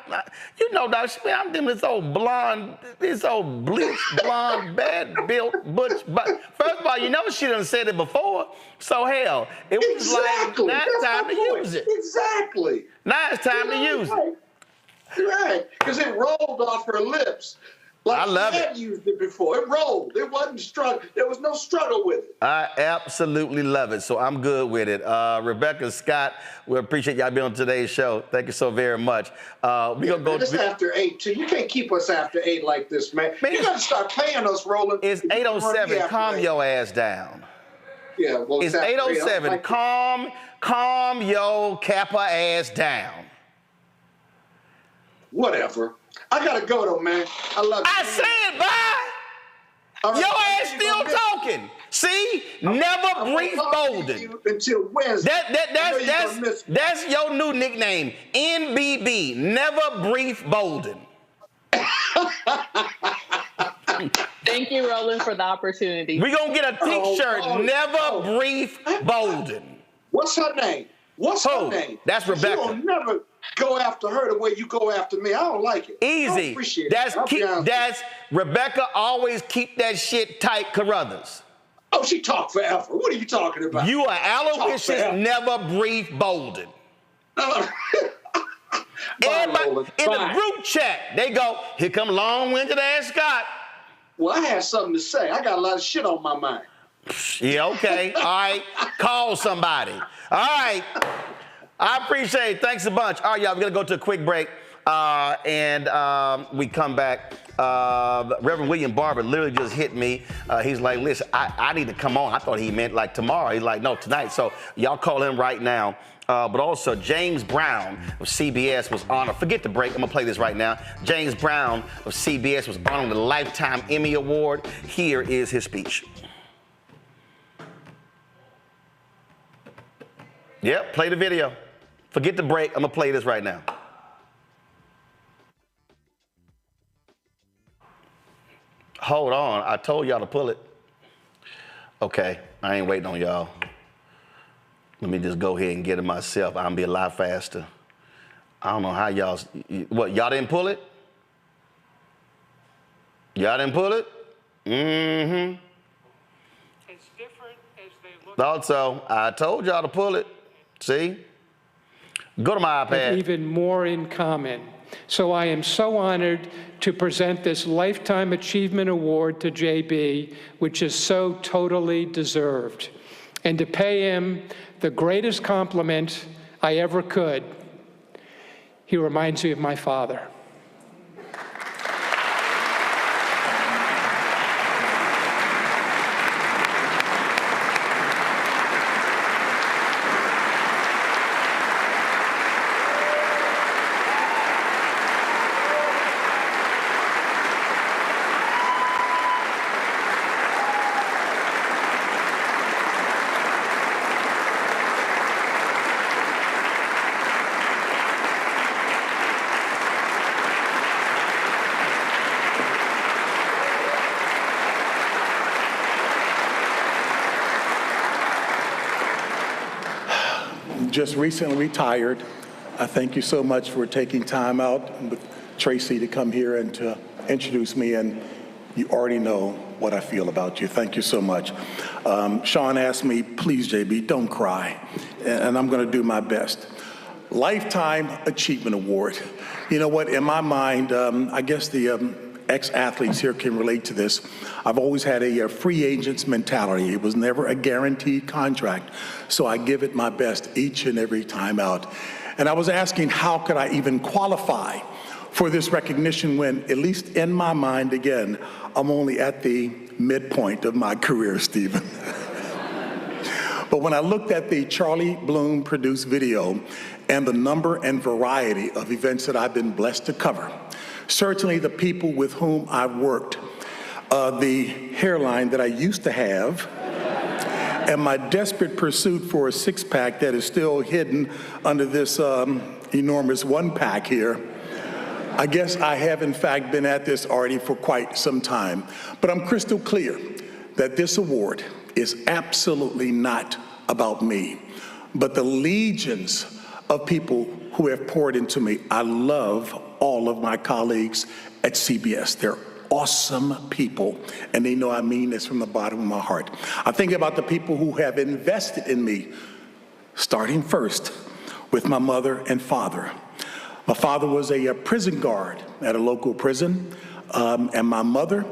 I'm doing this old bleach blonde, bad built butch." But first of all, she done said it before, so hell, it was like now it's time to use it. Exactly. Now it's time to use it. Right, because it rolled off her lips. Like I love she had used it before. It rolled. It wasn't struggle. There was no struggle with it. I absolutely love it. So I'm good with it. Rebecca Scott, we appreciate y'all being on today's show. Thank you so very much. We're gonna go. It's after 8 too. You can't keep us after 8 like this, man. You gotta start paying us, Roland. It's 8:07. Calm your ass down. Yeah, well, it's 8:07. Calm your Kappa ass down. Whatever. I gotta go though, man. I love you. I said bye. Right, your ass still talking. See? Never brief Bolden. Until Wednesday. That's your new nickname. NBB. Never brief Bolden. Thank you, Roland, for the opportunity. We're gonna get a t-shirt. Never brief Bolden. What's her name? What's her name? That's Rebecca. You'll never go after her the way you go after me. I don't like it. Easy. I don't appreciate it. That's Rebecca. Always keep that shit tight, Carruthers. Oh, she talked forever. What are you talking about? You are Aloysius Never Brief Bolden. Everybody in the group chat, they go, here come long-winded ass Scott. Well, I had something to say. I got a lot of shit on my mind. Yeah, okay. All right. Call somebody. All right. I appreciate it. Thanks a bunch. All right, y'all, we're going to go to a quick break. And we come back. Reverend William Barber literally just hit me. He's like, listen, I need to come on. I thought he meant like tomorrow. He's like, no, tonight. So y'all call him right now. But also, James Brown of CBS was honored. Forget the break. I'm going to play this right now. James Brown of CBS was honored with the Lifetime Emmy Award. Here is his speech. Yep, play the video. Forget the break. I'm going to play this right now. Hold on. I told y'all to pull it. Okay, I ain't waiting on y'all. Let me just go ahead and get it myself. I'm going to be a lot faster. I don't know how y'all... What, y'all didn't pull it? Y'all didn't pull it? Mm-hmm. Thought so. I told y'all to pull it. See? Go to my iPad. Even more in common. So I am so honored to present this Lifetime Achievement Award to JB, which is so totally deserved, and to pay him the greatest compliment I ever could. He reminds me of my father. Just recently retired. I thank you so much for taking time out with Tracy to come here and to introduce me, and you already know what I feel about you. Thank you so much. Sean asked me, please, JB, don't cry, and I'm going to do my best. Lifetime Achievement Award. You know what, in my mind, I guess the ex-athletes here can relate to this. I've always had a free agent's mentality. It was never a guaranteed contract, so I give it my best each and every time out. And I was asking, how could I even qualify for this recognition when, at least in my mind, again, I'm only at the midpoint of my career, Stephen. But when I looked at the Charlie Bloom produced video and the number and variety of events that I've been blessed to cover, certainly the people with whom I've worked, the hairline that I used to have, and my desperate pursuit for a six-pack that is still hidden under this enormous one-pack here, I guess I have in fact been at this already for quite some time. But I'm crystal clear that this award is absolutely not about me, but the legions of people who have poured into me. I love all of my colleagues at CBS. They're awesome people, and they know I mean this from the bottom of my heart. I think about the people who have invested in me, starting first with my mother and father. My father was a prison guard at a local prison, and my mother,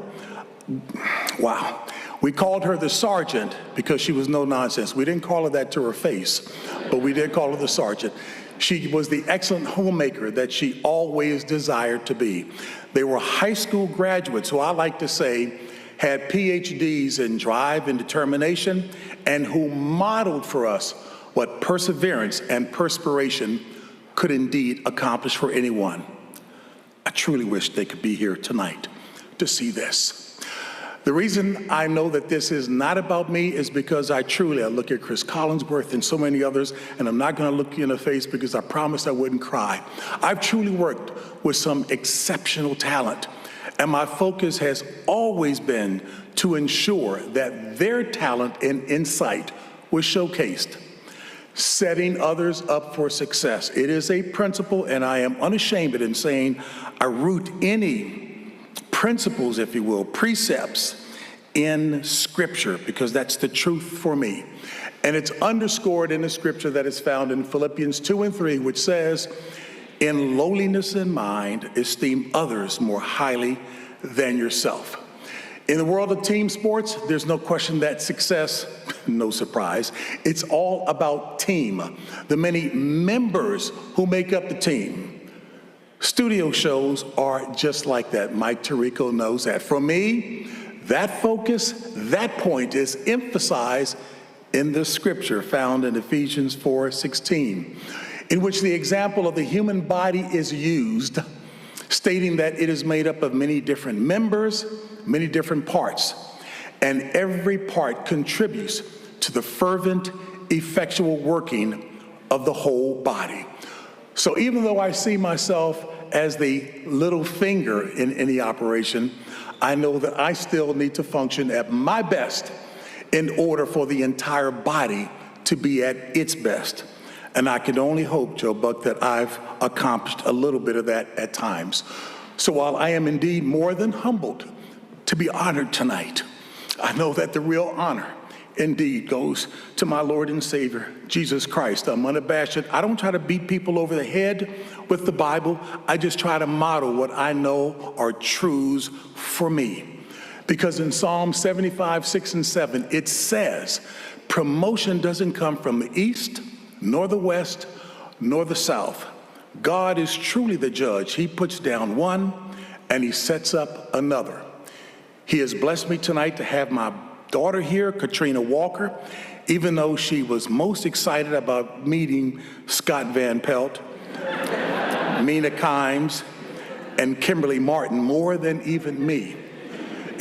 wow, we called her the sergeant because she was no nonsense. We didn't call her that to her face, but we did call her the sergeant. She was the excellent homemaker that she always desired to be. They were high school graduates who I like to say had PhDs in drive and determination, and who modeled for us what perseverance and perspiration could indeed accomplish for anyone. I truly wish they could be here tonight to see this. The reason I know that this is not about me is because I look at Chris Collinsworth and so many others, and I'm not going to look you in the face because I promised I wouldn't cry. I've truly worked with some exceptional talent, and my focus has always been to ensure that their talent and insight was showcased, setting others up for success. It is a principle, and I am unashamed in saying I root any principles, if you will, precepts in Scripture, because that's the truth for me. And it's underscored in the Scripture that is found in Philippians 2 and 3, which says, in lowliness in mind, esteem others more highly than yourself. In the world of team sports, there's no question that success, no surprise, it's all about team, the many members who make up the team. Studio shows are just like that. Mike Tirico knows that. For me, that focus, that point is emphasized in the scripture found in Ephesians 4:16, in which the example of the human body is used, stating that it is made up of many different members, many different parts, and every part contributes to the fervent, effectual working of the whole body. So even though I see myself as the little finger in any operation, I know that I still need to function at my best in order for the entire body to be at its best. And I can only hope, Joe Buck, that I've accomplished a little bit of that at times. So while I am indeed more than humbled to be honored tonight, I know that the real honor indeed goes to my Lord and Savior, Jesus Christ. I'm unabashed. I don't try to beat people over the head with the Bible. I just try to model what I know are truths for me. Because in Psalm 75, 6 and 7, it says, promotion doesn't come from the east, nor the west, nor the south. God is truly the judge. He puts down one and he sets up another. He has blessed me tonight to have my daughter here, Katrina Walker, even though she was most excited about meeting Scott Van Pelt, Mina Kimes, and Kimberly Martin more than even me.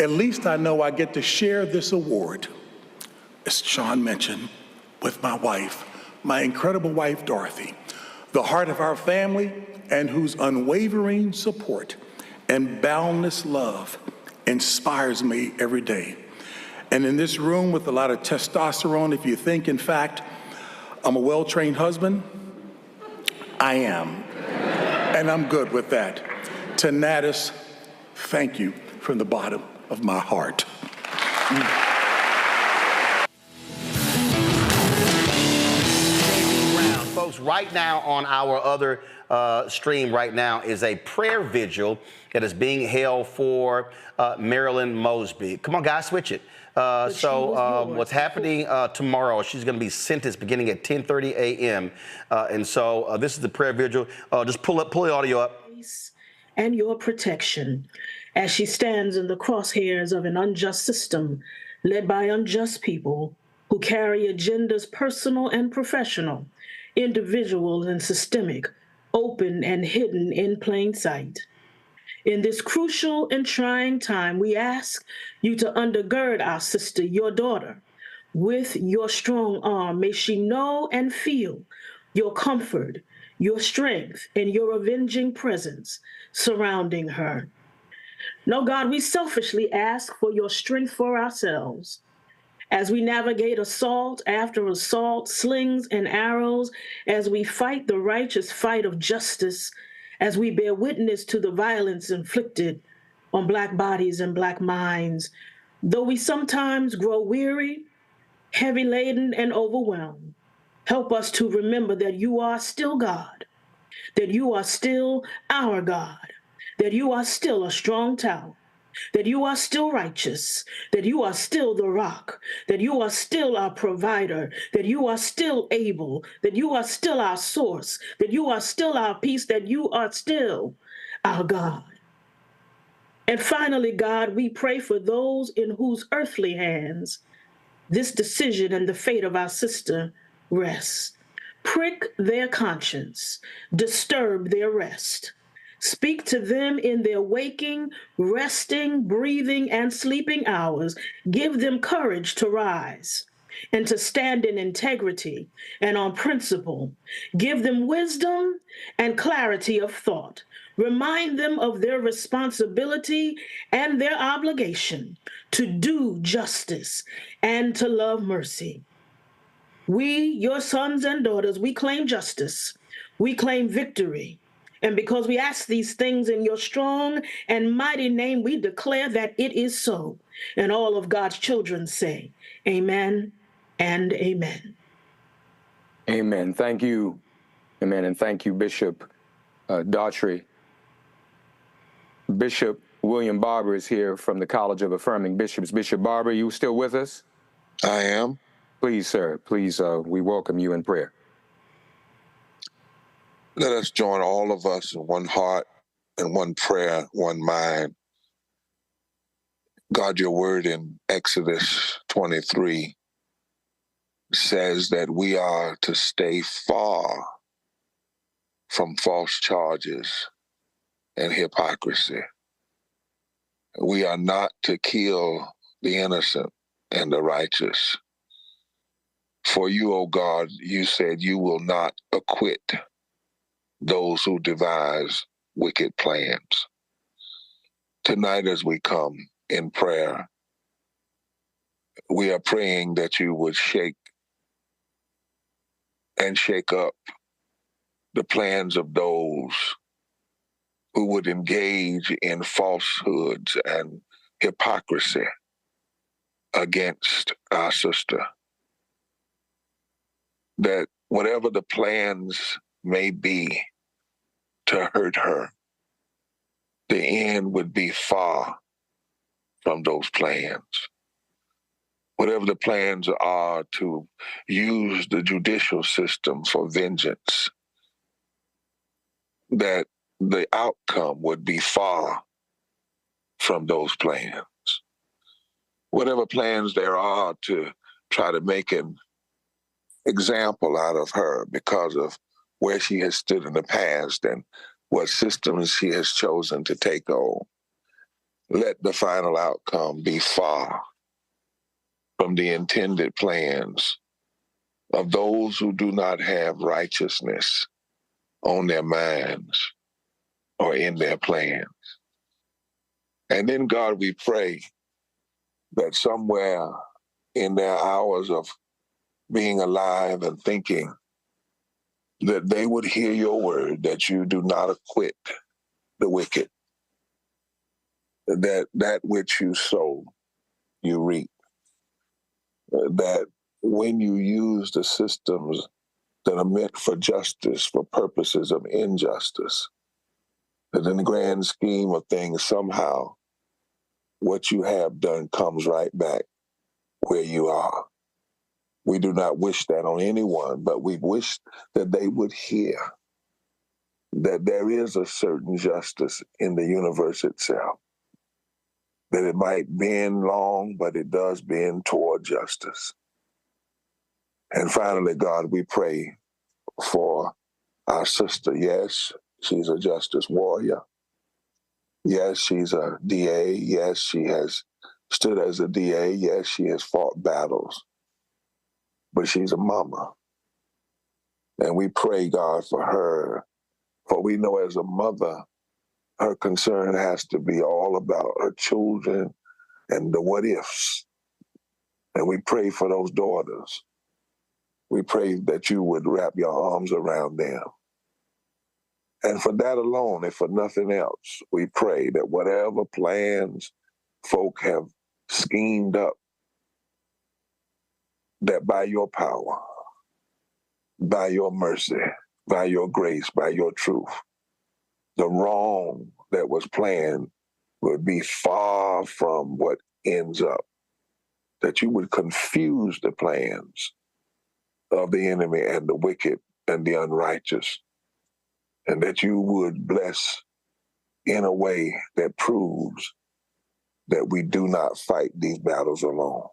At least I know I get to share this award, as Sean mentioned, with my wife, my incredible wife, Dorothy, the heart of our family, and whose unwavering support and boundless love inspires me every day. And in this room with a lot of testosterone, if you think, in fact, I'm a well-trained husband, I am. And I'm good with that. To Natus, thank you from the bottom of my heart. Folks, right now on our other stream right now is a prayer vigil that is being held for Marilyn Mosby. Come on, guys, switch it. What's happening tomorrow, she's going to be sentenced beginning at 10:30 a.m. This is the prayer vigil. Just pull the audio up. And your protection as she stands in the crosshairs of an unjust system led by unjust people who carry agendas personal and professional, individual and systemic, open and hidden in plain sight. In this crucial and trying time, we ask you to undergird our sister, your daughter, with your strong arm. May she know and feel your comfort, your strength, and your avenging presence surrounding her. No, God, we selfishly ask for your strength for ourselves as we navigate assault after assault, slings and arrows, as we fight the righteous fight of justice, as we bear witness to the violence inflicted on Black bodies and Black minds. Though we sometimes grow weary, heavy-laden, and overwhelmed, help us to remember that you are still God, that you are still our God, that you are still a strong tower, that you are still righteous, that you are still the rock, that you are still our provider, that you are still able, that you are still our source, that you are still our peace, that you are still our God. And finally, God, we pray for those in whose earthly hands this decision and the fate of our sister rests. Prick their conscience, disturb their rest. Speak to them in their waking, resting, breathing, and sleeping hours. Give them courage to rise and to stand in integrity and on principle. Give them wisdom and clarity of thought. Remind them of their responsibility and their obligation to do justice and to love mercy. We, your sons and daughters, we claim justice. We claim victory. And because we ask these things in your strong and mighty name, we declare that it is so. And all of God's children say, amen and amen. Amen. Thank you. Amen. And thank you, Bishop Daughtry. Bishop William Barber is here from the College of Affirming Bishops. Bishop Barber, you still with us? I am. Please, sir. Please, we welcome you in prayer. Let us join all of us in one heart and one prayer, one mind. God, your word in Exodus 23 says that we are to stay far from false charges and hypocrisy. We are not to kill the innocent and the righteous. For you, O God, you said you will not acquit those who devise wicked plans. Tonight, as we come in prayer, we are praying that you would shake up the plans of those who would engage in falsehoods and hypocrisy against our sister. That whatever the plans may be to hurt her, the end would be far from those plans. Whatever the plans are to use the judicial system for vengeance, that the outcome would be far from those plans. Whatever plans there are to try to make an example out of her because of where she has stood in the past and what systems she has chosen to take on, let the final outcome be far from the intended plans of those who do not have righteousness on their minds or in their plans. And then, God, we pray that somewhere in their hours of being alive and thinking, that they would hear your word, that you do not acquit the wicked, that which you sow, you reap, that when you use the systems that are meant for justice, for purposes of injustice, that in the grand scheme of things, somehow what you have done comes right back where you are. We do not wish that on anyone, but we wish that they would hear that there is a certain justice in the universe itself, that it might bend long, but it does bend toward justice. And finally, God, we pray for our sister. Yes, she's a justice warrior. Yes, she's a DA. Yes, she has stood as a DA. Yes, she has fought battles. But she's a mama. And we pray, God, for her. For we know as a mother, her concern has to be all about her children and the what ifs. And we pray for those daughters. We pray that you would wrap your arms around them. And for that alone, if for nothing else, we pray that whatever plans folk have schemed up, that by your power, by your mercy, by your grace, by your truth, the wrong that was planned would be far from what ends up, that you would confuse the plans of the enemy and the wicked and the unrighteous, and that you would bless in a way that proves that we do not fight these battles alone.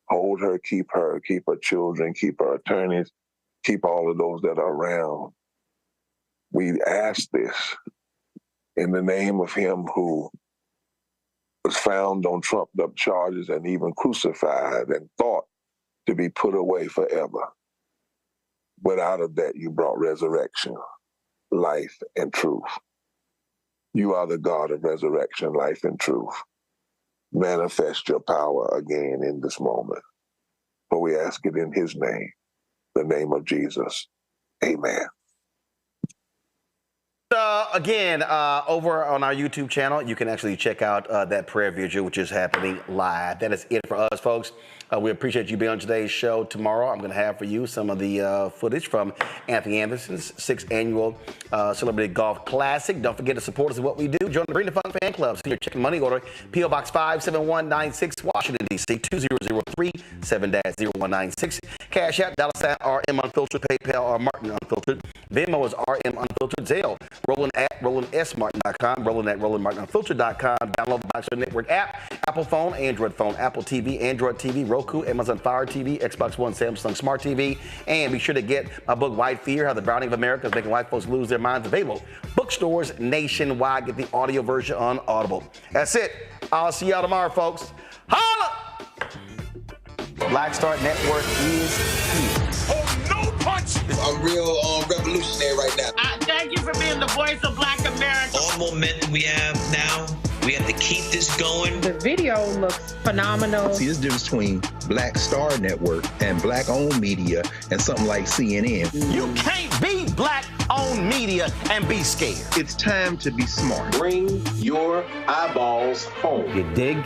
Hold her, keep her children, keep her attorneys, keep all of those that are around. We ask this in the name of him who was found on trumped up charges and even crucified and thought to be put away forever. But out of that, you brought resurrection, life, and truth. You are the God of resurrection, life, and truth. Manifest your power again in this moment. For we ask it in his name, the name of Jesus. Amen. Again, over on our YouTube channel, you can actually check out that prayer vigil, which is happening live. That is it for us, folks. We appreciate you being on today's show. Tomorrow, I'm going to have for you some of the footage from Anthony Anderson's 6th annual Celebrity Golf Classic. Don't forget to support us in what we do. Join the Bring the Fun fan club. Send your check and money order. P.O. Box 57196, Washington, D.C. 2003 7-0196. Cash App, $RM Unfiltered, PayPal, or Martin Unfiltered. Venmo is RM Unfiltered. Zelle, Roland at RolandSMartin.com, Roland at RolandMartinUnfiltered.com. Download the Boxer Network app, Apple phone, Android phone, Apple TV, Android TV, Roku, Amazon Fire TV, Xbox One, Samsung Smart TV. And be sure to get my book, White Fear, How the Browning of America is Making White Folks Lose Their Minds, available bookstores nationwide. Get the audio version on Audible. That's it. I'll see y'all tomorrow, folks. Holla! Black Star Network is here. Oh, no punch! I'm real revolutionary right now. Thank you for being the voice of Black America. All momentum we have now, we have to keep this going. The video looks phenomenal. See, there's a difference between Black Star Network and Black-owned media and something like CNN. You can't be Black-owned media and be scared. It's time to be smart. Bring your eyeballs home. You dig?